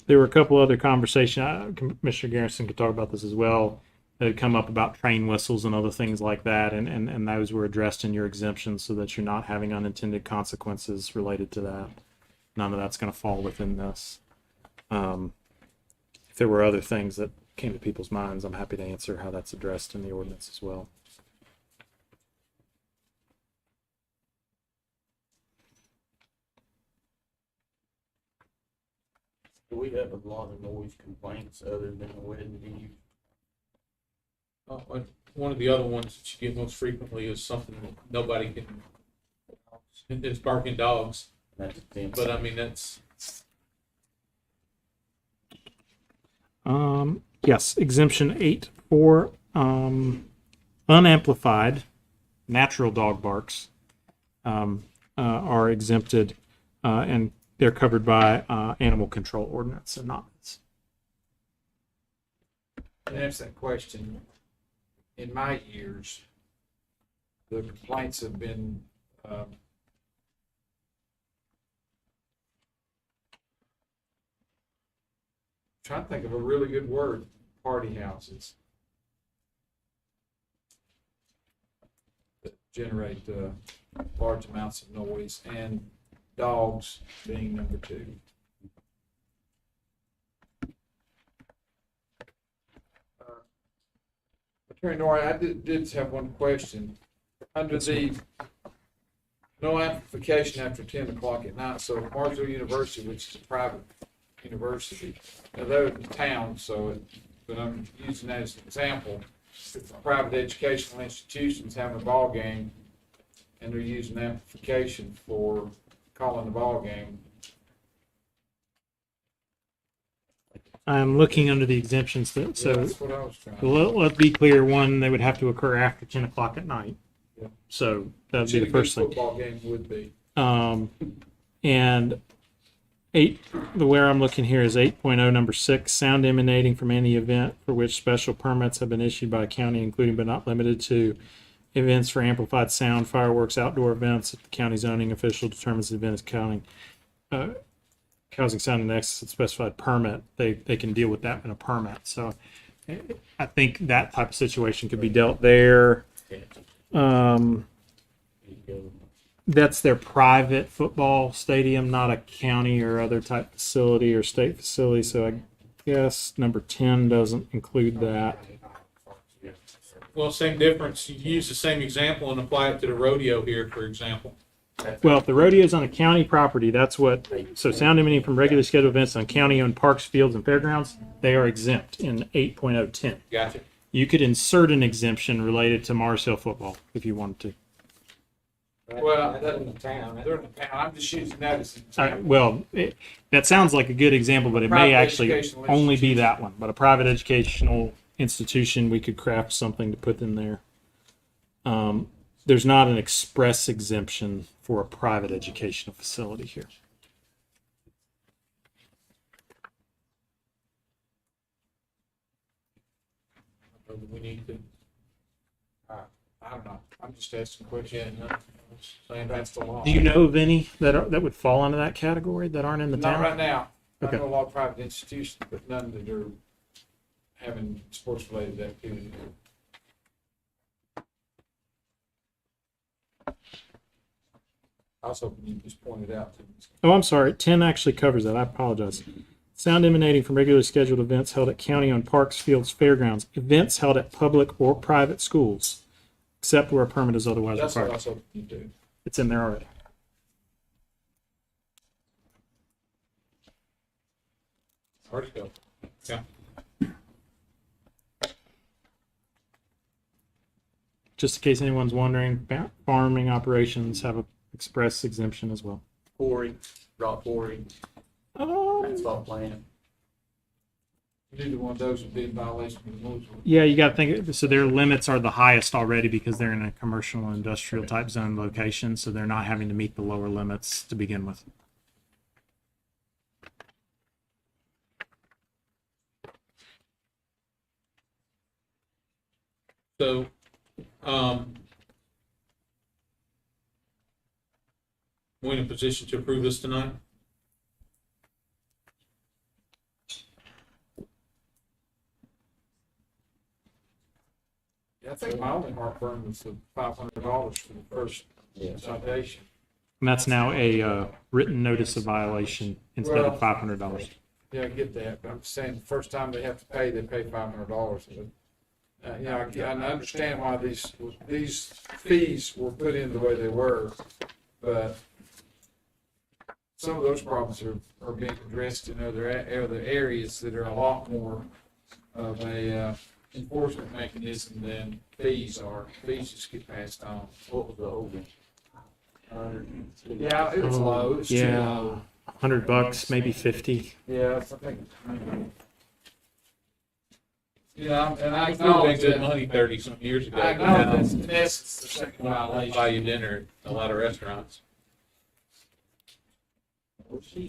There were a couple other conversations. Commissioner Garrison could talk about this as well. That had come up about train whistles and other things like that, and those were addressed in your exemptions so that you're not having unintended consequences related to that. None of that's going to fall within this. If there were other things that came to people's minds, I'm happy to answer how that's addressed in the ordinance as well. Do we have a lot of noise complaints other than the wedding venue? One of the other ones that you get most frequently is something that nobody can, it's barking dogs. That's them. But I mean, that's, Yes, exemption 8 for unamplified natural dog barks are exempted, and they're covered by animal control ordinance and not. To answer that question, in my years, the complaints have been, trying to think of a really good word, party houses that generate large amounts of noise, and dogs being number 2. Attorney Nori, I did have one question. Under the no amplification after 10 o'clock at night, so Marshall University, which is a private university, now they're in the town, but I'm using that as an example. If private educational institutions having a ball game and they're using amplification for calling the ball game, I'm looking under the exemptions. So that's what I was trying to. let's be clear. One, they would have to occur after 10 o'clock at night. Yeah. So that would be A the good first thing. football game would be. And 8, where I'm looking here is 8.0 number 6, sound emanating from any event for which special permits have been issued by a county, including but not limited to events for amplified sound, fireworks, outdoor events. If the county zoning official determines the event is causing sound in excess of specified permit, they can deal with that in a permit. So I think that type of situation could be dealt there. That's their private football stadium, not a county or other type facility or state facility. So guess number 10 doesn't include that. Well, same difference. You use the same example and apply it to the rodeo here, for example. Well, if the rodeo is on a county property, that's what, so sound emitting from regularly scheduled events on county-owned parks, fields, and fairgrounds, they are exempt in 8.010. Gotcha. You could insert an exemption related to Mars Hill football if you wanted to. Well, they're in the town. I'm just using that as an example. Well, that sounds like a good example, but it may Private actually educational only be that one. But a private educational institution, we could craft something to put in there. There's not an express exemption for a private educational facility here. We need to. I don't know. I'm just asking questions. Saying that's the law. Do you know of any that would fall into that category that aren't in the Not town? right now. Okay. I know a lot of private institutions, but none that are having sports-related activity. I was hoping you just pointed out to me. Oh, I'm sorry. 10 actually covers that. I apologize. Sound emanating from regularly scheduled events held at county-owned parks, fields, fairgrounds, events held at public or private schools, except where a permit is otherwise That's what I required. was hoping you do. It's in there already. Where'd it go? Yeah. Just in case anyone's wondering, farming operations have an express exemption as well. Quarry, rock quarry, asphalt plant. Neither one of those would be in violation of the rules. Yeah, you got to think. So their limits are the highest already because they're in a commercial and industrial type zone location. So they're not having to meet the lower limits to begin with. So, we're in a position to approve this tonight? Yeah, I think my only heartburn was the $500 for the first citation. And that's now a written notice of violation instead of $500. Yeah, I get that, but I'm saying the first time they have to pay, they pay $500. But, you know, I understand why these fees were put in the way they were, but some of those problems are being addressed in other areas that are a lot more of a enforcement mechanism than fees are. Fees just get passed on. What was the old one? Yeah, it was low. It was too low. $100, maybe 50. Yeah, I think. You know, and I It's still been acknowledge good that. money 30-some years ago. I acknowledge that's in essence the second Buy violation. you dinner at a lot of restaurants.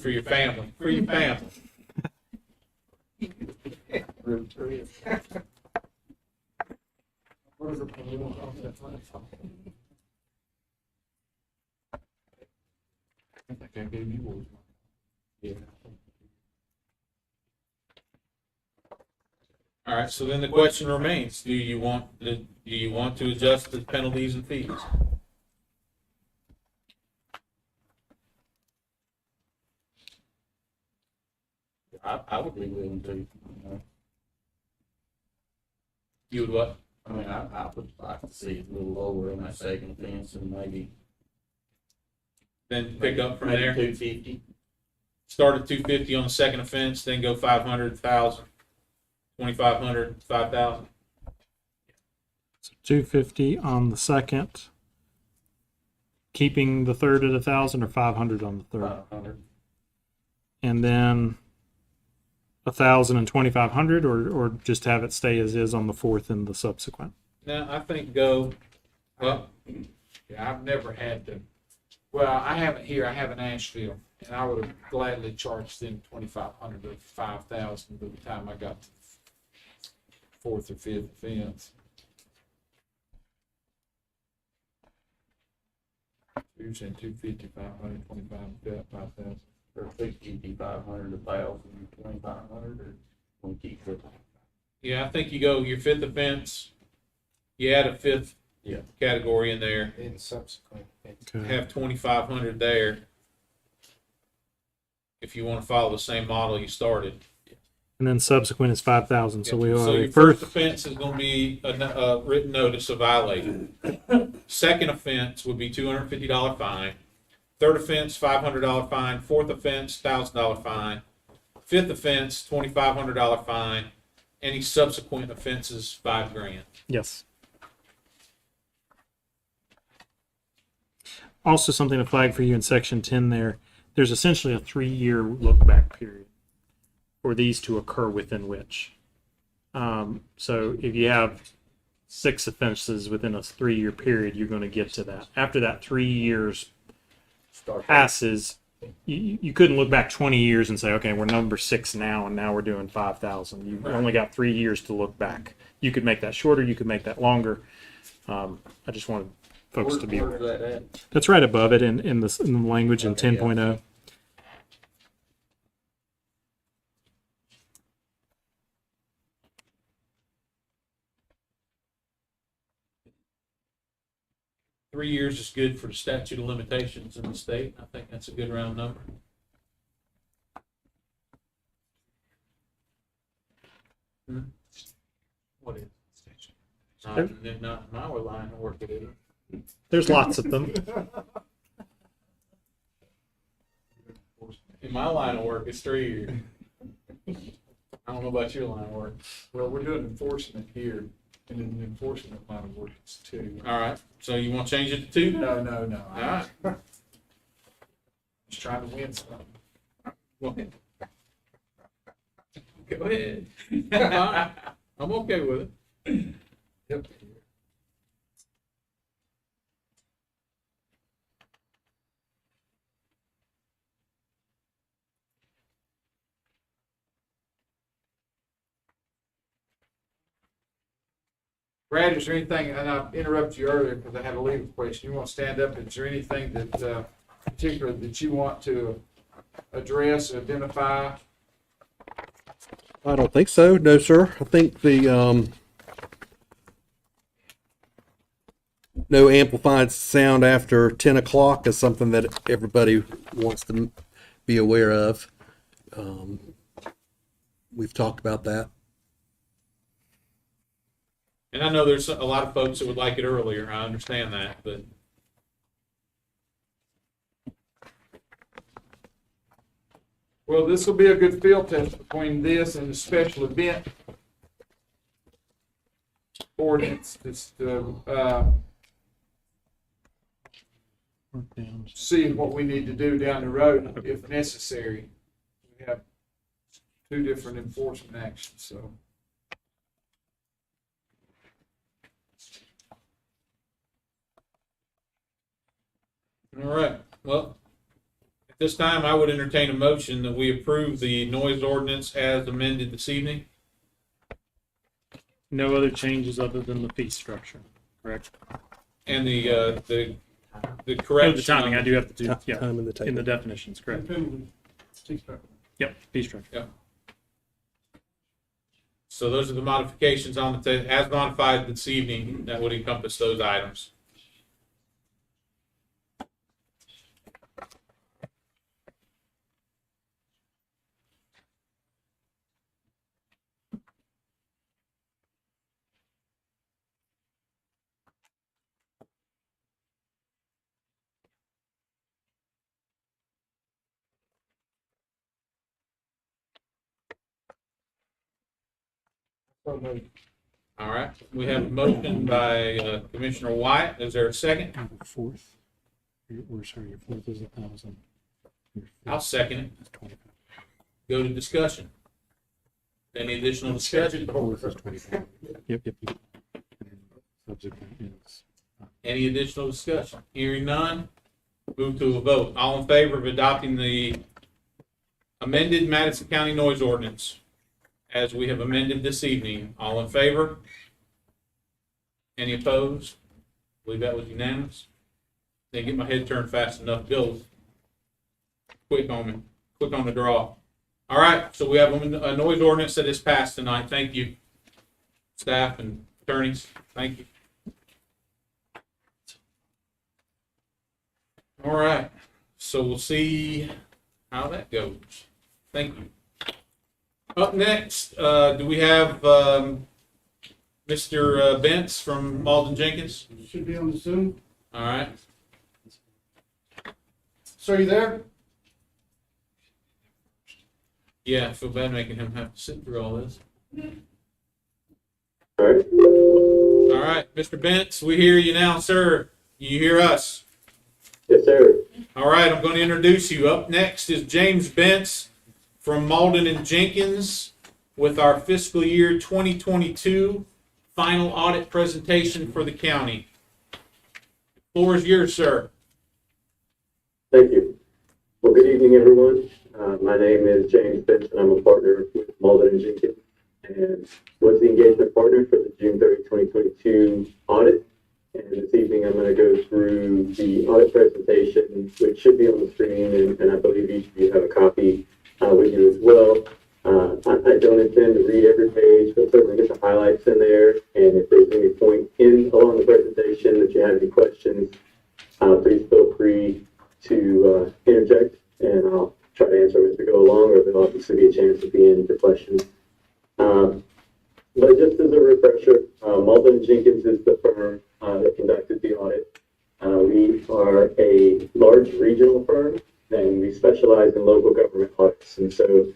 For your family. For your family. I think I gave you one. Yeah. All right, so then the question remains, do you want to adjust the penalties and fees? I would be willing to. You would what? I mean, I would like to see it a little lower on that second fence and maybe. Then pick up from maybe there? 250. Start at 250 on the second offense, then go 500, 1,000, 2,500, 5,000. So 250 on the second, keeping the third at 1,000 or 500 on the third, 500. and then 1,000 and 2,500, or just have it stay as is on the fourth and the subsequent. Now, I think go, well, Yeah, I've never had to. Well, I haven't here. I have in Asheville, and I would have gladly charged them $2,500 or $5,000 by the time I got to the fourth or fifth offense. You're saying 250, 500, 25, 5,000. Or 250, 500, 1,000, 2,500, or we keep it. yeah, I think you go your fifth offense, you add a fifth category in there, In subsequent. have 2,500 there. If you want to follow the same model you started. and then subsequent is 5,000. So we So are your first offense is gonna be a written notice of violation. Second offense would be $250 fine. Third offense, $500 fine. Fourth offense, $1,000 fine. Fifth offense, $2,500 fine. Any subsequent offenses, $5,000. Yes. Also, something to flag for you in section 10 there, there's essentially a 3-year look back period for these to occur within which. So if you have 6 offenses within a 3-year period, you're going to get to that. After that 3 years passes, you couldn't look back 20 years and say, okay, we're number 6 now, and now we're doing 5,000. You've only got 3 years to look back. You could make that shorter, you could make that longer. I just wanted folks to be aware. Where's that at? That's right above it in the language in 10.0. Three years is good for the statute of limitations in the state. I think that's a good round number. What is it? Not in my line of work, it is. There's lots of them. In my line of work, it's 3 years. I don't know about your line of work. Well, we're doing enforcement here, and in the enforcement line of work, it's 2. All right, so you want to change it to 2? No. All right. Just trying to win something. Go ahead. Go ahead. I'm okay with it. Yep. Brad, is there anything, and I interrupted you earlier because I had a legal question. You want to stand up? Is there anything that particular that you want to address, identify? I don't think so. No, sir. I think the no amplified sound after 10 o'clock is something that everybody wants to be aware of. We've talked about that. And I know there's a lot of folks that would like it earlier. I understand that, but Well, this will be a good field test between this and the special event ordinance. Just to see what we need to do down the road if necessary. We have 2 different enforcement actions, so. all right. Well, at this time, I would entertain a motion that we approve the noise ordinance as amended this evening. No other changes other than the fee structure, correct? And the correction. Oh, the timing, I do have to do, yeah, Time in the table. in the definitions, correct. Yep, fee structure. Yep. So those are the modifications on the, as modified this evening, that would encompass those items. All right, we have a motion by Commissioner White. Is there a second? Fourth, or sorry, your fourth is 1,000. I'll second it. Go to discussion. Any additional discussion? Yep. Subsequent is Any additional discussion? Hearing none, move to a vote. All in favor of adopting the amended Madison County noise ordinance as we have amended this evening? All in favor? Any opposed? I believe that was unanimous. Didn't get my head turned fast enough. Bill, quick on me, quick on the draw. All right, so we have a noise ordinance that is passed tonight. Thank you, staff and attorneys. Thank you. All right, so we'll see how that goes. Thank you. Up next, do we have Mr. Bentz from Malden Jenkins? Should be on the Zoom. All right. Sir, you there? Yeah, I feel bad making him have to sit through all this. All right. All right, Mr. Bentz, we hear you now, sir. You hear us? Yes, sir. All right, I'm going to introduce you. Up next is James Bentz from Malden and Jenkins with our fiscal year 2022 final audit presentation for the county. The floor is yours, sir. Thank you. Well, good evening, everyone. My name is James Benson. I'm a partner with Malden and Jenkins and was the engagement partner for the June 30, 2022 audit. And this evening, I'm going to go through the audit presentation, which should be on the screen, and I believe each of you have a copy with you as well. I don't intend to read every page, but certainly get the highlights in there. And if there's any point along the presentation that you have any questions, please feel free to interject, and I'll try to answer them as we go along, or there'll obviously be a chance at the end for questions. But just as a refresher, Malden Jenkins is the firm that conducted the audit. We are a large regional firm, and we specialize in local government audits. And so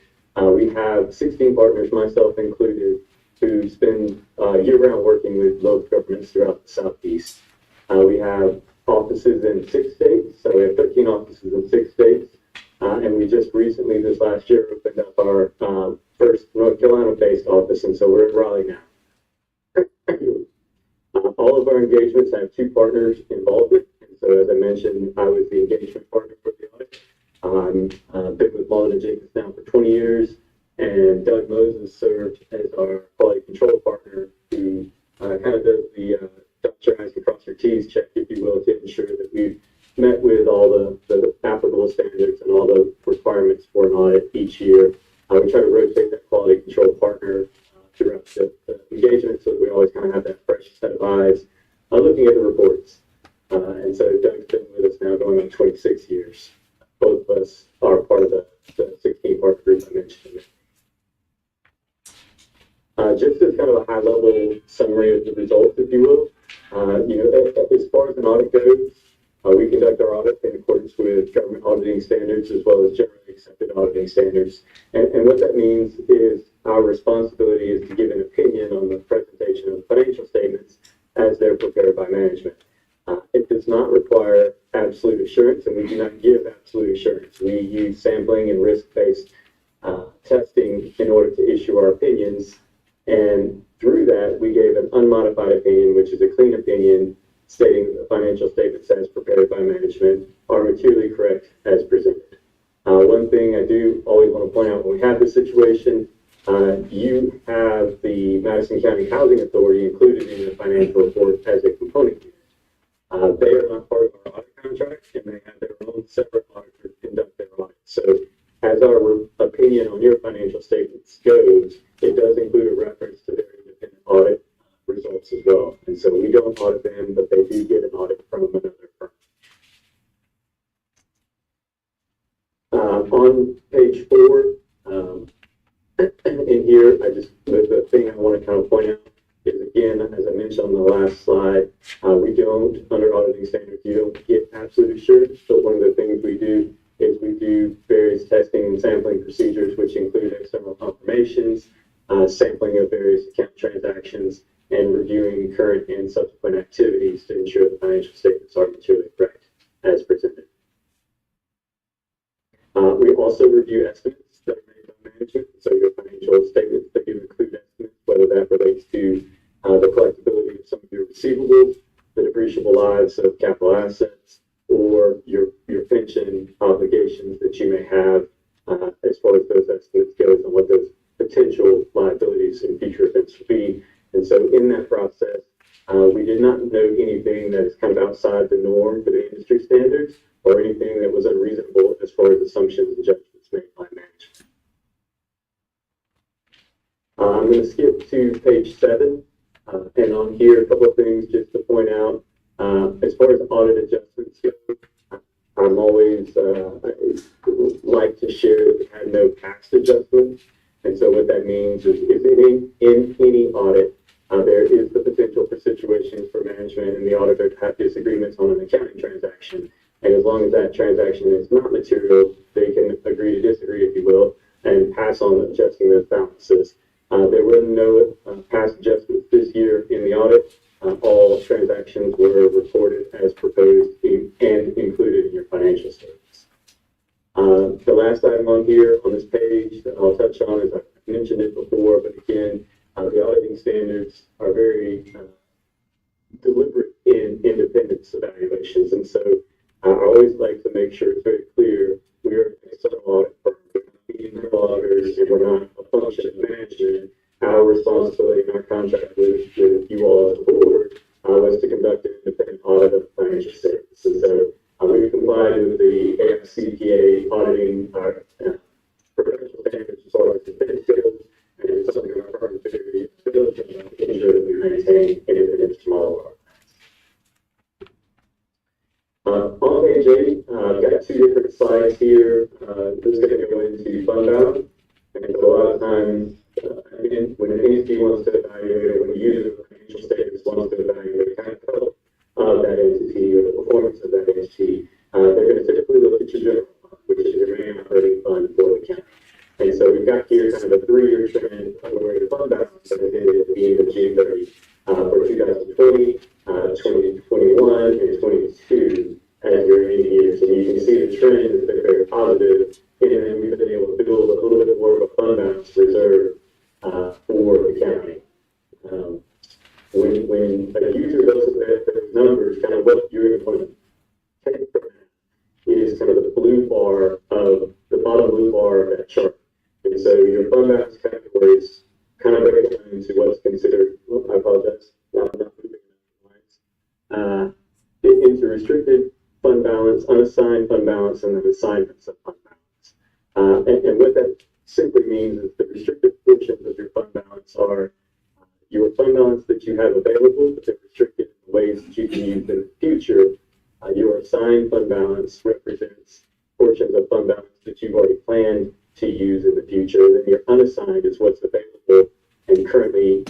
we have 16 partners, myself included, who spend year-round working with local governments throughout the Southeast. We have offices in 6 states, so we have 13 offices in 6 states. And we just recently, this last year, opened up our first North Carolina-based office, and so we're in Raleigh now. All of our engagements have 2 partners involved in, and so as I mentioned, I was the engagement partner for the audit. I've been with Malden and Jenkins now for 20 years, and Doug Moses served as our quality control partner, who kind of does the dot your I's and cross your T's check, if you will, to ensure that we've met with all the applicable standards and all the requirements for an audit each year. We try to rotate that quality control partner throughout the engagement so that we always kind of have that fresh set of eyes looking at the reports. And so Doug's been with us now going on 26 years. Both of us are part of the 16 partner group I mentioned. Just as kind of a high level summary of the results, if you will, as far as an audit goes, we conduct our audit in accordance with government auditing standards as well as generally accepted auditing standards. And what that means is our responsibility is to give an opinion on the presentation of the financial statements as they're prepared by management. It does not require absolute assurance, and we do not give absolute assurance. We use sampling and risk-based testing in order to issue our opinions. And through that, we gave an unmodified opinion, which is a clean opinion, stating that the financial statements as prepared by management are materially correct as presented. One thing I do always want to point out when we have this situation, you have the Madison County Housing Authority included in the financial report as a component unit. They are not part of our audit contract, and they have their own separate auditor conduct their audit. So as our opinion on your financial statements goes, it does include a reference to their independent audit results as well. And so we don't audit them, but they do get an audit from another firm. On page 4, in here, the thing I want to kind of point out is, again, as I mentioned on the last slide, we don't, under auditing standards, you don't get absolute assurance, but one of the things we do is we do various testing and sampling procedures, which include external confirmations, sampling of various account transactions, and reviewing current and subsequent activities to ensure the financial statements are materially correct as presented. We also review estimates that are made by management. So your financial statements, they do include estimates, whether that relates to the collectability of some of your receivables, the depreciable lives of capital assets, or your pension obligations that you may have as far as those estimates goes and what those potential liabilities in future events will be. And so in that process, we did not know anything that is kind of outside the norm for the industry standards or anything that was unreasonable as far as assumptions and judgments made by management. I'm going to skip to page 7. And on here, a couple of things just to point out. As far as audit adjustments go, I'm always like to share that we had no past adjustments. And so what that means is in any audit, there is the potential for situations for management and the auditor to have disagreements on an accounting transaction. And as long as that transaction is not material, they can agree to disagree, if you will, and pass on adjusting those balances. There were no past adjustments this year in the audit. All transactions were reported as proposed and included in your financial statements. The last item on here on this page that I'll touch on is I've mentioned it before, but again, the auditing standards are very deliberate in independence evaluations. And so I always like to make sure it's very clear we are an external audit firm. We're not internal auditors, and we're not a function of management. Our responsibility and our contract with you all as a board was to conduct an independent audit of financial statements. And so we complied with the AFCPA auditing professional standards as far as the skills, and it's something our firm is very diligent about to ensure that we maintain independence from all of our on page 8, I've got 2 different slides here. This is going to go into fund balance. And so a lot of times, when an entity wants to evaluate, or when the user of financial statements wants to evaluate the kind of health of that entity or the performance of that entity, they're going to typically look at your general fund, which is your main operating fund for the county. And so we've got here kind of a 3-year trend of where the fund balance is at the end of June 30 for 2020, 2021, and 22 as your ending years. And you can see the trend has been very positive, and we've been able to build a little bit more of a fund balance reserve for the county. When a user looks at those numbers, kind of what you're going to take from that is kind of the blue bar of the bottom blue bar of that chart. And so your fund balance categories kind of break down into what's considered, I apologize, not moving lines, into restricted fund balance, unassigned fund balance, and then assignments of fund balance. And what that simply means is the restricted portions of your fund balance are your fund balance that you have available, but they're restricted in ways that you can use in the future. Your assigned fund balance represents portions of fund balance that you've already planned to use in the future. And then your unassigned is what's available and currently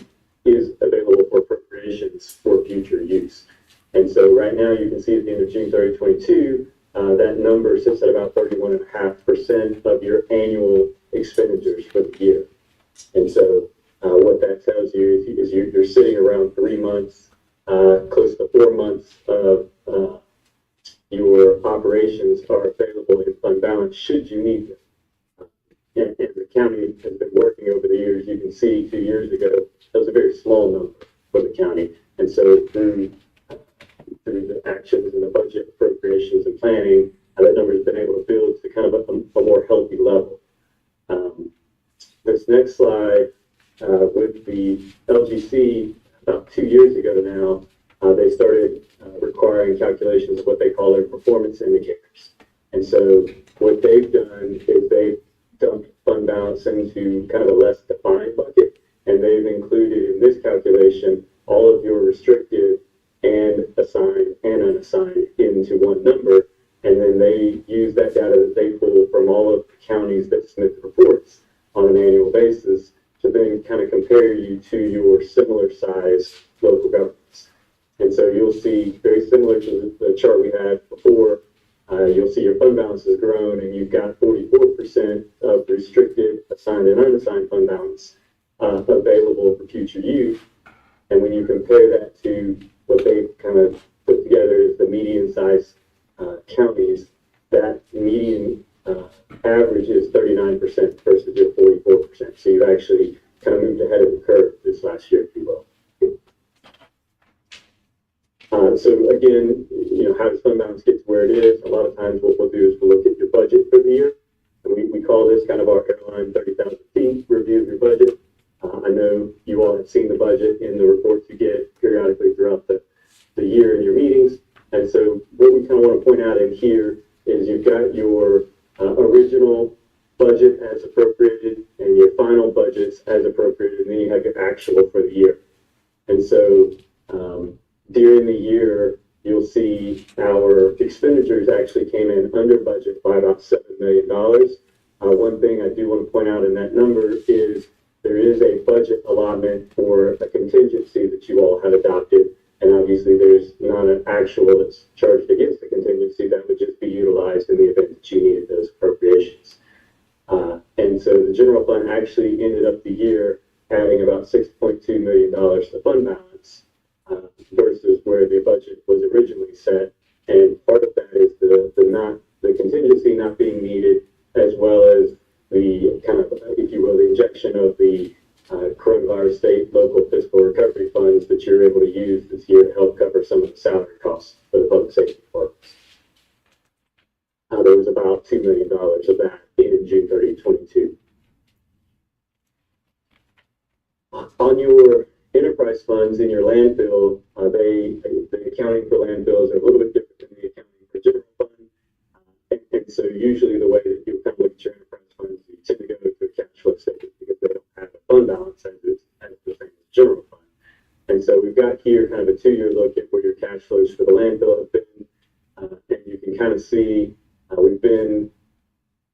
is available for appropriations for future use. And so right now you can see at the end of June 30, 22, that number sits at about 31.5% of your annual expenditures for the year. And so what that tells you is you're sitting around 3 months, close to 4 months of your operations are available in fund balance should you need them. And the county has been working over the years. You can see 2 years ago, that was a very small number for the county. And so through the actions and the budget appropriations and planning, that number has been able to build to kind of a more healthy level. This next slide, with the LGC, about 2 years ago now, they started requiring calculations of what they call their performance indicators. And so what they've done is they've dumped fund balance into kind of a less defined bucket, and they've included in this calculation all of your restricted and assigned and unassigned into one number, and then they use that data that they pull from all of the counties that submit the reports on an annual basis to then kind of compare you to your similar size local governments. And so you'll see, very similar to the chart we had before, you'll see your fund balance has grown, and you've got 44% of restricted, assigned, and unassigned fund balance available for future use. And when you compare that to what they've kind of put together as the median size counties, that median average is 39% versus your 44%. So you've actually kind of moved ahead of the curve this last year, if you will. So again, how does fund balance get to where it is? A lot of times what we'll do is we'll look at your budget for the year. And we call this kind of our airline 30,000 feet review of your budget. I know you all have seen the budget in the reports you get periodically throughout the year in your meetings. And so what we kind of want to point out in here is you've got your original budget as appropriated and your final budgets as appropriated, and then you have your actual for the year. And so during the year, you'll see our expenditures actually came in under budget by about $7 million. One thing I do want to point out in that number is there is a budget allotment for a contingency that you all have adopted. And obviously there's not an actual that's charged against the contingency that would just be utilized in the event that you needed those appropriations. And so the general fund actually ended up the year adding about $6.2 million to fund balance versus where the budget was originally set. And part of that is the contingency not being needed, as well as the kind of, if you will, the injection of the coronavirus state local fiscal recovery funds that you're able to use this year to help cover some of the salary costs for the public safety departments. There was about $2 million of that in June 30, 22. On your enterprise funds in your landfill, the accounting for landfills are a little bit different than the accounting for general fund. And so usually the way that you kind of look at your enterprise funds, you tend to go to a cash flow statement because they don't have a fund balance as the same as general fund. And so we've got here kind of a 2-year look at where your cash flows for the landfill have been. And you can kind of see we've been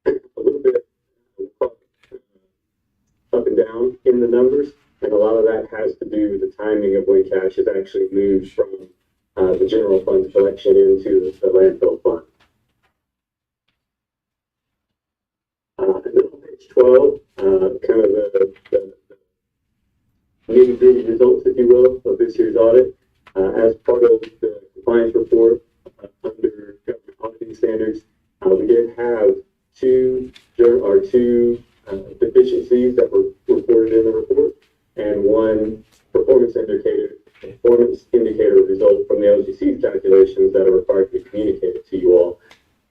a little bit up and down in the numbers. And a lot of that has to do with the timing of when cash is actually moved from the general fund collection into the landfill fund. And then on page 12, kind of the nitty-gritty results, if you will, of this year's audit. As part of the compliance report under government auditing standards, we did have two deficiencies that were reported in the report, and one performance indicator result from the LGC's calculations that are required to be communicated to you all.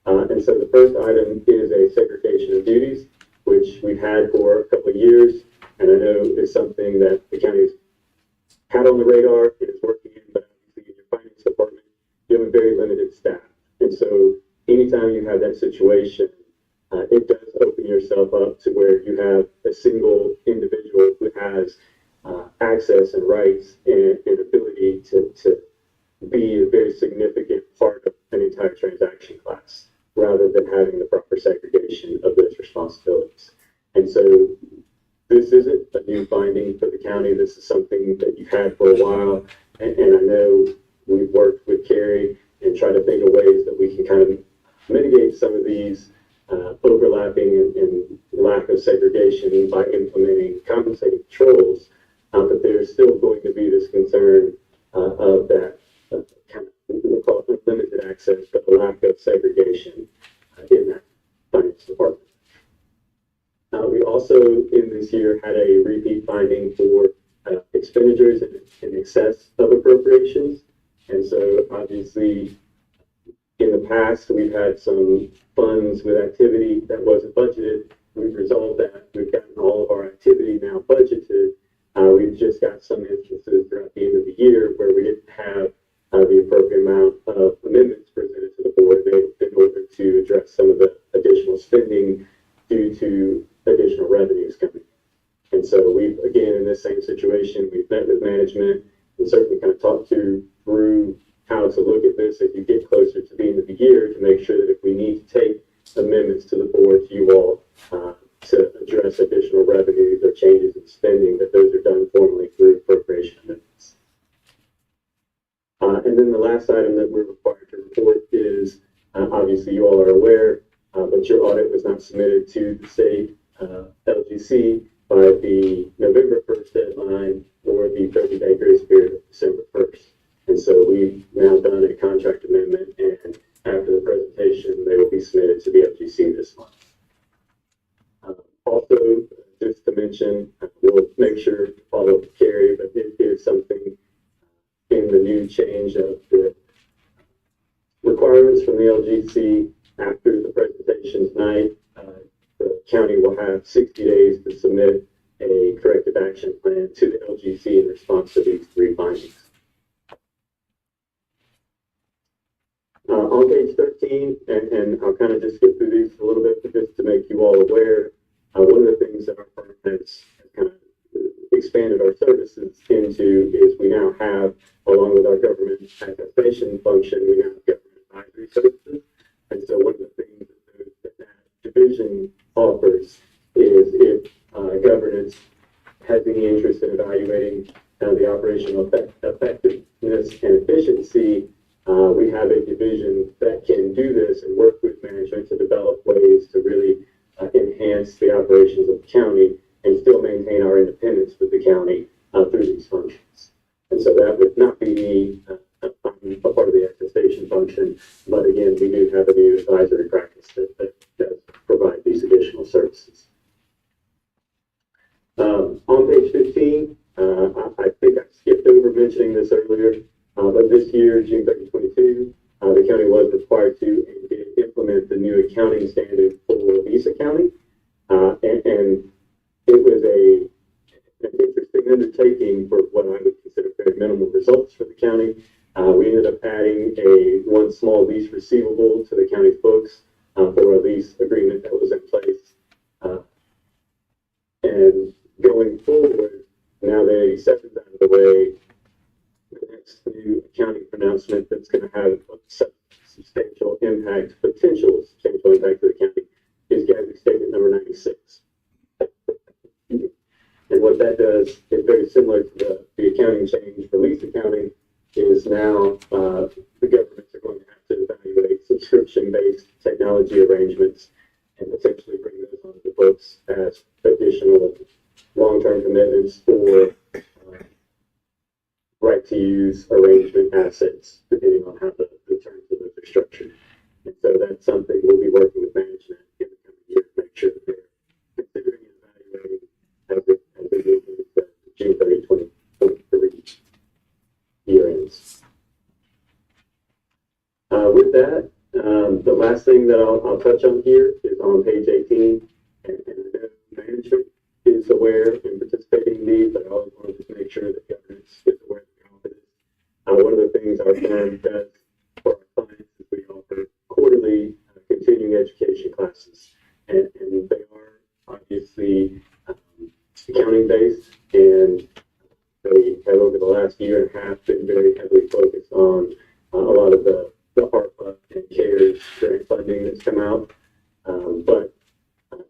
And so the first item is a segregation of duties, which we've had for a couple of years, and I know is something that the county's had on the radar, it is working in, but obviously in your finance department, you have a very limited staff. And so anytime you have that situation, it does open yourself up to where you have a single individual who has access and rights and ability to be a very significant part of an entire transaction class, rather than having the proper segregation of those responsibilities. And so this isn't a new finding for the county. This is something that you've had for a while. And I know we've worked with Carrie and tried to think of ways that we can kind of mitigate some of these overlapping and lack of segregation by implementing compensating controls. But there's still going to be this concern of that kind of, we'll call it limited access, but the lack of segregation in that finance department. We also, in this year, had a repeat finding for expenditures in excess of appropriations. And so, obviously, in the past, we've had some funds with activity that wasn't budgeted. We've resolved that. We've gotten all of our activity now budgeted. We've just got some instances throughout the end of the year where we didn't have the appropriate amount of amendments presented to the board in order to address some of the additional spending due to additional revenues coming. And so we've, again, in this same situation, we've met with management and certainly kind of talked through how to look at this as you get closer to the end of the year, to make sure that if we need to take amendments to the board, to you all, to address additional revenues or changes in spending, that those are done formally through appropriation amendments. And then the last item that we're required to report is, obviously you all are aware, but your audit was not submitted to the state LGC by the November 1st deadline or the 30-day grace period of December 1st. And so we've now done a contract amendment, and after the presentation, they will be submitted to the LGC this month. Also, just to mention, we'll make sure to follow up with Carrie, but it is something in the new change of the requirements from the LGC after the presentation tonight. The county will have 60 days to submit a corrective action plan to the LGC in response to these three findings. On page 13, and I'll kind of just skip through these a little bit, but just to make you all aware, one of the things that our firm has kind of expanded our services into is we now have, along with our government attestation function, we now have government advisory services. And so one of the things that that division revision offers is if governance has any interest in evaluating the operational effectiveness and efficiency, we have a division that can do this and work with management to develop ways to really enhance the operations of the county and still maintain our independence with the county through these functions. And so that would not be me, I'm a part of the attestation function, but again, we do have a new advisory practice that does provide these additional services. On page 15, I think I skipped over mentioning this earlier, but this year, June 30, 2022, the county was required to and did implement the new accounting standard for lease accounting, and it was an interesting undertaking for what I would consider very minimal results for the county. We ended up adding one small lease receivable to the county's books for a lease agreement that was in place. And going forward, now that 87's out of the way, the next new accounting pronouncement that's going to have a substantial impact, potential substantial impact to the county, is Gatsby Statement number 96. And what that does is very similar to the accounting change for lease accounting, is now the governments are going to have to evaluate subscription-based technology arrangements and potentially bring those onto the books as additional long-term commitments for right-to-use arrangement assets, depending on how the terms of those are structured. And so that's something we'll be working with management in the coming year to make sure that they're considering and evaluating as they move into the June 30, 2023 year ends. With that, the last thing that I'll touch on here is on page 18, and I know management is aware and participating in these, but I always want to just make sure that governance is aware of this. One of the things our firm does for our clients is we offer quarterly continuing education classes, and they are obviously accounting based, and they have over the last year and a half been very heavily focused on a lot of the ARPA and CARES grant funding that's come out. But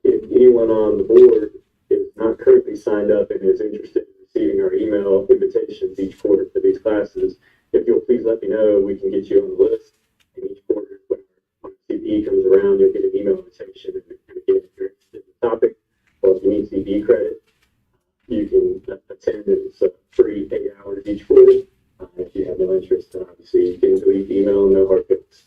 if anyone on the board is not currently signed up and is interested in receiving our email invitations each quarter for these classes, if you'll please let me know, we can get you on the list. And each quarter, when our CPE comes around, you'll get an email invitation. And again, if you're interested in the topic, or if you need CPE credit, you can attend. It's free 8 hours each quarter. If you have no interest, then obviously you can delete the email and no hard feelings.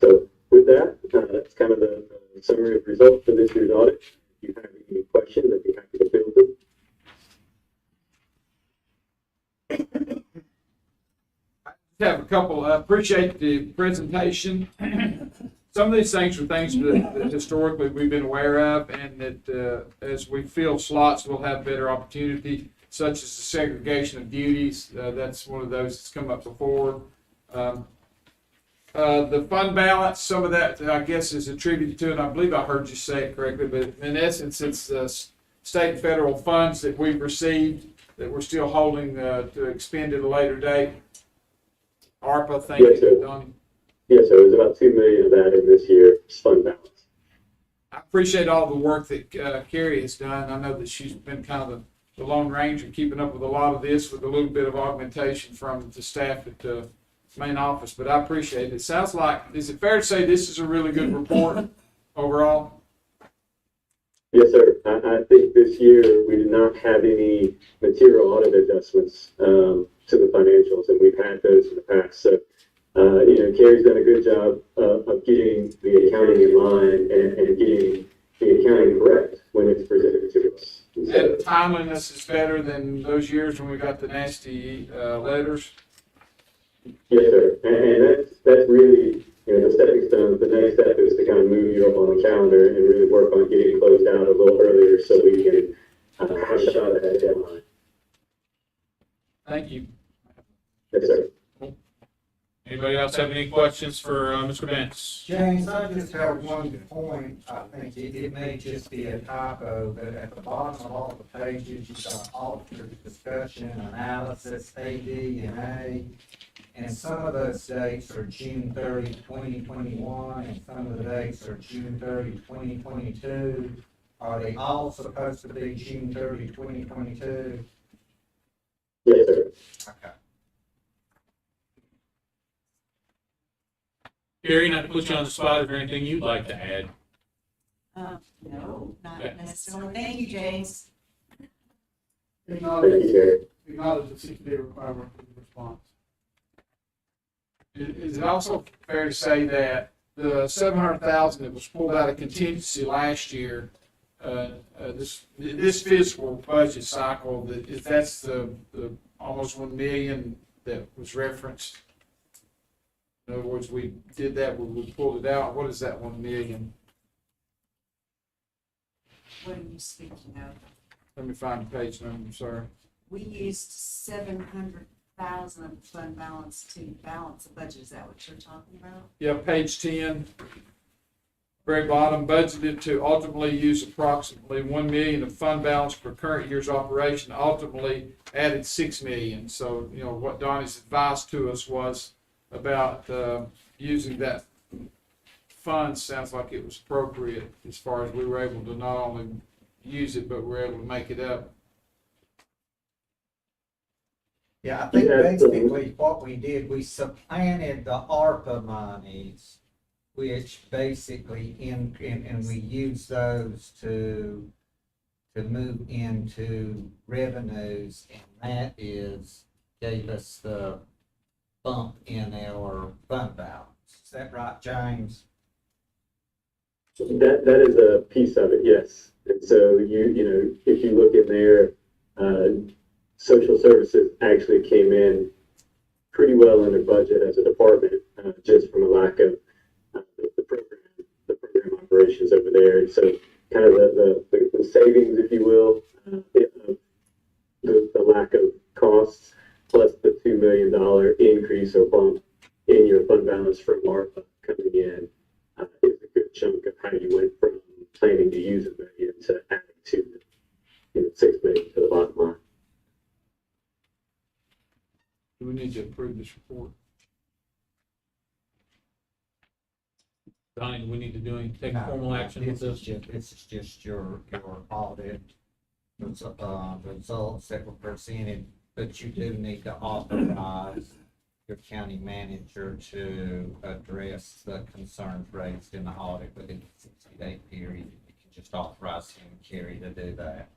So with that, that's kind of the summary of results for this year's audit. If you have any questions, I'd be happy to field them. I have a couple. I appreciate the presentation. Some of these things are things that historically we've been aware of, and that as we fill slots, we'll have better opportunity, such as the segregation of duties. That's one of those that's come up before. The fund balance, some of that, I guess, is attributed to, and I believe I heard you say it correctly, but in essence, it's the state and federal funds that we've received that we're still holding to expend at a later date. ARPA, thank you, Don. Yes, sir. There's about $2 million of that in this year's fund balance. I appreciate all the work that Carrie has done. I know that she's been kind of the Lone Ranger keeping up with a lot of this with a little bit of augmentation from the staff at the main office, but I appreciate it. It sounds like, is it fair to say this is a really good report overall? Yes, sir. I think this year we did not have any material audit adjustments to the financials, and we've had those in the past. So, Carrie's done a good job of getting the accounting in line and getting the accounting correct when it's presented to us. And timeliness is better than those years when we got the nasty letters. Yes, sir. And that's really, the stepping stone. The next step is to kind of move you up on the calendar and really work on getting closed out a little earlier so we can have a shot at that deadline. Thank you. Yes, sir. Anybody else have any questions for Mr. Benz? James, I just have one point. I think it may just be a typo, but at the bottom of all the pages, you've got altered discussion, analysis, AD and A. And some of those dates are June 30, 2021, and some of the dates are June 30, 2022. Are they all supposed to be June 30, 2022? Yes, sir. Okay. Gary, not to put you on the spot, is there anything you'd like to add? No, not Okay. necessarily. Thank you, James. Acknowledge Thank you, Gary. acknowledge the 6-day requirement for the response. Is it also fair to say that the 700,000 that was pulled out of contingency last year, this fiscal budget cycle, that's the almost 1 million that was referenced? In other words, we did that, we pulled it out. What is that 1 million? What are you speaking of? Let me find the page number, sorry. We used 700,000 of fund balance to balance the budget. Is that what you're talking about? Yeah, page 10, very bottom, budgeted to ultimately use approximately 1 million of fund balance for current year's operation, ultimately added 6 million. So, you know, what Donnie's advice to us was about using that fund sounds like it was appropriate as far as we were able to not only use it, but we were able to make it up. Yeah, I think basically what we did, we supplanted the ARPA monies, which basically and we used those to move into revenues, and that gave us the bump in our fund balance. Is that right, James? That is a piece of it, yes. And so you know, if you look in there, social services actually came in pretty well under budget as a department, just from a lack of the program operations over there. And so kind of the savings, if you will, the lack of costs, plus the $2 million increase or bump in your fund balance from ARPA coming in, is a good chunk of how you went from planning to use $1 million to adding to $6 million to the bottom line. Do we need to approve this report? Donnie, do we need to take formal action with this? This is just your audit results that were presented, but you do need to authorize your county manager to address the concerns raised in the audit within the 60-day period. You can just authorize him, Kerry, to do that.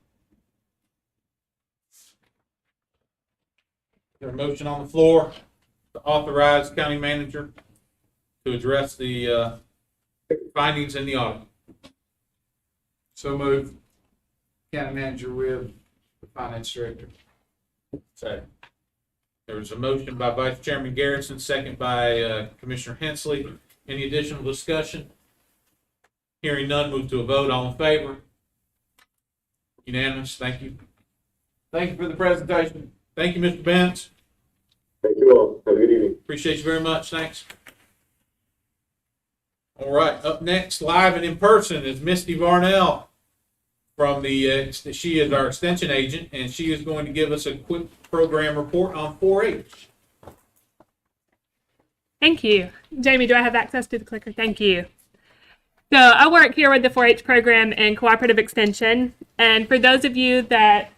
Is there a motion on the floor to authorize county manager to address the findings in the audit? So moved. County manager with the finance director. Second. There was a motion by Vice Chairman Garrison, second by Commissioner Hensley. Any additional discussion? Hearing none, move to a vote. All in favor? Unanimous. Thank you. Thank you for the presentation. Thank you, Mr. Benz. Thank you all. Have a good evening. Appreciate you very much. Thanks. All right. Up next, live and in person, is Misty Varnell from she is our extension agent, and she is going to give us a quick program report on 4-H. Thank you. Jamie, do I have access to the clicker? Thank you. So I work here with the 4-H program in Cooperative Extension. And for those of you that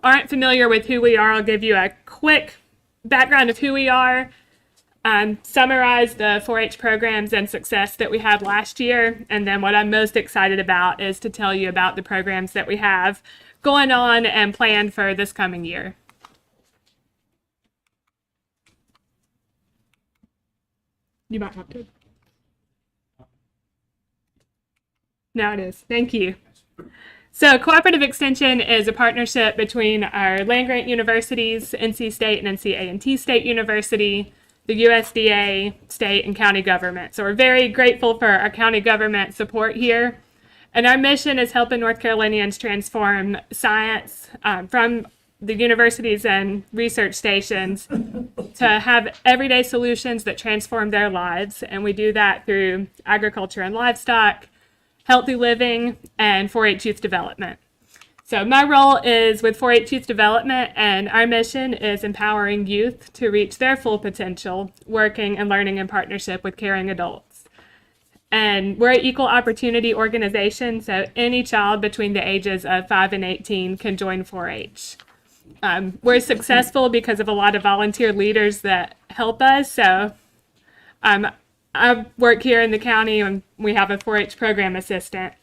aren't familiar with who we are, I'll give you a quick background of who we are, summarize the 4-H programs and success that we had last year, and then what I'm most excited about is to tell you about the programs that we have going on and planned for this coming year. You might have to. Now it is. Thank you. So Cooperative Extension is a partnership between our land-grant universities, NC State and NC State University, the USDA, state, and county government. So we're very grateful for our county government support here. And our mission is helping North Carolinians transform science from the universities and research stations to have everyday solutions that transform their lives. And we do that through agriculture and livestock, healthy living, and 4-H youth development. So my role is with 4-H youth development, and our mission is empowering youth to reach their full potential, working and learning in partnership with caring adults. And we're an equal opportunity organization, so any child between the ages of 5 and 18 can join 4-H. We're successful because of a lot of volunteer leaders that help us. So I work here in the county and we have a 4-H program assistant.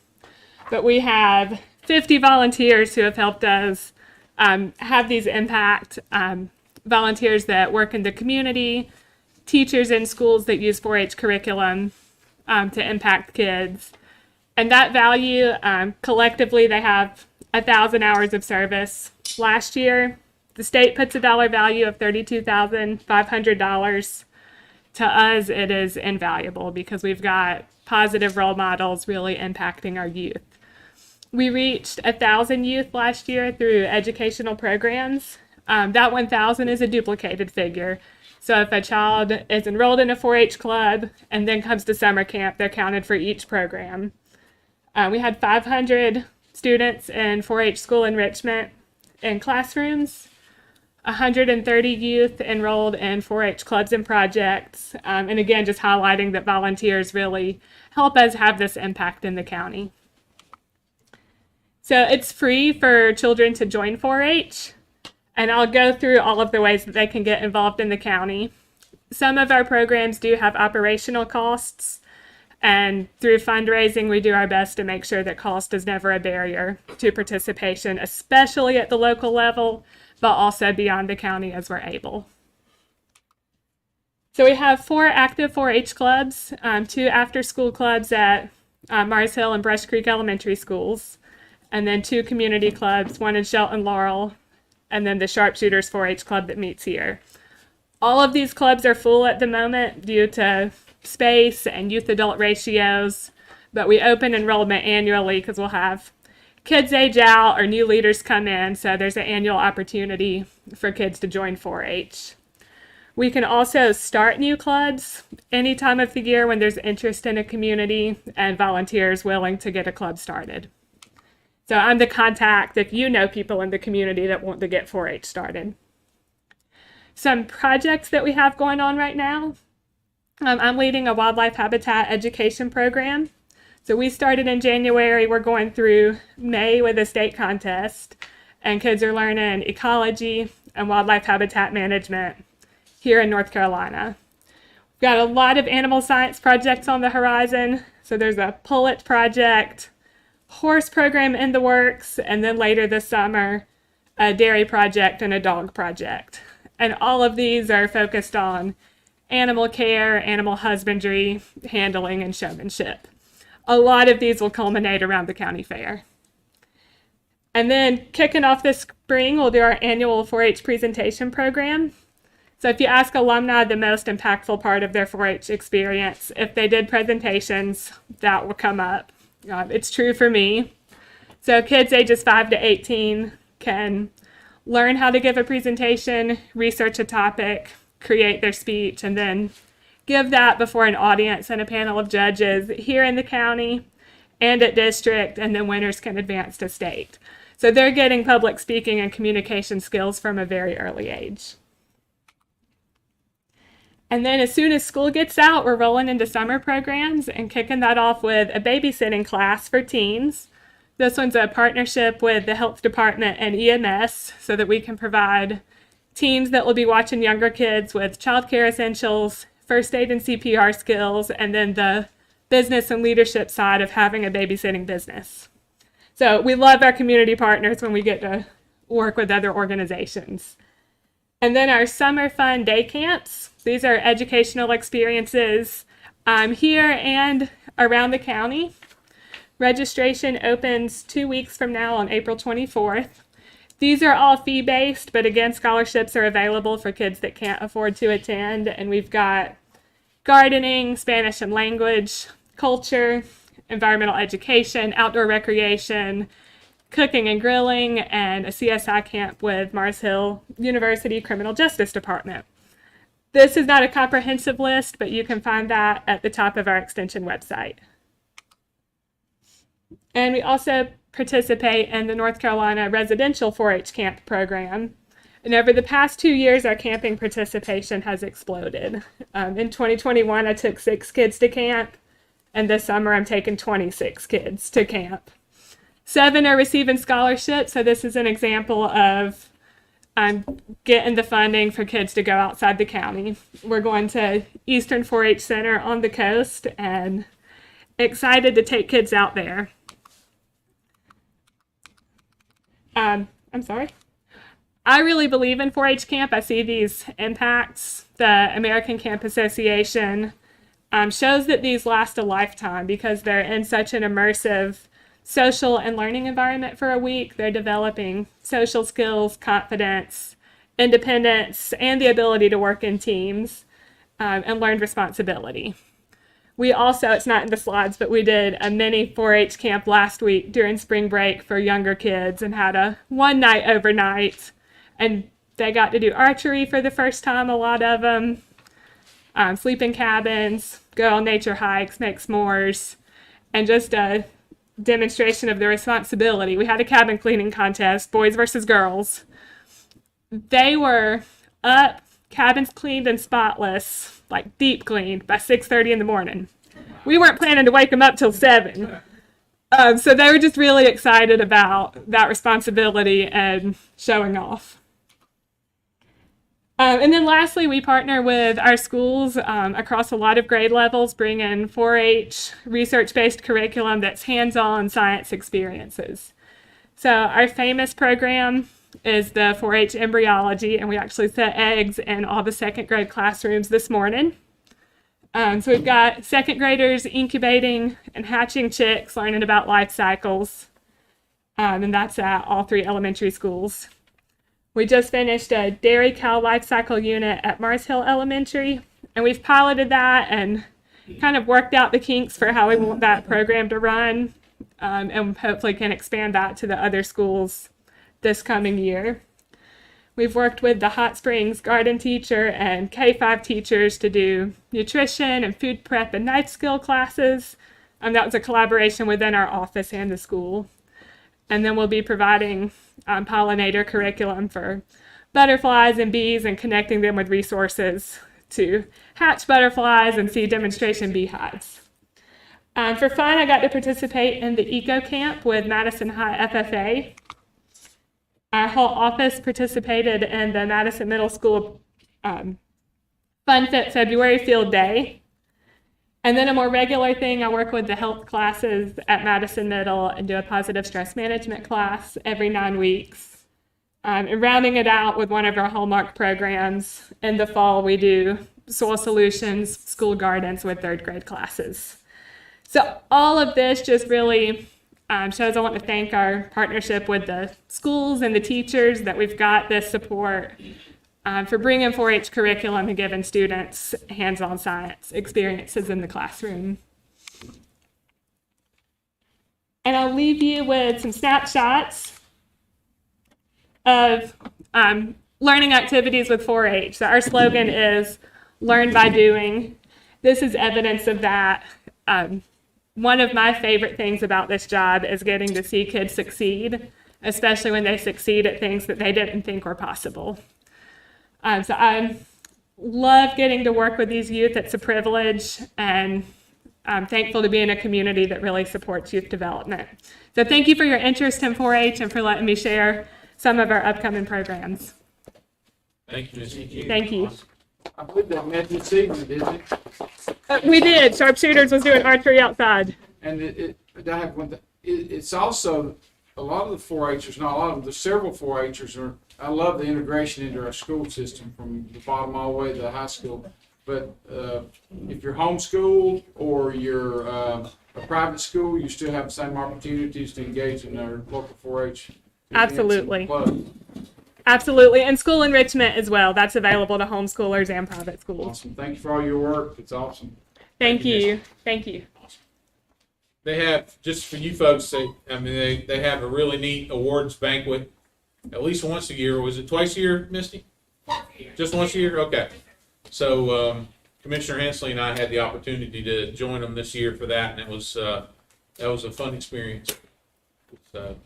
But we have 50 volunteers who have helped us have these impact, volunteers that work in the community, teachers in schools that use 4-H curriculum to impact kids. And that value, collectively, they have 1,000 hours of service. Last year, the state puts a dollar value of $32,500. To us, it is invaluable because we've got positive role models really impacting our youth. We reached 1,000 youth last year through educational programs. That 1,000 is a duplicated figure. So if a child is enrolled in a 4-H club and then comes to summer camp, they're counted for each program. We had 500 students in 4-H school enrichment in classrooms, 130 youth enrolled in 4-H clubs and projects, and again, just highlighting that volunteers really help us have this impact in the county. So it's free for children to join 4-H, and I'll go through all of the ways that they can get involved in the county. Some of our programs do have operational costs, and through fundraising, we do our best to make sure that cost is never a barrier to participation, especially at the local level, but also beyond the county as we're able. So we have 4 active 4-H clubs, 2 after-school clubs at Mars Hill and Brush Creek Elementary Schools, and then 2 community clubs, one in Shelton Laurel, and then the Sharpshooters 4-H club that meets here. All of these clubs are full at the moment due to space and youth-adult ratios, but we open enrollment annually because we'll have kids age out or new leaders come in, so there's an annual opportunity for kids to join 4-H. We can also start new clubs any time of the year when there's interest in a community and volunteers willing to get a club started. So I'm the contact if you know people in the community that want to get 4-H started. Some projects that we have going on right now. I'm leading a wildlife habitat education program. So we started in January. We're going through May with a state contest, and kids are learning ecology and wildlife habitat management here in North Carolina. We've got a lot of animal science projects on the horizon. So there's a pullet project, horse program in the works, and then later this summer, a dairy project and a dog project. And all of these are focused on animal care, animal husbandry, handling, and showmanship. A lot of these will culminate around the county fair. And then kicking off this spring, we'll do our annual 4-H presentation program. So if you ask alumni the most impactful part of their 4-H experience, if they did presentations, that will come up. It's true for me. So kids ages 5 to 18 can learn how to give a presentation, research a topic, create their speech, and then give that before an audience and a panel of judges here in the county and at district, and then winners can advance to state. So they're getting public speaking and communication skills from a very early age. And then as soon as school gets out, we're rolling into summer programs and kicking that off with a babysitting class for teens. This one's a partnership with the health department and EMS so that we can provide teams that will be watching younger kids with childcare essentials, first aid and CPR skills, and then the business and leadership side of having a babysitting business. So we love our community partners when we get to work with other organizations. And then our summer fun day camps. These are educational experiences here and around the county. Registration opens 2 weeks from now on April 24th. These are all fee-based, but again, scholarships are available for kids that can't afford to attend. And we've got gardening, Spanish and language, culture, environmental education, outdoor recreation, cooking and grilling, and a CSI camp with Mars Hill University Criminal Justice Department. This is not a comprehensive list, but you can find that at the top of our extension website. And we also participate in the North Carolina Residential 4-H Camp program. And over the past 2 years, our camping participation has exploded. In 2021, I took 6 kids to camp, and this summer I'm taking 26 kids to camp. 7 are receiving scholarships, so this is an example of getting the funding for kids to go outside the county. We're going to Eastern 4-H Center on the coast, and excited to take kids out there. I'm sorry. I really believe in 4-H camp. I see these impacts. The American Camp Association shows that these last a lifetime because they're in such an immersive social and learning environment for a week. They're developing social skills, confidence, independence, and the ability to work in teams and learn responsibility. We also, it's not in the slides, but we did a mini 4-H camp last week during spring break for younger kids and had a one night overnight. And they got to do archery for the first time, a lot of them, sleep in cabins, go on nature hikes, make s'mores, and just a demonstration of the responsibility. We had a cabin cleaning contest, boys versus girls. They were up, cabins cleaned and spotless, like deep cleaned, by 6:30 in the morning. We weren't planning to wake them up till 7. So they were just really excited about that responsibility and showing off. And then lastly, we partner with our schools across a lot of grade levels, bring in 4-H research-based curriculum that's hands-on science experiences. So our famous program is the 4-H embryology, and we actually set eggs in all the second grade classrooms this morning. So we've got second graders incubating and hatching chicks, learning about life cycles, and that's at all 3 elementary schools. We just finished a dairy cow life cycle unit at Mars Hill Elementary, and we've piloted that and kind of worked out the kinks for how we want that program to run, and hopefully can expand that to the other schools this coming year. We've worked with the Hot Springs garden teacher and K-5 teachers to do nutrition and food prep and knife skill classes. That was a collaboration within our office and the school. And then we'll be providing pollinator curriculum for butterflies and bees and connecting them with resources to hatch butterflies and see demonstration beehives. For fun, I got to participate in the Eco Camp with Madison High FFA. Our whole office participated in the Madison Middle School Fun Fit February Field Day. And then a more regular thing, I work with the health classes at Madison Middle and do a positive stress management class every 9 weeks. And rounding it out with one of our hallmark programs, in the fall we do soil solutions, school gardens with 3rd grade classes. So all of this just really shows I want to thank our partnership with the schools and the teachers that we've got this support for bringing 4-H curriculum and giving students hands-on science experiences in the classroom. And I'll leave you with some snapshots of learning activities with 4-H. So our slogan is learn by doing. This is evidence of that. One of my favorite things about this job is getting to see kids succeed, especially when they succeed at things that they didn't think were possible. So I love getting to work with these youth. It's a privilege, and I'm thankful to be in a community that really supports youth development. So thank you for your interest in 4-H and for letting me share some of our upcoming programs. Thank you, Ms. E. Thank you. I believe that met this evening, didn't it? We did. Sharpshooters was doing archery outside. And I have one thing. It's also a lot of the 4-Hers, not a lot of them, the several 4-Hers are. I love the integration into our school system from the bottom all the way to the high school. But if you're homeschooled or you're a private school, you still have the same opportunities to engage in our local 4-H. Absolutely. Absolutely. And school enrichment as well. That's available to homeschoolers and private schools. Awesome. Thank you for all your work. It's awesome. Thank you. Thank you. They have, just for you folks, they have a really neat awards banquet at least once a year. Was it twice a year, Misty? Just once a year? Okay. So Commissioner Hensley and I had the opportunity to join them this year for that, and it was that was a fun experience. So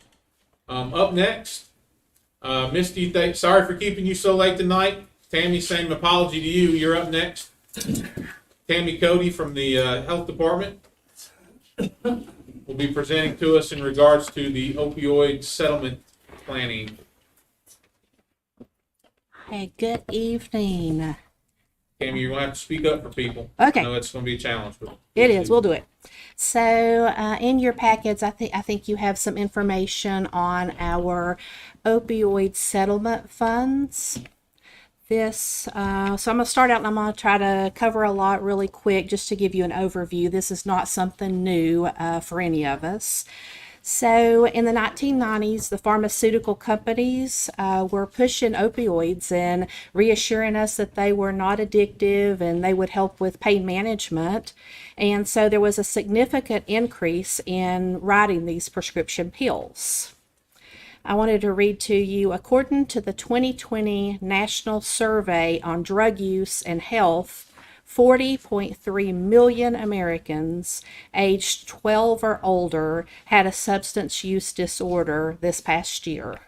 up next, Misty, sorry for keeping you so late tonight. Tammy, same apology to you. You're up next. Tammy Cody from the Health Department will be presenting to us in regards to the opioid settlement planning. Hey, good evening. Tammy, you're going to have to speak up for people. Okay. I know it's going to be a challenge. But it is. We'll do it. So, in your packets, I think you have some information on our opioid settlement funds. So I'm going to start out and I'm going to try to cover a lot really quick just to give you an overview. This is not something new for any of us. So in the 1990s, the pharmaceutical companies were pushing opioids and reassuring us that they were not addictive and they would help with pain management. And so there was a significant increase in writing these prescription pills. I wanted to read to you, according to the 2020 National Survey on Drug Use and Health, 40.3 million Americans aged 12 or older had a substance use disorder this past year.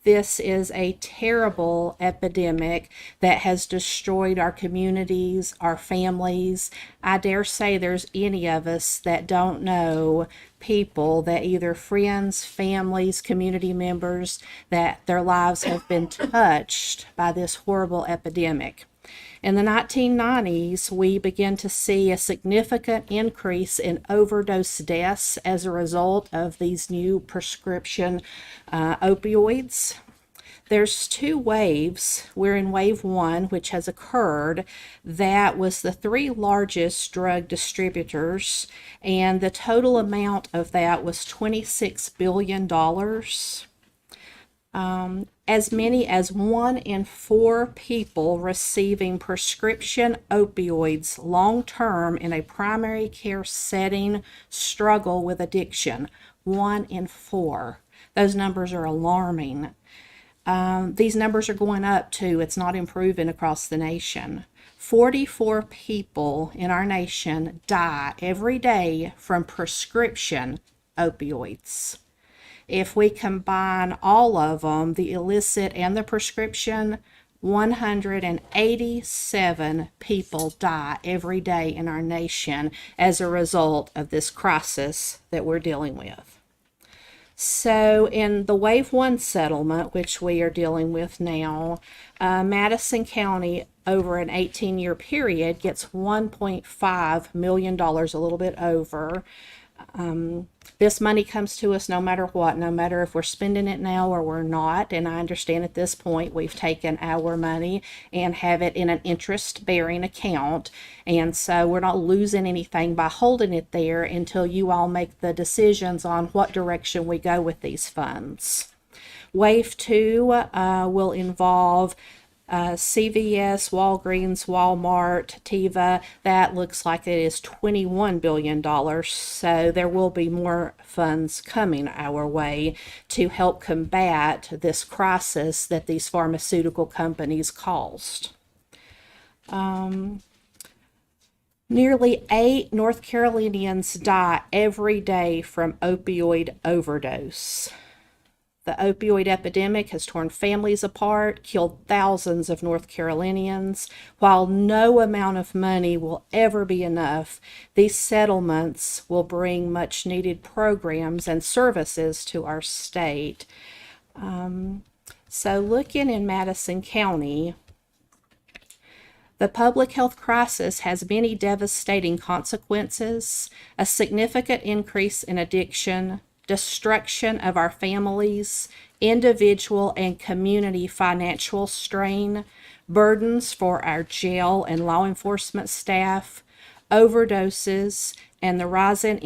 This is a terrible epidemic that has destroyed our communities, our families. I dare say there's any of us that don't know people that either friends, families, community members, that their lives have been touched by this horrible epidemic. In the 1990s, we began to see a significant increase in overdose deaths as a result of these new prescription opioids. There's two waves. We're in wave one, which has occurred. That was the three largest drug distributors, and the total amount of that was $26 billion. As many as 1 in 4 people receiving prescription opioids long-term in a primary care setting struggle with addiction. 1 in 4. Those numbers are alarming. These numbers are going up too. It's not improving across the nation. 44 people in our nation die every day from prescription opioids. If we combine all of them, the illicit and the prescription, 187 people die every day in our nation as a result of this crisis that we're dealing with. So in the Wave 1 settlement, which we are dealing with now, Madison County over an 18-year period gets $1.5 million, a little bit over. This money comes to us no matter what, no matter if we're spending it now or we're not. And I understand at this point we've taken our money and have it in an interest-bearing account. And so we're not losing anything by holding it there until you all make the decisions on what direction we go with these funds. Wave 2 will involve CVS, Walgreens, Walmart, Teva. That looks like it is $21 billion. So there will be more funds coming our way to help combat this crisis that these pharmaceutical companies caused. Nearly 8 North Carolinians die every day from opioid overdose. The opioid epidemic has torn families apart, killed thousands of North Carolinians. While no amount of money will ever be enough, these settlements will bring much needed programs and services to our state. So looking in Madison County, the public health crisis has many devastating consequences, a significant increase in addiction, destruction of our families, individual and community financial strain, burdens for our jail and law enforcement staff, overdoses, and the rising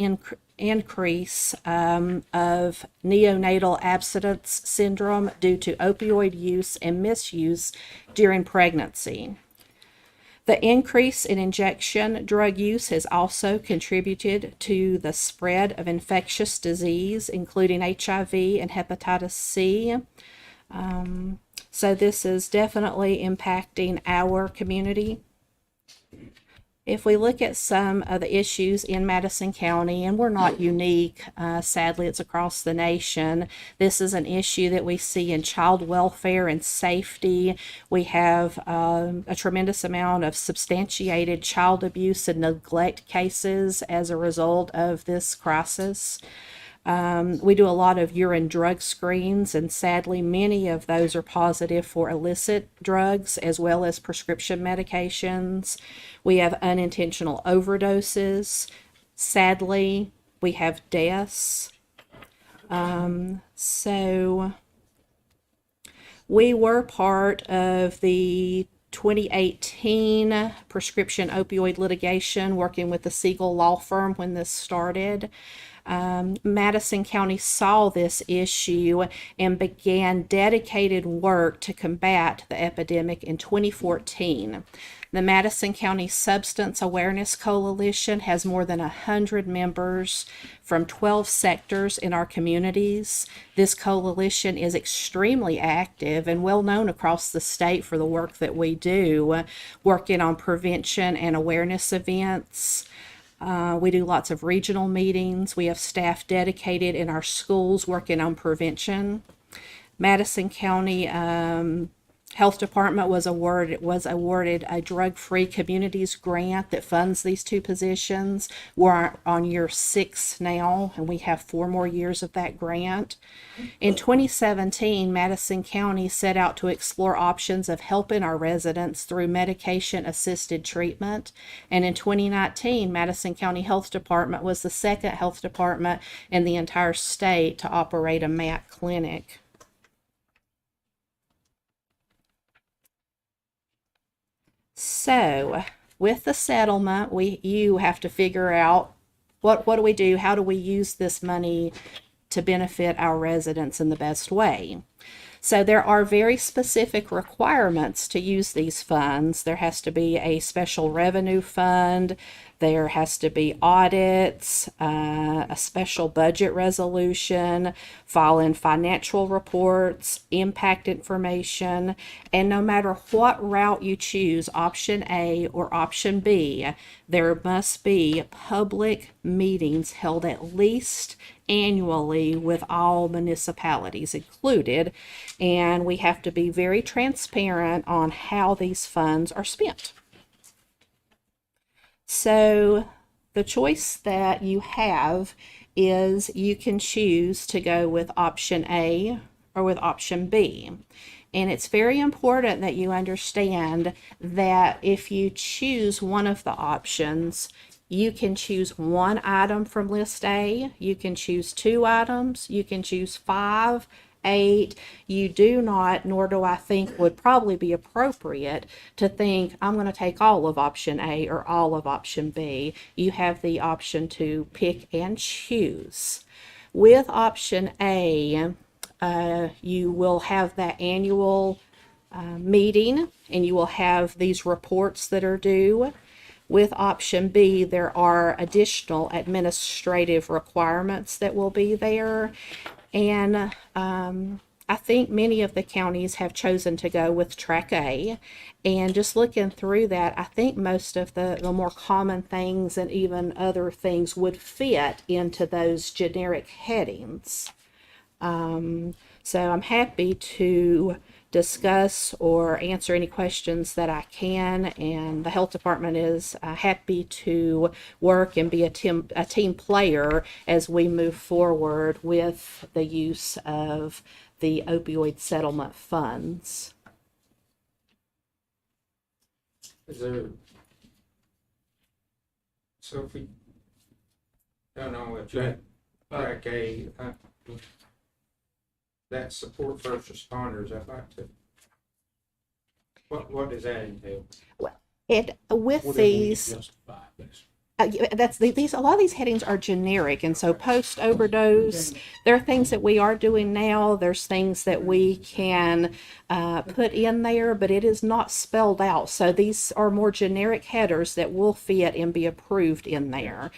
increase of neonatal abstinence syndrome due to opioid use and misuse during pregnancy. The increase in injection drug use has also contributed to the spread of infectious disease, including HIV and hepatitis C. So this is definitely impacting our community. If we look at some of the issues in Madison County, and we're not unique, sadly, it's across the nation. This is an issue that we see in child welfare and safety. We have a tremendous amount of substantiated child abuse and neglect cases as a result of this crisis. We do a lot of urine drug screens, and sadly, many of those are positive for illicit drugs as well as prescription medications. We have unintentional overdoses. Sadly, we have deaths. So we were part of the 2018 prescription opioid litigation, working with the Siegel Law Firm when this started. Madison County saw this issue and began dedicated work to combat the epidemic in 2014. The Madison County Substance Awareness Coalition has more than 100 members from 12 sectors in our communities. This coalition is extremely active and well known across the state for the work that we do, working on prevention and awareness events. We do lots of regional meetings. We have staff dedicated in our schools working on prevention. Madison County Health Department was awarded a drug-free communities grant that funds these two positions. We're on year 6 now, and we have 4 more years of that grant. In 2017, Madison County set out to explore options of helping our residents through medication-assisted treatment. And in 2019, Madison County Health Department was the second health department in the entire state to operate a MAT clinic. So, with the settlement, you have to figure out what do we do? How do we use this money to benefit our residents in the best way? So there are very specific requirements to use these funds. There has to be a special revenue fund. There has to be audits, a special budget resolution, filing financial reports, impact information, and no matter what route you choose, option A or option B, there must be public meetings held at least annually with all municipalities included, and we have to be very transparent on how these funds are spent. So the choice that you have is you can choose to go with option A or with option B. And it's very important that you understand that if you choose one of the options, you can choose one item from list A, you can choose 2 items, you can choose 5, 8. You do not, nor do I think would probably be appropriate to think I'm going to take all of option A or all of option B. You have the option to pick and choose. With option A, you will have that annual meeting, and you will have these reports that are due. With option B, there are additional administrative requirements that will be there. And I think many of the counties have chosen to go with track A. And just looking through that, I think most of the more common things and even other things would fit into those generic headings. So I'm happy to discuss or answer any questions that I can, and the health department is happy to work and be a team player as we move forward with the use of the opioid settlement funds. Is there, so if we don't know what track A, that support first responders, I'd like to, what does that entail? Well, with these, these a lot of these headings are generic, and so post overdose, there are things that we are doing now. There's things that we can put in there, but it is not spelled out. So these are more generic headers that will fit and be approved in there.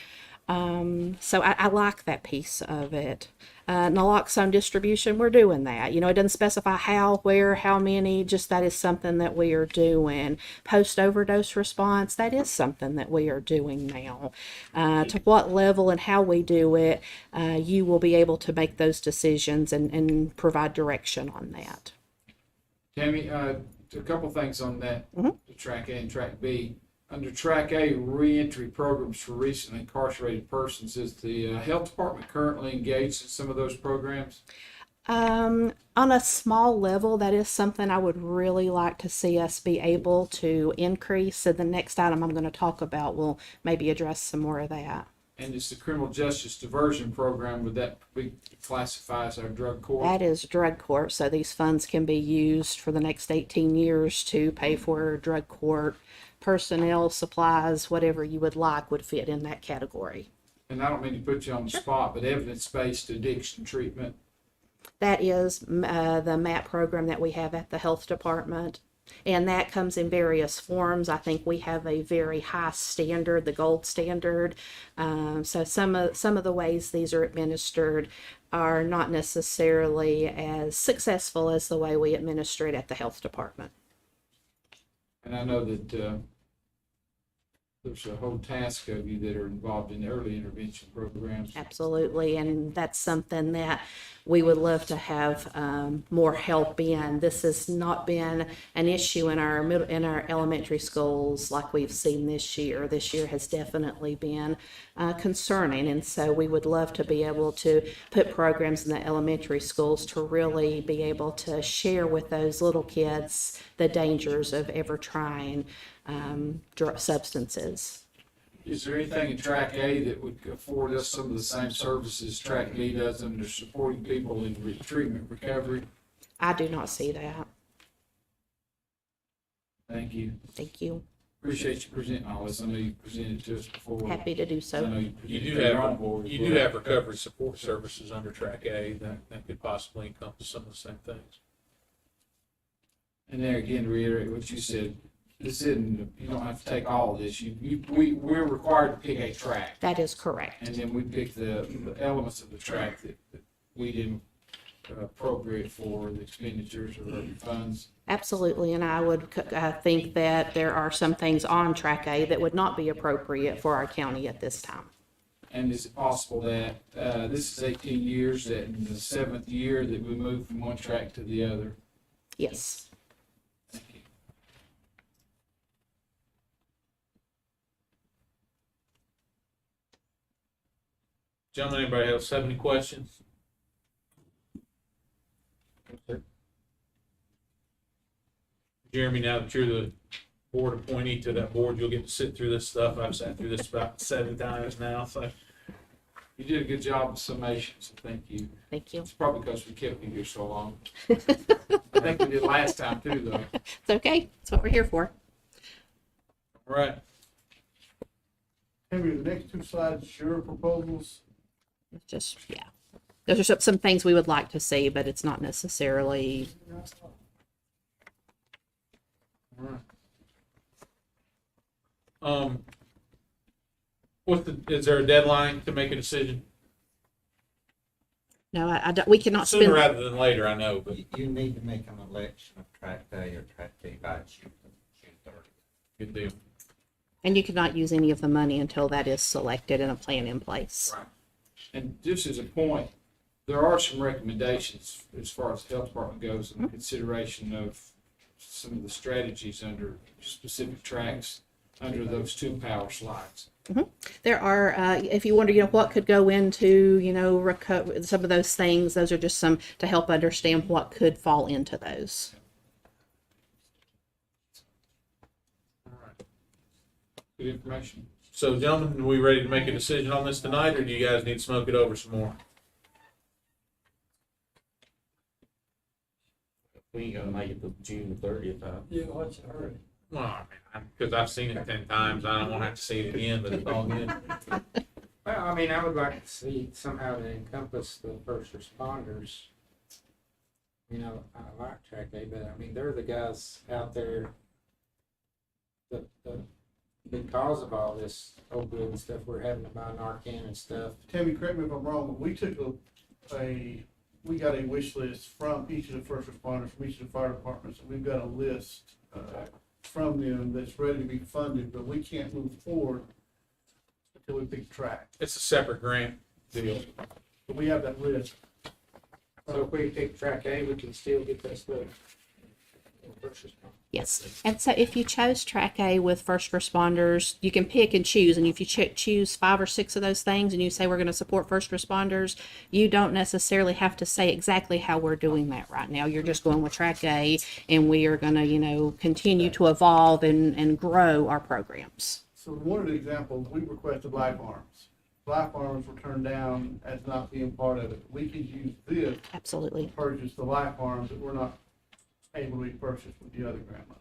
So I like that piece of it. Naloxone distribution, we're doing that. You know, it doesn't specify how, where, how many, just that is something that we are doing. Post overdose response, that is something that we are doing now. To what level and how we do it, you will be able to make those decisions and provide direction on that. Tammy, a couple things on that, the track A and track B. Under track A, reentry programs for recently incarcerated persons, is the health department currently engaged in some of those programs? On a small level, that is something I would really like to see us be able to increase. So the next item I'm going to talk about will maybe address some more of that. And it's the criminal justice diversion program, would that be classified as our drug court? That is drug court. So these funds can be used for the next 18 years to pay for drug court personnel, supplies, whatever you would like would fit in that category. And I don't mean to put you on the spot, but evidence-based addiction treatment? That is the MAP program that we have at the health department. And that comes in various forms. I think we have a very high standard, the gold standard. So some of the ways these are administered are not necessarily as successful as the way we administer it at the health department. And I know that there's a whole task of you that are involved in early intervention programs. Absolutely, and that's something that we would love to have more help in. This has not been an issue in our elementary schools like we've seen this year. This year has definitely been concerning, and so we would love to be able to put programs in the elementary schools to really be able to share with those little kids the dangers of ever trying substances. Is there anything in track A that would afford us some of the same services track B does under supporting people in treatment recovery? I do not see that. Thank you. Thank you. Appreciate you presenting all this. I know you presented to us before. Happy to do so. I know You do have recovery support services under track A that could possibly encompass some of the same things. And there again, to reiterate what you said, this isn't, you don't have to take all of this. We're required to pick a track. That is correct. And then we pick the elements of the track that we didn't appropriate for the expenditures or the funds. Absolutely, and I would think that there are some things on track A that would not be appropriate for our county at this time. And is it possible that this is 18 years, that in the 7th year that we move from one track to the other? Yes. Gentlemen, anybody else have any questions? Jeremy, now that you're the board appointee to that board, you'll get to sit through this stuff. I've sat through this about 7 times now, so. You did a good job of summation, so thank you. Thank you. It's probably because we kept you here so long. I think we did last time too, though. It's okay. That's what we're here for. All right. Henry, the next two slides, your proposals. It's just, yeah. Those are some things we would like to see, but it's not necessarily. All right. Is there a deadline to make a decision? No, I don't, we cannot Sooner spend. rather than later, I know, but. You need to make an election of track A or track B by June 30th. Good deal. And you cannot use any of the money until that is selected and a plan in place. Right. And just as a point, there are some recommendations as far as the health department goes in consideration of some of the strategies under specific tracks under those two power slides. There are, if you wonder, what could go into, some of those things, those are just some to help understand what could fall into those. All right. Good information. So, gentlemen, are we ready to make a decision on this tonight, or do you guys need to smoke it over some more? We ain't gonna make it to June 30th, huh? Yeah, what's the hurry? Well, I mean, because I've seen it 10 times, I don't want to have to see it again, but it's all good. Well, I mean, I would like to see somehow to encompass the first responders. I like track A, but I mean, they're the guys out there, the because of all this opioid and stuff, we're having to buy Narcan and stuff. Tammy, correct me if I'm wrong, but we took we got a wish list from each of the first responders, from each of the fire departments, and we've got a list, from them that's ready to be funded, but we can't move forward until we pick track. It's a separate grant deal. But we have that list. So if we pick track A, we can still get that stuff. Yes. And so if you chose track A with first responders, you can pick and choose. And if you choose 5 or 6 of those things and you say we're going to support first responders, you don't necessarily have to say exactly how we're doing that right now. You're just going with track A, and we are going to, continue to evolve and grow our programs. So one of the examples, we requested life arms. Life arms were turned down as not being part of it. We could use this. Absolutely. To purchase the life arms that we're not able to be purchased with the other grant money.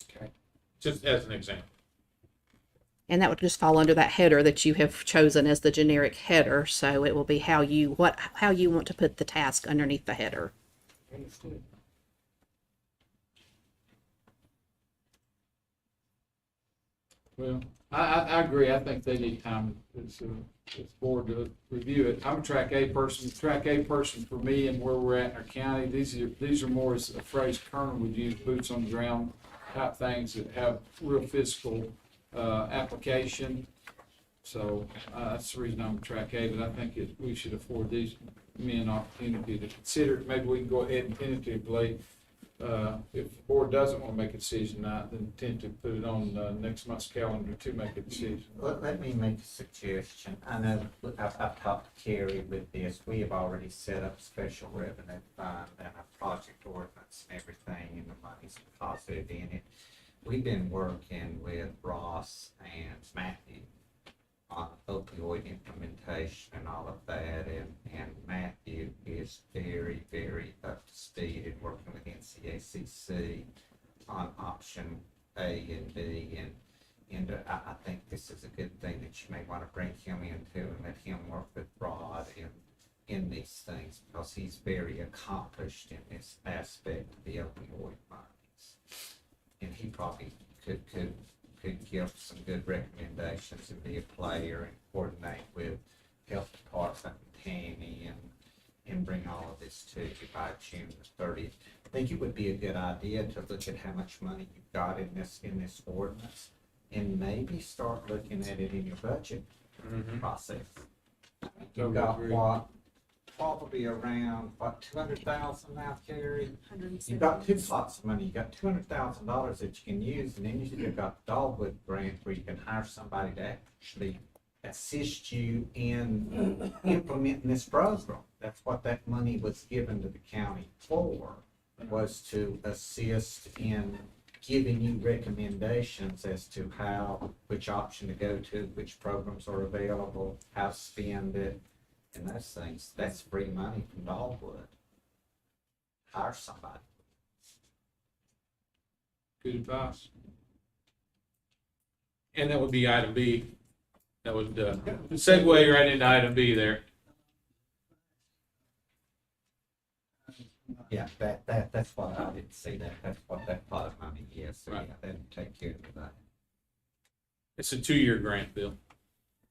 Okay. Just as an example. And that would just fall under that header that you have chosen as the generic header. So it will be how you want to put the task underneath the header. Understood. Well, I agree. I think they need time, it's board to review it. I'm a track A person for me and where we're at in our county. These are more, as a phrase Colonel would use, boots on the ground type things that have real physical, application. So, that's the reason I'm a track A, but I think we should afford these men opportunity to consider it. Maybe we can go ahead and tentatively, if the board doesn't want to make a decision tonight, then tend to put it on next month's calendar to make a decision. Let me make a suggestion. I know I've talked to Carrie with this. We have already set up special revenue fund and a project ordinance and everything, and the money's deposited in it. We've been working with Ross and Matthew on opioid implementation and all of that, and Matthew is very, very up to speed in working with NCACC on option A and B, and I think this is a good thing that you may want to bring him into and let him work with Rod in these things, because he's very accomplished in this aspect of the opioid monies, and he probably could give some good recommendations and be a player and coordinate with health department and Tammy and bring all of this to you by June the 30th. I think it would be a good idea to look at how much money you've got in this ordinance and maybe start looking at it in your budget process. You've got probably around, 200,000 now, Carrie? You've got 2 slots of money. You got $200,000 that you can use, and then you've got the Dogwood grant where you can hire somebody to actually assist you in implementing this program. That's what that money was given to the county for, was to assist in giving you recommendations as to which option to go to, which programs are available, how to spend it, and those things. That's free money from Dogwood. Hire somebody. Good advice. And that would be item B. That would segue right into item B there. Yeah, that's what I didn't see that. That's what that pot of money is. So yeah, that'll take care of that. It's a 2-year grant, Bill,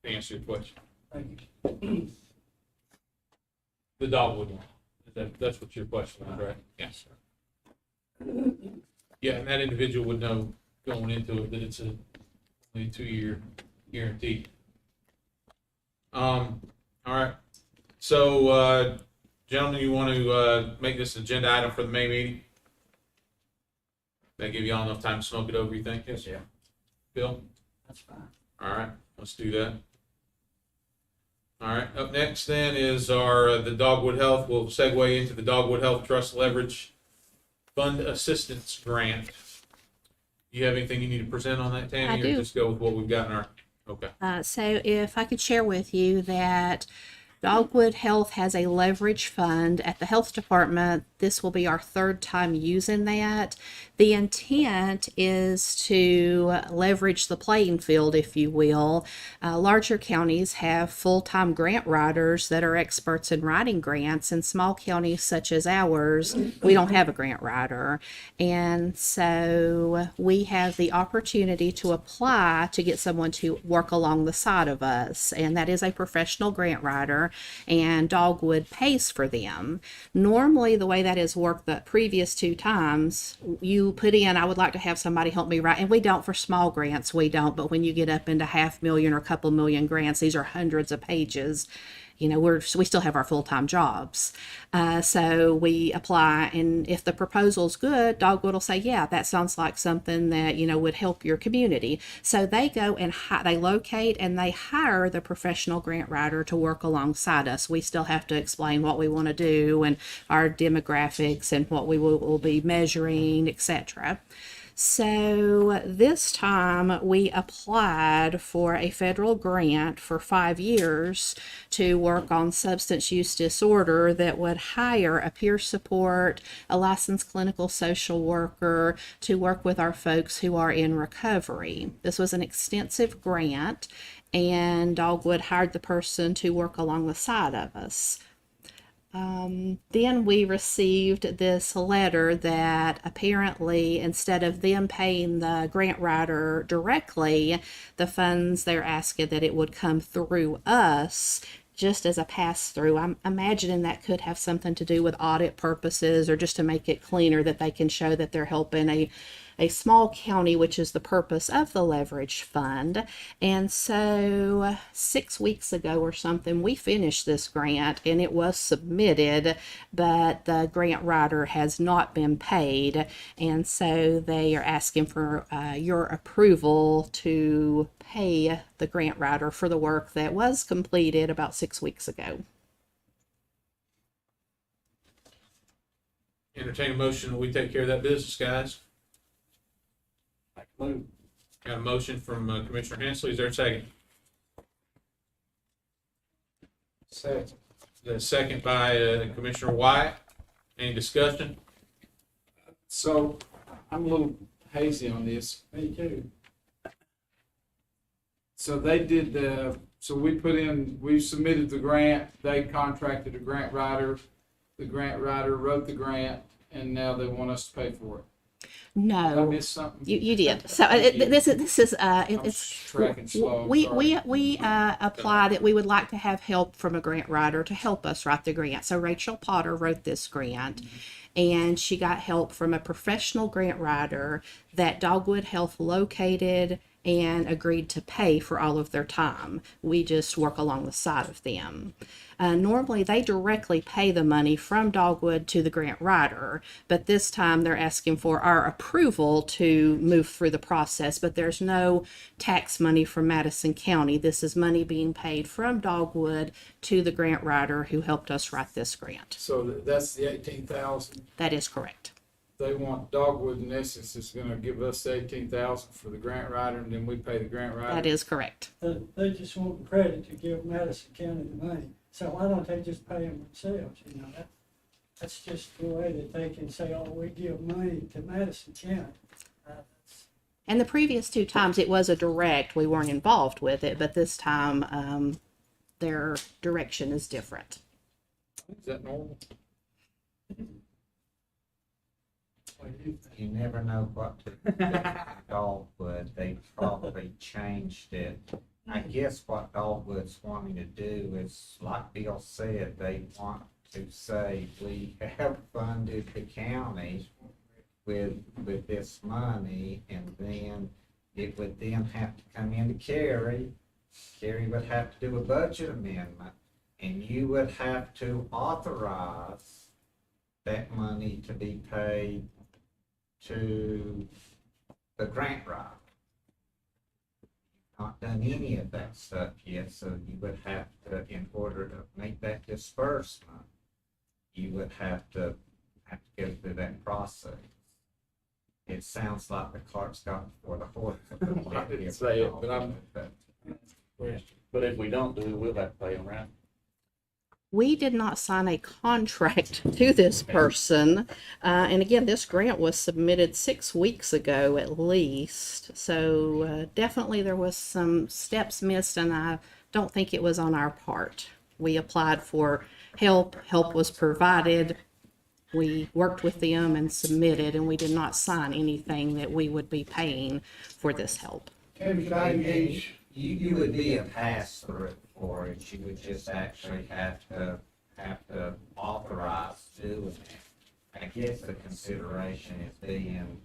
to answer your question. Thank you. The Dogwood one. That's what your question was, right? Yes. Yeah, and that individual would know going into it that it's only a 2-year guarantee. All right. So, gentlemen, you want to make this an agenda item for the May meeting? That give you all enough time to smoke it over, you think? Yes. Yeah. Bill? That's fine. All right, let's do that. All right, up next then is the Dogwood Health. We'll segue into the Dogwood Health Trust Leverage Fund Assistance Grant. You have anything you need to present on that, Tammy? I do. Or just go with what we've got in our, okay. So if I could share with you that Dogwood Health has a leverage fund at the health department. This will be our 3rd time using that. The intent is to leverage the playing field, if you will. Larger counties have full-time grant writers that are experts in writing grants, and small counties such as ours, we don't have a grant writer. And so we have the opportunity to apply to get someone to work along the side of us, and that is a professional grant writer, and Dogwood pays for them. Normally, the way that has worked the previous two times, you put in, I would like to have somebody help me write, and we don't for small grants, we don't, but when you get up into $500,000 or a couple million grants, these are hundreds of pages. You know, we still have our full-time jobs. So we apply, and if the proposal's good, Dogwood will say, yeah, that sounds like something that, you know, would help your community. So they go and they locate and they hire the professional grant writer to work alongside us. We still have to explain what we want to do and our demographics and what we will be measuring, etc. So this time we applied for a federal grant for 5 years to work on substance use disorder that would hire a peer support, a licensed clinical social worker to work with our folks who are in recovery. This was an extensive grant, and Dogwood hired the person to work along the side of us. Then we received this letter that apparently instead of them paying the grant writer directly, the funds they're asking that it would come through us just as a pass-through. I'm imagining that could have something to do with audit purposes or just to make it cleaner that they can show that they're helping a small county, which is the purpose of the leverage fund. And so 6 weeks ago or something, we finished this grant and it was submitted, but the grant writer has not been paid. And so they are asking for your approval to pay the grant writer for the work that was completed about 6 weeks ago. Entertain a motion, we take care of that business, guys. Got a motion from Commissioner Hensley. Is there a second? Second. The second by Commissioner White. Any discussion? So I'm a little hazy on this. Me too. So they did so we submitted the grant, they contracted a grant writer, the grant writer wrote the grant, and now they want us to pay for it. No, Did I miss something? you did. So this is it's tracking slow. we apply that we would like to have help from a grant writer to help us write the grant. So Rachel Potter wrote this grant, and she got help from a professional grant writer that Dogwood Health located and agreed to pay for all of their time. We just work along the side of them. Normally, they directly pay the money from Dogwood to the grant writer, but this time they're asking for our approval to move through the process, but there's no tax money from Madison County. This is money being paid from Dogwood to the grant writer who helped us write this grant. So that's the 18,000. That is correct. They want Dogwood, in essence, is gonna give us 18,000 for the grant writer, and then we pay the grant writer. That is correct. They just want credit to give Madison County the money. So why don't they just pay them themselves? You know, that's just the way that they can say, oh, we give money to Madison County. And the previous two times it was a direct, we weren't involved with it, but this time their direction is different. Is that normal? You never know what to do with Dogwood. They probably changed it. I guess what Dogwood's wanting to do is, like Bill said, they want to say, we have funded the county with this money, and then it would then have to come into Kerry. Kerry would have to do a budget amendment, and you would have to authorize that money to be paid to the grant writer. Not done any of that stuff yet, so you would have to, in order to make that disbursement, you would have to go through that process. It sounds like the cart's got before the horse. I didn't say it, but I'm. But if we don't do it, we'll have to pay them, right? We did not sign a contract to this person. And again, this grant was submitted 6 weeks ago at least. So definitely there was some steps missed, and I don't think it was on our part. We applied for help, help was provided. We worked with them and submitted, and we did not sign anything that we would be paying for this help. Tammy, should I engage? You would be a pass-through for it. You would just actually have to authorize doing it. I guess the consideration is being,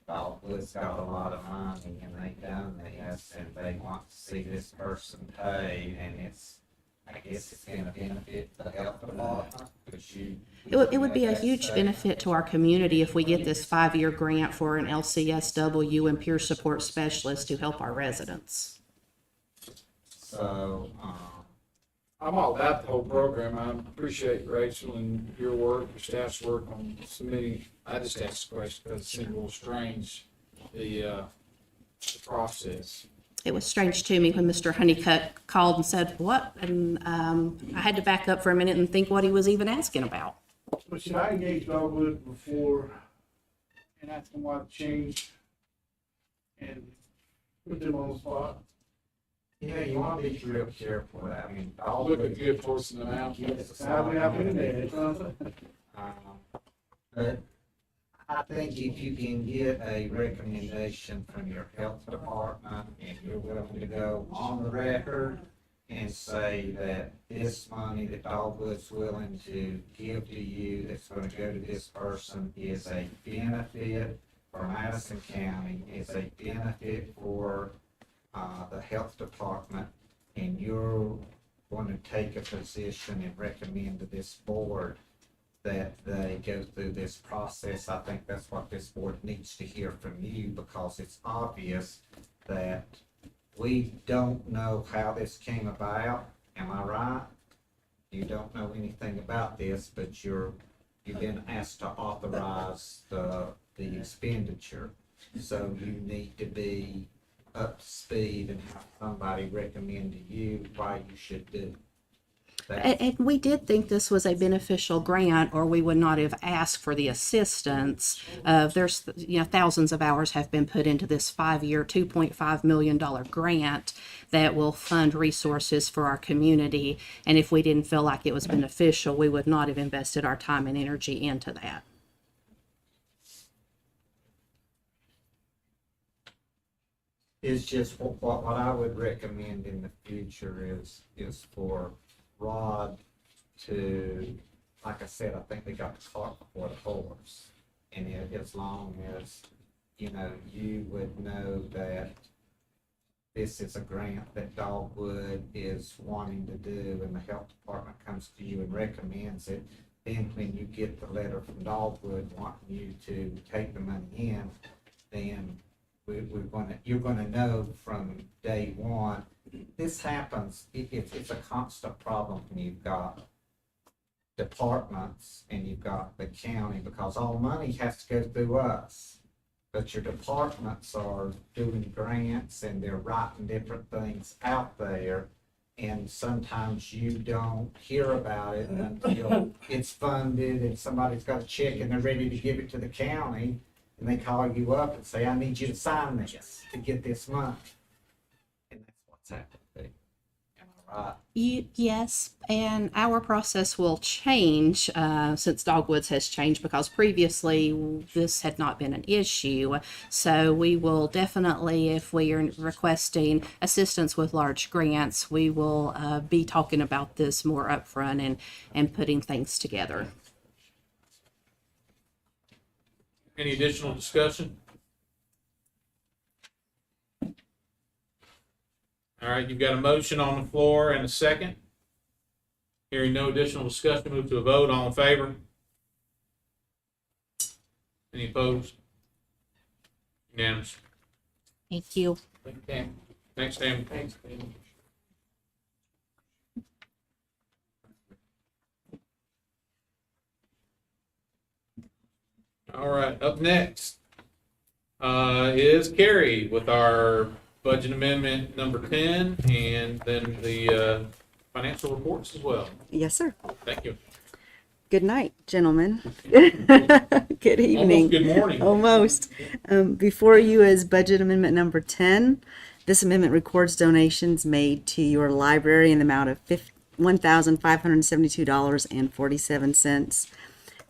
Dogwood's got a lot of money and they've done this and they want to see this person pay, and I guess it's gonna benefit the health department, but It would be a huge benefit to our community if we get this 5-year grant for an LCSW and peer support specialist to help our residents. So, I'm all about the whole program. I appreciate Rachel and your work, your staff's work on submitting. I just asked the question because it seemed a little strange, the process. It was strange to me when Mr. Honeycutt called and said, "What?" And I had to back up for a minute and think what he was even asking about. But should I engage Dogwood before and ask them why the change and put them on the spot? yeah, you want to be real careful with that. I mean, Looking good for us in the mouth. Sadly, I've been there. But I think if you can get a recommendation from your health department and you're willing to go on the record and say that this money that Dogwood's willing to give to you that's gonna go to this person is a benefit for Madison County, is a benefit for the health department, and you're going to take a position and recommend to this board that they go through this process, I think that's what this board needs to hear from you, because it's obvious that we don't know how this came about. Am I right? You don't know anything about this, but you've been asked to authorize the expenditure. So you need to be up to speed and have somebody recommend to you why you should do that. And we did think this was a beneficial grant, or we would not have asked for the assistance. There's, thousands of hours have been put into this 5-year, $2.5 million grant that will fund resources for our community. And if we didn't feel like it was beneficial, we would not have invested our time and energy into that. It's just what I would recommend in the future is for Rod to, like I said, I think they got the cart before the horse. And as long as, you would know that this is a grant that Dogwood is wanting to do, and the health department comes to you and recommends it, then when you get the letter from Dogwood wanting you to take the money in, then you're gonna know from day one. This happens, it's a constant problem when you've got departments and you've got the county, because all money has to go through us. But your departments are doing grants and they're writing different things out there, and sometimes you don't hear about it until it's funded and somebody's got a check and they're ready to give it to the county. And they call you up and say, I need you to sign this to get this money. And that's what's happening. Am I right? Yes, and our process will change since Dogwoods has changed, because previously this had not been an issue. So we will definitely, if we are requesting assistance with large grants, we will be talking about this more upfront and putting things together. Any additional discussion? All right, you've got a motion on the floor and a second. Hearing no additional discussion, move to a vote. All in favor? Any opposed? Unanimous. Thank you. Thank you, Tam. Thanks, Tam. Thanks, Ben. All right, up next is Carrie with our budget amendment number 10, and then the financial reports as well. Yes, sir. Thank you. Good night, gentlemen. Good evening. Almost good morning. Almost. Before you is budget amendment number 10. This amendment records donations made to your library in the amount of $1,572.47.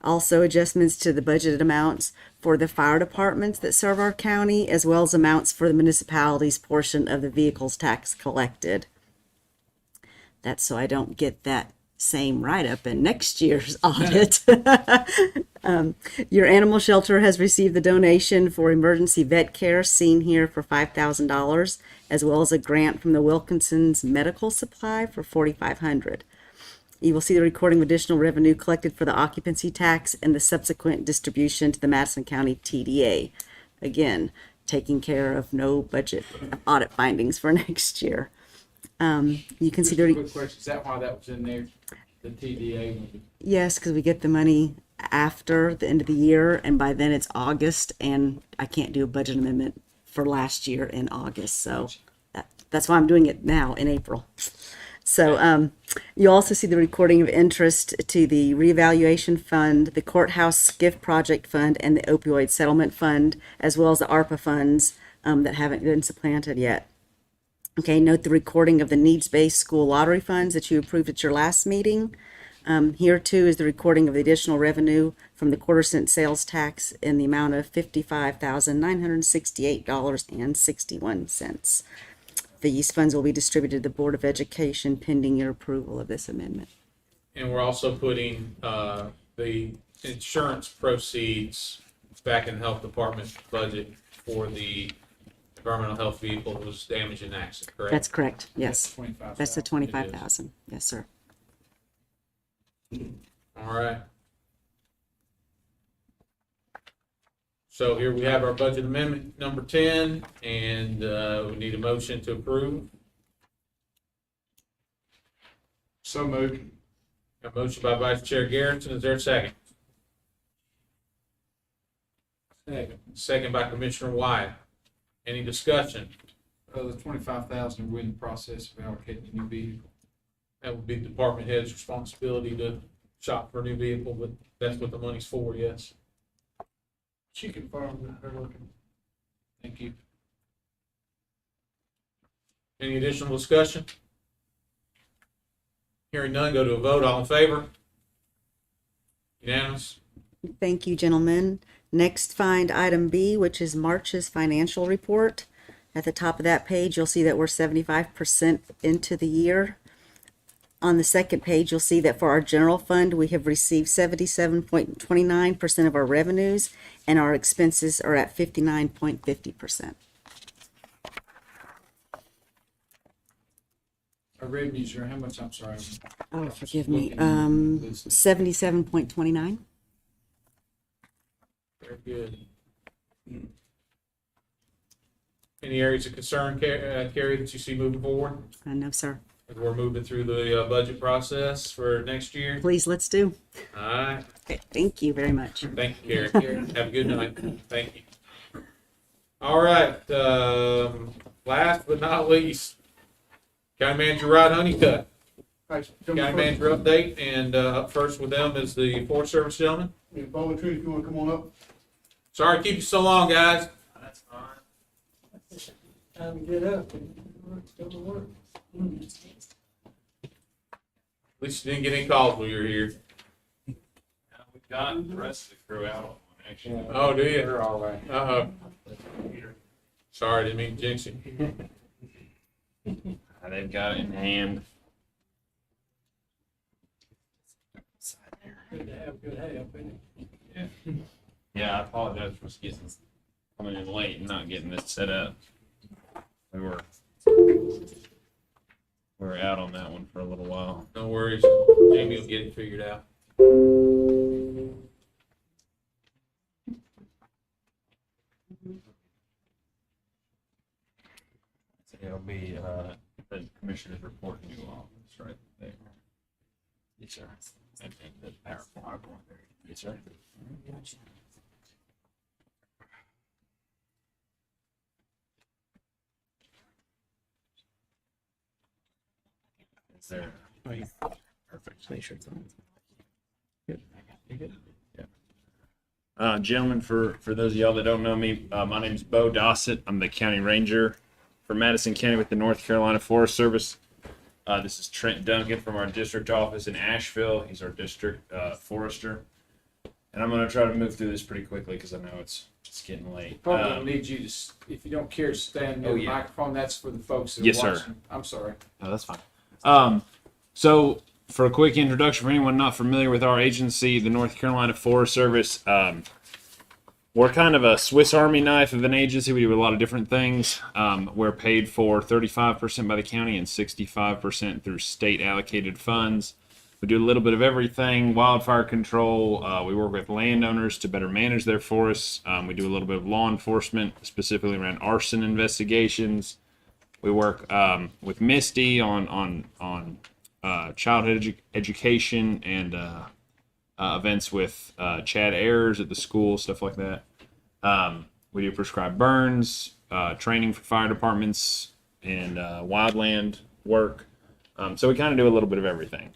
Also adjustments to the budgeted amounts for the fire departments that serve our county, as well as amounts for the municipality's portion of the vehicles tax collected. That's so I don't get that same write-up in next year's audit. Your animal shelter has received the donation for emergency vet care seen here for $5,000, as well as a grant from the Wilkinson's Medical Supply for $4,500. You will see the recording of additional revenue collected for the occupancy tax and the subsequent distribution to the Madison County TDA. Again, taking care of no budget audit findings for next year. You can see Just a the quick question, is that why that was in there, the TDA? yes, because we get the money after the end of the year, and by then it's August, and I can't do a budget amendment for last year in August, so that's why I'm doing it now in April. So you also see the recording of interest to the reevaluation fund, the courthouse gift project fund, and the opioid settlement fund, as well as the ARPA funds that haven't been supplanted yet. Okay, note the recording of the needs-based school lottery funds that you approved at your last meeting. Here too is the recording of the additional revenue from the quarter-cent sales tax in the amount of $55,968.61. These funds will be distributed to the Board of Education pending your approval of this amendment. And we're also putting the insurance proceeds back in the health department budget for the environmental health vehicle that was damaged in accident, correct? That's correct, yes. That's That's the $25,000, yes, sir. All right. So here we have our budget amendment number 10, and we need a motion to approve. So moved. A motion by Vice Chair Garrettson. Is there a second? Second. Second by Commissioner Wyatt. Any discussion? The 25,000, we're in the process of allocating a new vehicle. That would be the department head's responsibility to shop for a new vehicle, but that's what the money's for, yes. She confirmed that they're looking. Thank you. Any additional discussion? Hearing none, go to a vote. All in favor? Unanimous? Thank you, gentlemen. Next, find item B, which is March's financial report. At the top of that page, you'll see that we're 75% into the year. On the second page, you'll see that for our general fund, we have received 77.29% of our revenues, and our expenses are at 59.50%. Our revenues are how much, I'm sorry? Oh, forgive me, 77.29. Very good. Any areas of concern, Carrie, that you see moving forward? No, sir. As we're moving through the budget process for next year? Please, let's do. All right. Okay, thank you very much. Thank you, Carrie. Have a good night. Thank you. All right. Last but not least, County Manager Rod Honeycutt. County Manager update, and up first with them is the Forest Service gentleman. Volunteers, if you want to come on up. Sorry to keep you so long, guys. That's fine. Time to get up and go to work. At least you didn't get any calls while you were here. We got the rest of the crew out on one, actually. Oh, do you? They're all right. Uh-oh. Sorry, didn't mean to jinx you. They've got it in hand. Good to have good help, isn't it? Yeah. Yeah, I apologize for coming in late and not getting this set up. We were out on that one for a little while. No worries. Jamie will get it figured out. So it'll be the commissioner's report in your office right there. Yes, sir. And the PowerPoint. Yes, sir. Is there Perfect. Make sure it's on. Good. You good? Yeah. Gentlemen, for those of y'all that don't know me, my name is Bo Dossett. I'm the county ranger for Madison County with the North Carolina Forest Service. This is Trent Duncan from our district office in Asheville. He's our district forester. And I'm going to try to move through this pretty quickly because I know it's getting late. Probably gonna need you to, if you don't care, stand near the microphone. That's for the folks that are Yes, watching. sir. I'm sorry. No, that's fine. So for a quick introduction for anyone not familiar with our agency, the North Carolina Forest Service, we're kind of a Swiss Army knife of an agency. We do a lot of different things. We're paid for 35% by the county and 65% through state allocated funds. We do a little bit of everything: wildfire control. We work with landowners to better manage their forests. We do a little bit of law enforcement, specifically around arson investigations. We work with Misty on childhood education and events with Chad Ayers at the school, stuff like that. We do prescribed burns, training for fire departments, and wildland work. So we kind of do a little bit of everything.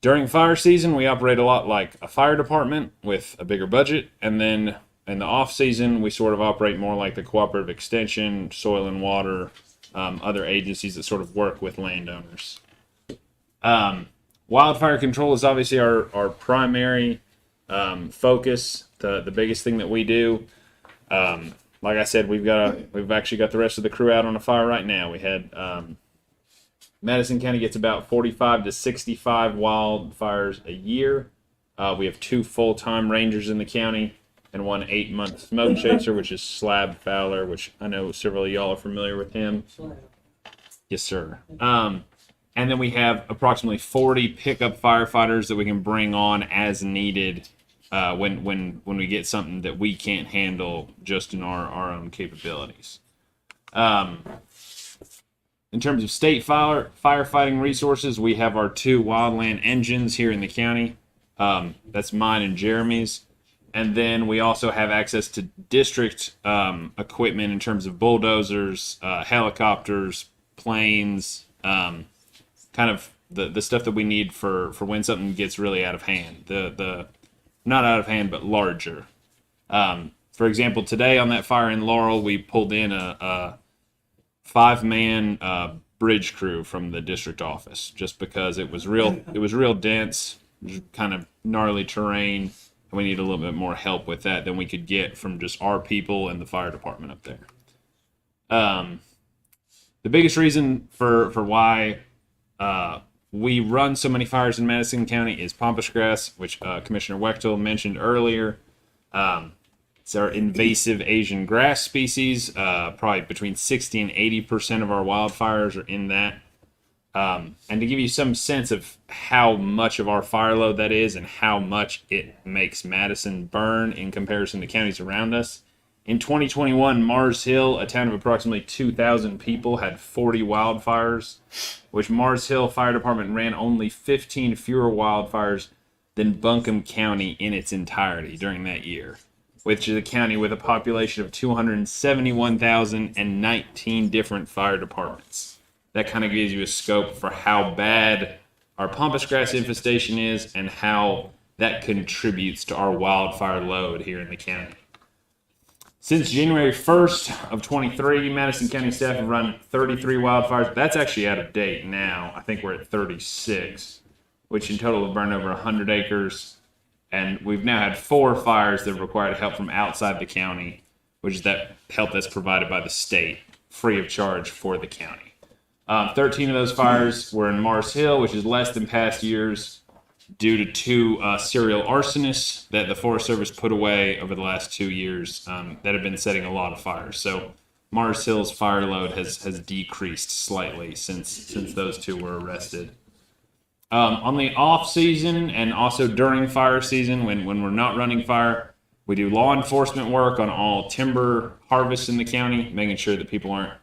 During fire season, we operate a lot like a fire department with a bigger budget, and then in the off season, we sort of operate more like the cooperative extension, soil and water, other agencies that sort of work with landowners. Wildfire control is obviously our primary focus, the biggest thing that we do. Like I said, we've actually got the rest of the crew out on a fire right now. We had Madison County gets about 45 to 65 wildfires a year. We have 2 full-time rangers in the county and 1 8-month smoke chaser, which is Slab Fowler, which I know several of y'all are familiar with him. Yes, sir. And then we have approximately 40 pickup firefighters that we can bring on as needed when we get something that we can't handle just in our own capabilities. In terms of state firefighting resources, we have our 2 wildland engines here in the county. That's mine and Jeremy's. And then we also have access to district equipment in terms of bulldozers, helicopters, planes, kind of the stuff that we need for when something gets really out of hand. Not out of hand, but larger. For example, today on that fire in Laurel, we pulled in a 5-man bridge crew from the district office just because it was real dense, kind of gnarly terrain, and we need a little bit more help with that than we could get from just our people and the fire department up there. The biggest reason for why we run so many fires in Madison County is pampas grass, which Commissioner Wechtel mentioned earlier. It's our invasive Asian grass species. Probably between 60 and 80% of our wildfires are in that. And to give you some sense of how much of our fire load that is and how much it makes Madison burn in comparison to counties around us, in 2021, Mars Hill, a town of approximately 2,000 people, had 40 wildfires, which Mars Hill Fire Department ran only 15 fewer wildfires than Buncombe County in its entirety during that year, which is a county with a population of 271,000 and 19 different fire departments. That kind of gives you a scope for how bad our pampas grass infestation is and how that contributes to our wildfire load here in the county. Since January 1st of 23, Madison County staff have run 33 wildfires. That's actually out of date now. I think we're at 36, which in total have burned over 100 acres. And we've now had 4 fires that have required help from outside the county, which is that help that's provided by the state, free of charge for the county. 13 of those fires were in Mars Hill, which is less than past years, due to 2 serial arsonists that the Forest Service put away over the last 2 years that have been setting a lot of fires. So Mars Hill's fire load has decreased slightly since those 2 were arrested. On the off season and also during fire season, when we're not running fire, we do law enforcement work on all timber harvests in the county, making sure that people aren't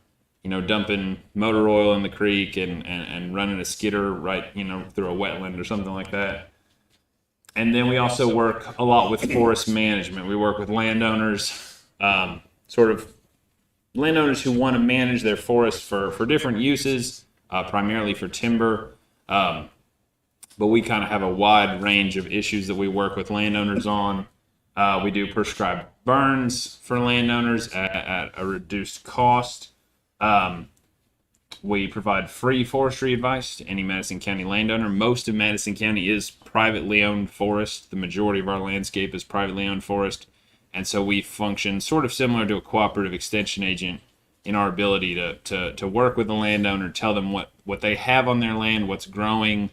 dumping motor oil in the creek and running a skidder right, through a wetland or something like that. And then we also work a lot with forest management. We work with landowners, landowners who want to manage their forests for different uses, primarily for timber. But we kind of have a wide range of issues that we work with landowners on. We do prescribed burns for landowners at a reduced cost. We provide free forestry advice to any Madison County landowner. Most of Madison County is privately owned forest. The majority of our landscape is privately owned forest. And so we function sort of similar to a cooperative extension agent in our ability to work with the landowner, tell them what they have on their land, what's growing.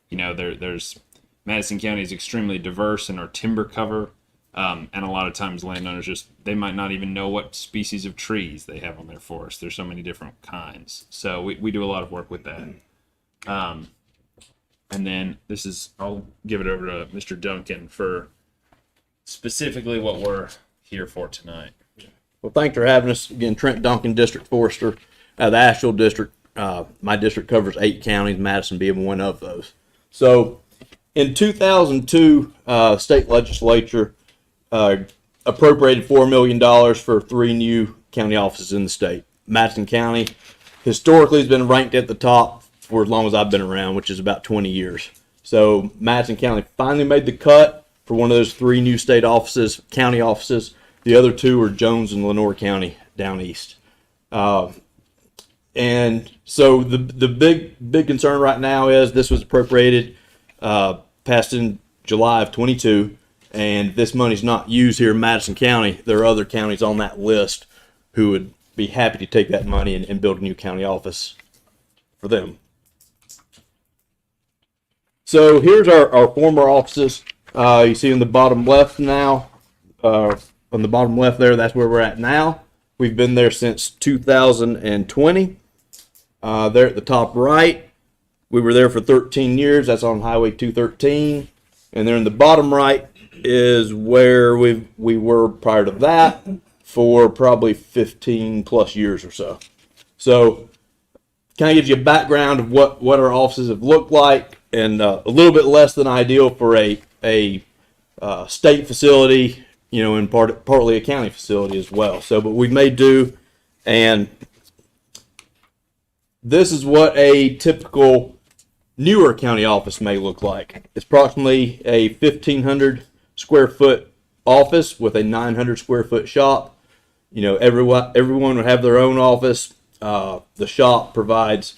You know, there's Madison County is extremely diverse in our timber cover. And a lot of times landowners they might not even know what species of trees they have on their forest. There's so many different kinds. So we do a lot of work with that. And then I'll give it over to Mr. Duncan for specifically what we're here for tonight. Well, thanks for having us. Again, Trent Duncan, District Forester. The Asheville District, my district covers 8 counties, Madison being one of those. So in 2002, state legislature appropriated $4 million for 3 new county offices in the state. Madison County historically has been ranked at the top for as long as I've been around, which is about 20 years. So Madison County finally made the cut for one of those 3 new state offices, county offices. The other 2 are Jones and Lenore County down east. And so the big concern right now is this was appropriated, passed in July of 22. And this money's not used here in Madison County. There are other counties on that list who would be happy to take that money and build a new county office for them. So here's our former offices. You see in the bottom left now, on the bottom left there, that's where we're at now. We've been there since 2020. There at the top right, we were there for 13 years. That's on Highway 213. And there in the bottom right is where we were prior to that for probably 15 plus years or so. So kind of gives you a background of what our offices have looked like, and a little bit less than ideal for a state facility, you know, and partly a county facility as well. So, but we've made do, and this is what a typical newer county office may look like. It's approximately a 1,500 square foot office with a 900 square foot shop. You know, everyone would have their own office. The shop provides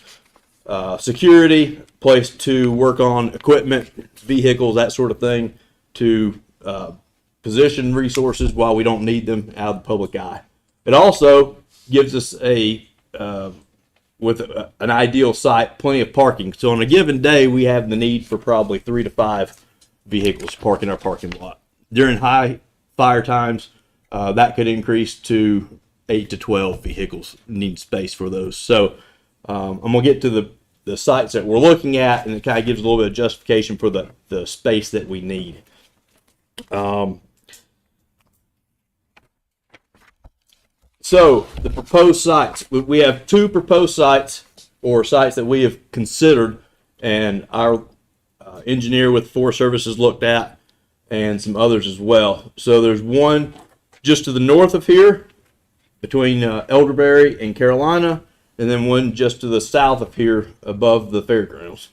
security, place to work on equipment, vehicles, that sort of thing, to position resources while we don't need them out of the public eye. It also gives us with an ideal site, plenty of parking. So on a given day, we have the need for probably 3 to 5 vehicles parked in our parking lot. During high fire times, that could increase to 8 to 12 vehicles. Need space for those. So I'm going to get to the sites that we're looking at, and it kind of gives a little bit of justification for the space that we need. So the proposed sites, we have 2 proposed sites, or sites that we have considered, and our engineer with Forest Services looked at, and some others as well. So there's one just to the north of here, between Elderberry and Carolina, and then one just to the south of here, above the fairgrounds.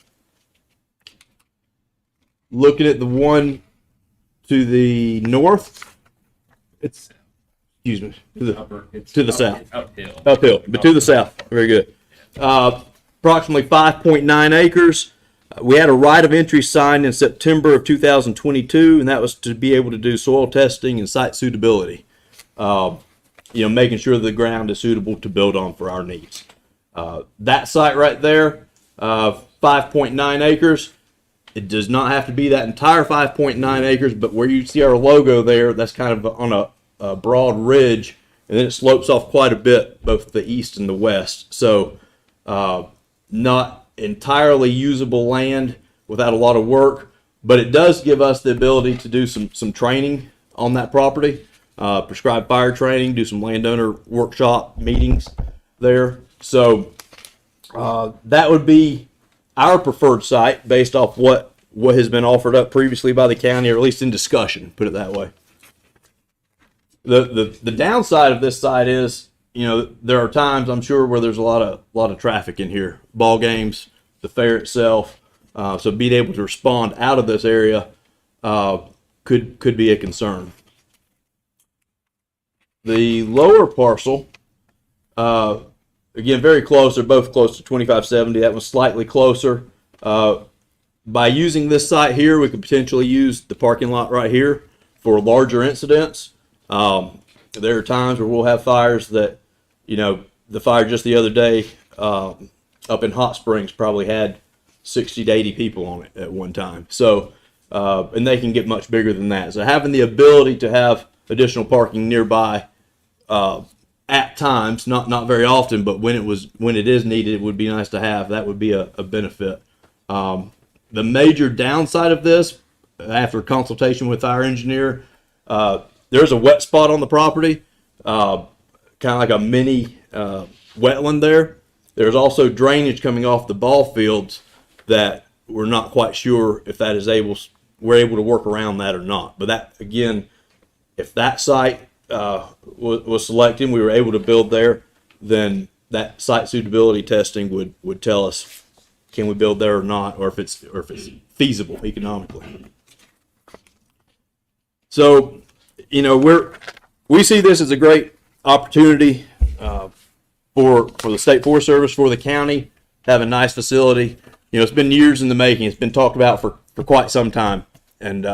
Looking at the one to the north, it's, excuse me, to the south. Uphill, but to the south. Very good. Approximately 5.9 acres. We had a right of entry signed in September of 2022, and that was to be able to do soil testing and site suitability. You know, making sure the ground is suitable to build on for our needs. That site right there, 5.9 acres. It does not have to be that entire 5.9 acres, but where you see our logo there, that's kind of on a broad ridge, and then it slopes off quite a bit, both the east and the west. So not entirely usable land without a lot of work, but it does give us the ability to do some training on that property, prescribed fire training, do some landowner workshop meetings there. So that would be our preferred site based off what has been offered up previously by the county, or at least in discussion, put it that way. The downside of this site is you know, there are times I'm sure where there's a lot of traffic in here, ball games, the fair itself. So being able to respond out of this area could be a concern. The lower parcel, again, very close. They're both close to 2570. That was slightly closer. By using this site here, we could potentially use the parking lot right here for larger incidents. There are times where we'll have fires that, you know, the fire just the other day up in Hot Springs probably had 60 to 80 people on it at one time. So, and they can get much bigger than that. So having the ability to have additional parking nearby at times, not very often, but when it is needed, it would be nice to have. That would be a benefit. The major downside of this, after consultation with our engineer, there's a wet spot on the property, kind of like a mini wetland there. There's also drainage coming off the ball fields that we're not quite sure if that is we're able to work around that or not. But that, again, if that site was selected, we were able to build there, then that site suitability testing would tell us can we build there or not, or if it's feasible economically. So, you know, we see this as a great opportunity for the State Forest Service, for the county, to have a nice facility. You know, it's been years in the making. It's been talked about for quite some time, and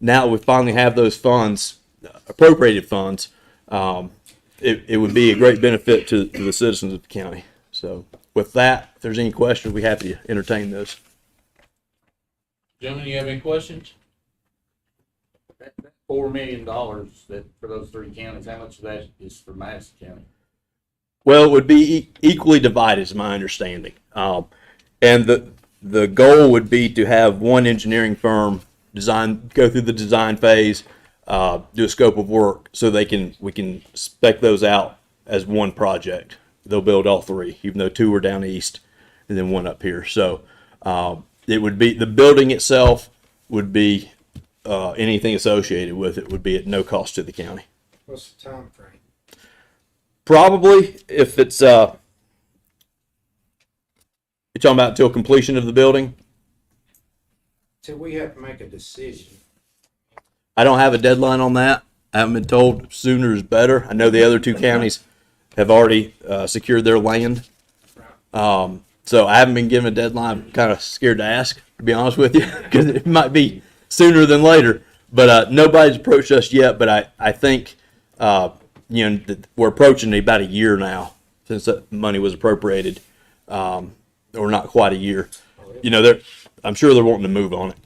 now we finally have those funds, appropriated funds. It would be a great benefit to the citizens of the county. So, with that, if there's any questions, we'd be happy to entertain those. Gentlemen, you have any questions? That $4 million that for those three counties, how much of that is for Madison County? Well, it would be equally divided, is my understanding. And the goal would be to have one engineering firm go through the design phase, do a scope of work, so we can spec those out as one project. They'll build all three, even though two are down east and then one up here. So it would be the building itself would be anything associated with it would be at no cost to the county. What's the time frame? Probably, if it's you're talking about till completion of the building. Till we have to make a decision. I don't have a deadline on that. I haven't been told sooner is better. I know the other two counties have already secured their land. So I haven't been given a deadline. I'm kind of scared to ask, to be honest with you, because it might be sooner than later. But nobody's approached us yet. But I think we're approaching about a year now since that money was appropriated, or not quite a year. You know, I'm sure they're wanting to move on it.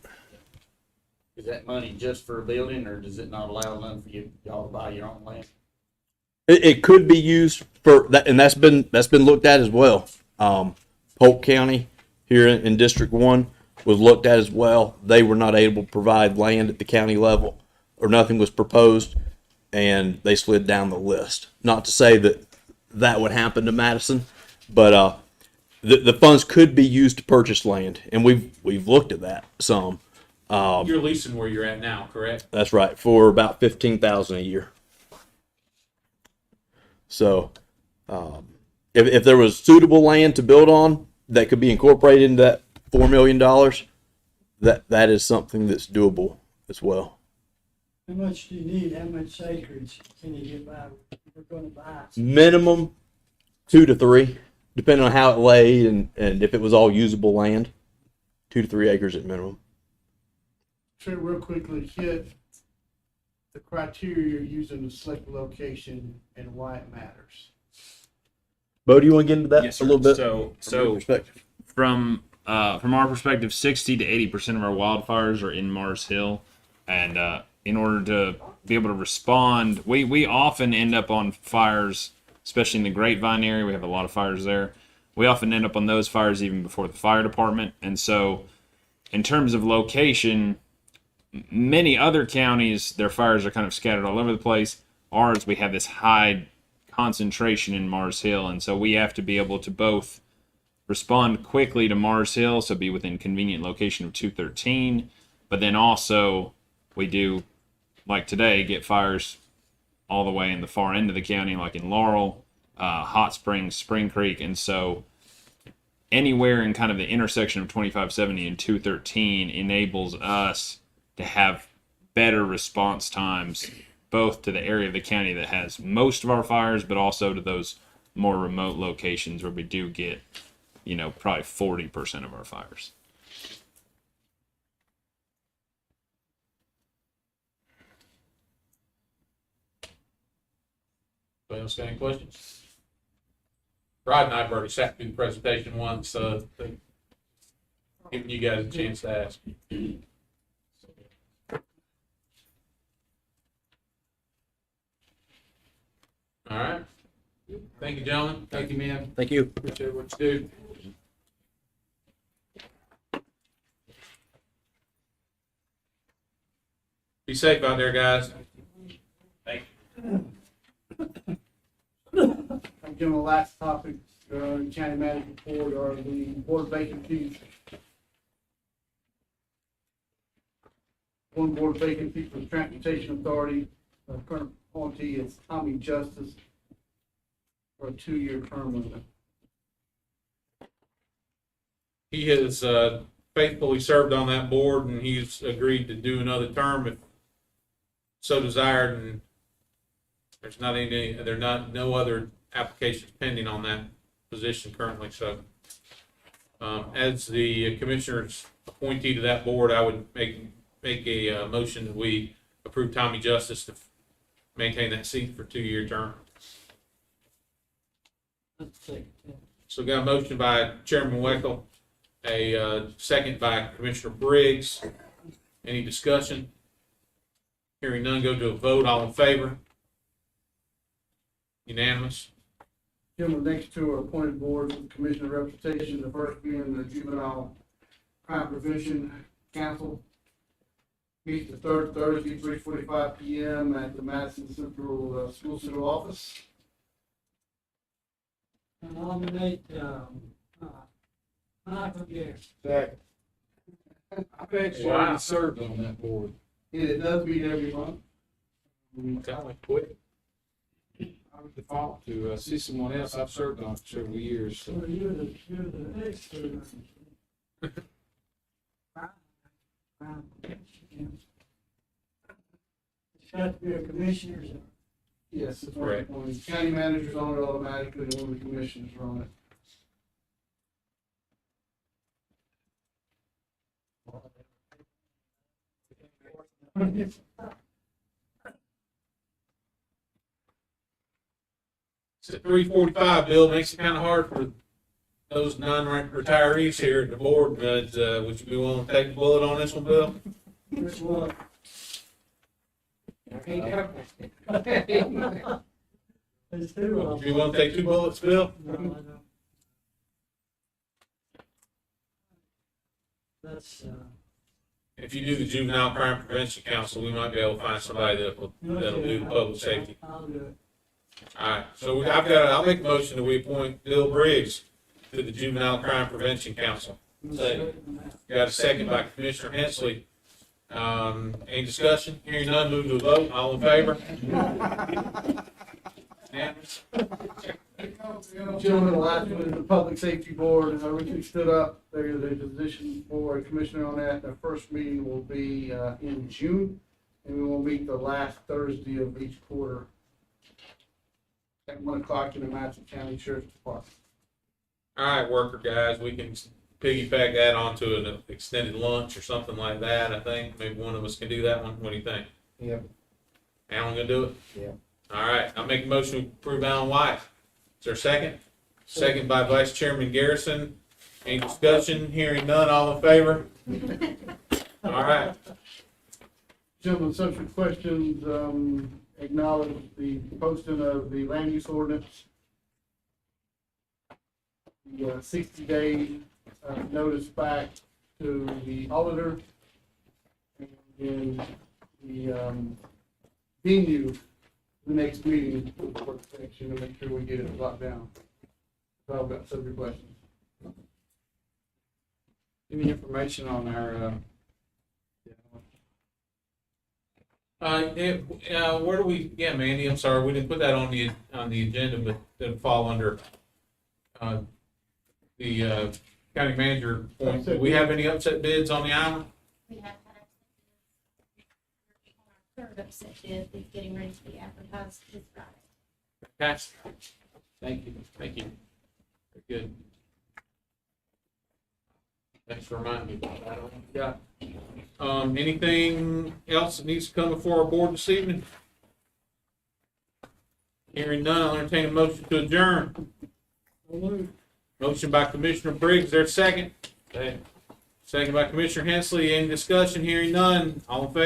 Is that money just for a building, or does it not allow none for y'all to buy your own land? It could be used for that, and that's been looked at as well. Polk County here in District 1 was looked at as well. They were not able to provide land at the county level, or nothing was proposed, and they slid down the list. Not to say that would happen to Madison, but the funds could be used to purchase land, and we've looked at that some. You're leasing where you're at now, correct? That's right, for about $15,000 a year. So, if there was suitable land to build on that could be incorporated into that $4 million, that is something that's doable as well. How much do you need? How much acreage can you get by? We're going to buy. Minimum 2 to 3, depending on how it laid and if it was all usable land. 2 to 3 acres at minimum. Trey, real quickly, hit the criteria you're using to select the location and why it matters. Bo, do you want to get into that Yes, a little bit? So from our perspective, 60 to 80% of our wildfires are in Mars Hill, and in order to be able to respond, we often end up on fires, especially in the Grapevine area. We have a lot of fires there. We often end up on those fires even before the fire department, and so in terms of location, many other counties, their fires are kind of scattered all over the place. Ours, we have this high concentration in Mars Hill, and so we have to be able to both respond quickly to Mars Hill, so be within convenient location of 213, but then also we do, like today, get fires all the way in the far end of the county, like in Laurel, Hot Springs, Spring Creek, and so anywhere in kind of the intersection of 2570 and 213 enables us to have better response times, both to the area of the county that has most of our fires, but also to those more remote locations where we do get, probably 40% of our fires. Anybody else got any questions? Rod and I've already sat through the presentation once, so giving you guys a chance to ask. All right. Thank you, gentlemen. Thank you, man. Thank you. Appreciate what you do. Be safe out there, guys. Thank you. Again, the last topic, county manager report are the board vacancies. One board vacancy for the Transportation Authority, current appointee is Tommy Justice for a 2-year term limit. He has faithfully served on that board, and he's agreed to do another term if so desired. And there's no other applications pending on that position currently. So, as the commissioner's appointee to that board, I would make a motion that we approve Tommy Justice to maintain that seat for a 2-year term. So, got a motion by Chairman Weckel, a second by Commissioner Briggs. Any discussion? Hearing none, go to a vote. All in favor? Unanimous. Gentlemen, next two are appointed boards with commissioner representation, the first being the Juvenile Crime Prevention Council. Meets the third Thursday, 3:45 p.m. at the Madison Central School Center office. I nominate, Michael Garrett. Second. I've actually already served on that board. It does meet every month. Kind of quick. I would default to see someone else. I've served on it for several years. So. So you're the expert. It's got to be a commissioner's. Yes, it's Correct. right. County manager's on it automatically, and one of the commissioners are on it. It's at 3:45, Bill. Makes it kind of hard for those non-retirees here at the board, but would you be willing to take a bullet on this one, Bill? Which one? There's two of Would them. you be willing to take 2 bullets, Bill? No, I don't. That's, If you do the Juvenile Crime Prevention Council, we might be able to find somebody that'll do the public safety. I'll do it. All right, so I'll make a motion that we appoint Bill Briggs to the Juvenile Crime Prevention Council. Got a second by Commissioner Hensley. Any discussion? Hearing none, move to a vote. All in favor? Unanimous? Gentlemen, the last one is the Public Safety Board. I recently stood up. There is a position for a commissioner on that. The first meeting will be in June, and we will meet the last Thursday of each quarter at 1 o'clock in the Madison County Sheriff's Department. All right, worker guys, we can piggyback that onto an extended lunch or something like that. I think maybe one of us can do that one. What do you think? Yep. Alan gonna do it? Yeah. All right, I'll make a motion to approve Alan White. Is there a second? Second by Vice Chairman Garrison. Any discussion? Hearing none, all in favor? All right. Gentlemen, subject questions, acknowledge the posting of the land use ordinance. The 60-day notice back to the auditor. And then the venue, the next meeting, for the section to make sure we get it locked down. So I've got subject questions. Any information on our Where do we, yeah, Mandy, I'm sorry, we didn't put that on the agenda, but it'll fall under, the county manager point. Do we have any upset bids on the island? We have had third upset bid that's getting ready to be advertised this Friday. Fantastic. Thank you, thank you. Very good. Thanks for reminding me about that. Yeah. Anything else that needs to come before our board this evening? Hearing none, I'll entertain a motion to adjourn. Motion by Commissioner Briggs, there's second. Second by Commissioner Hensley. Any discussion? Hearing none. All in favor?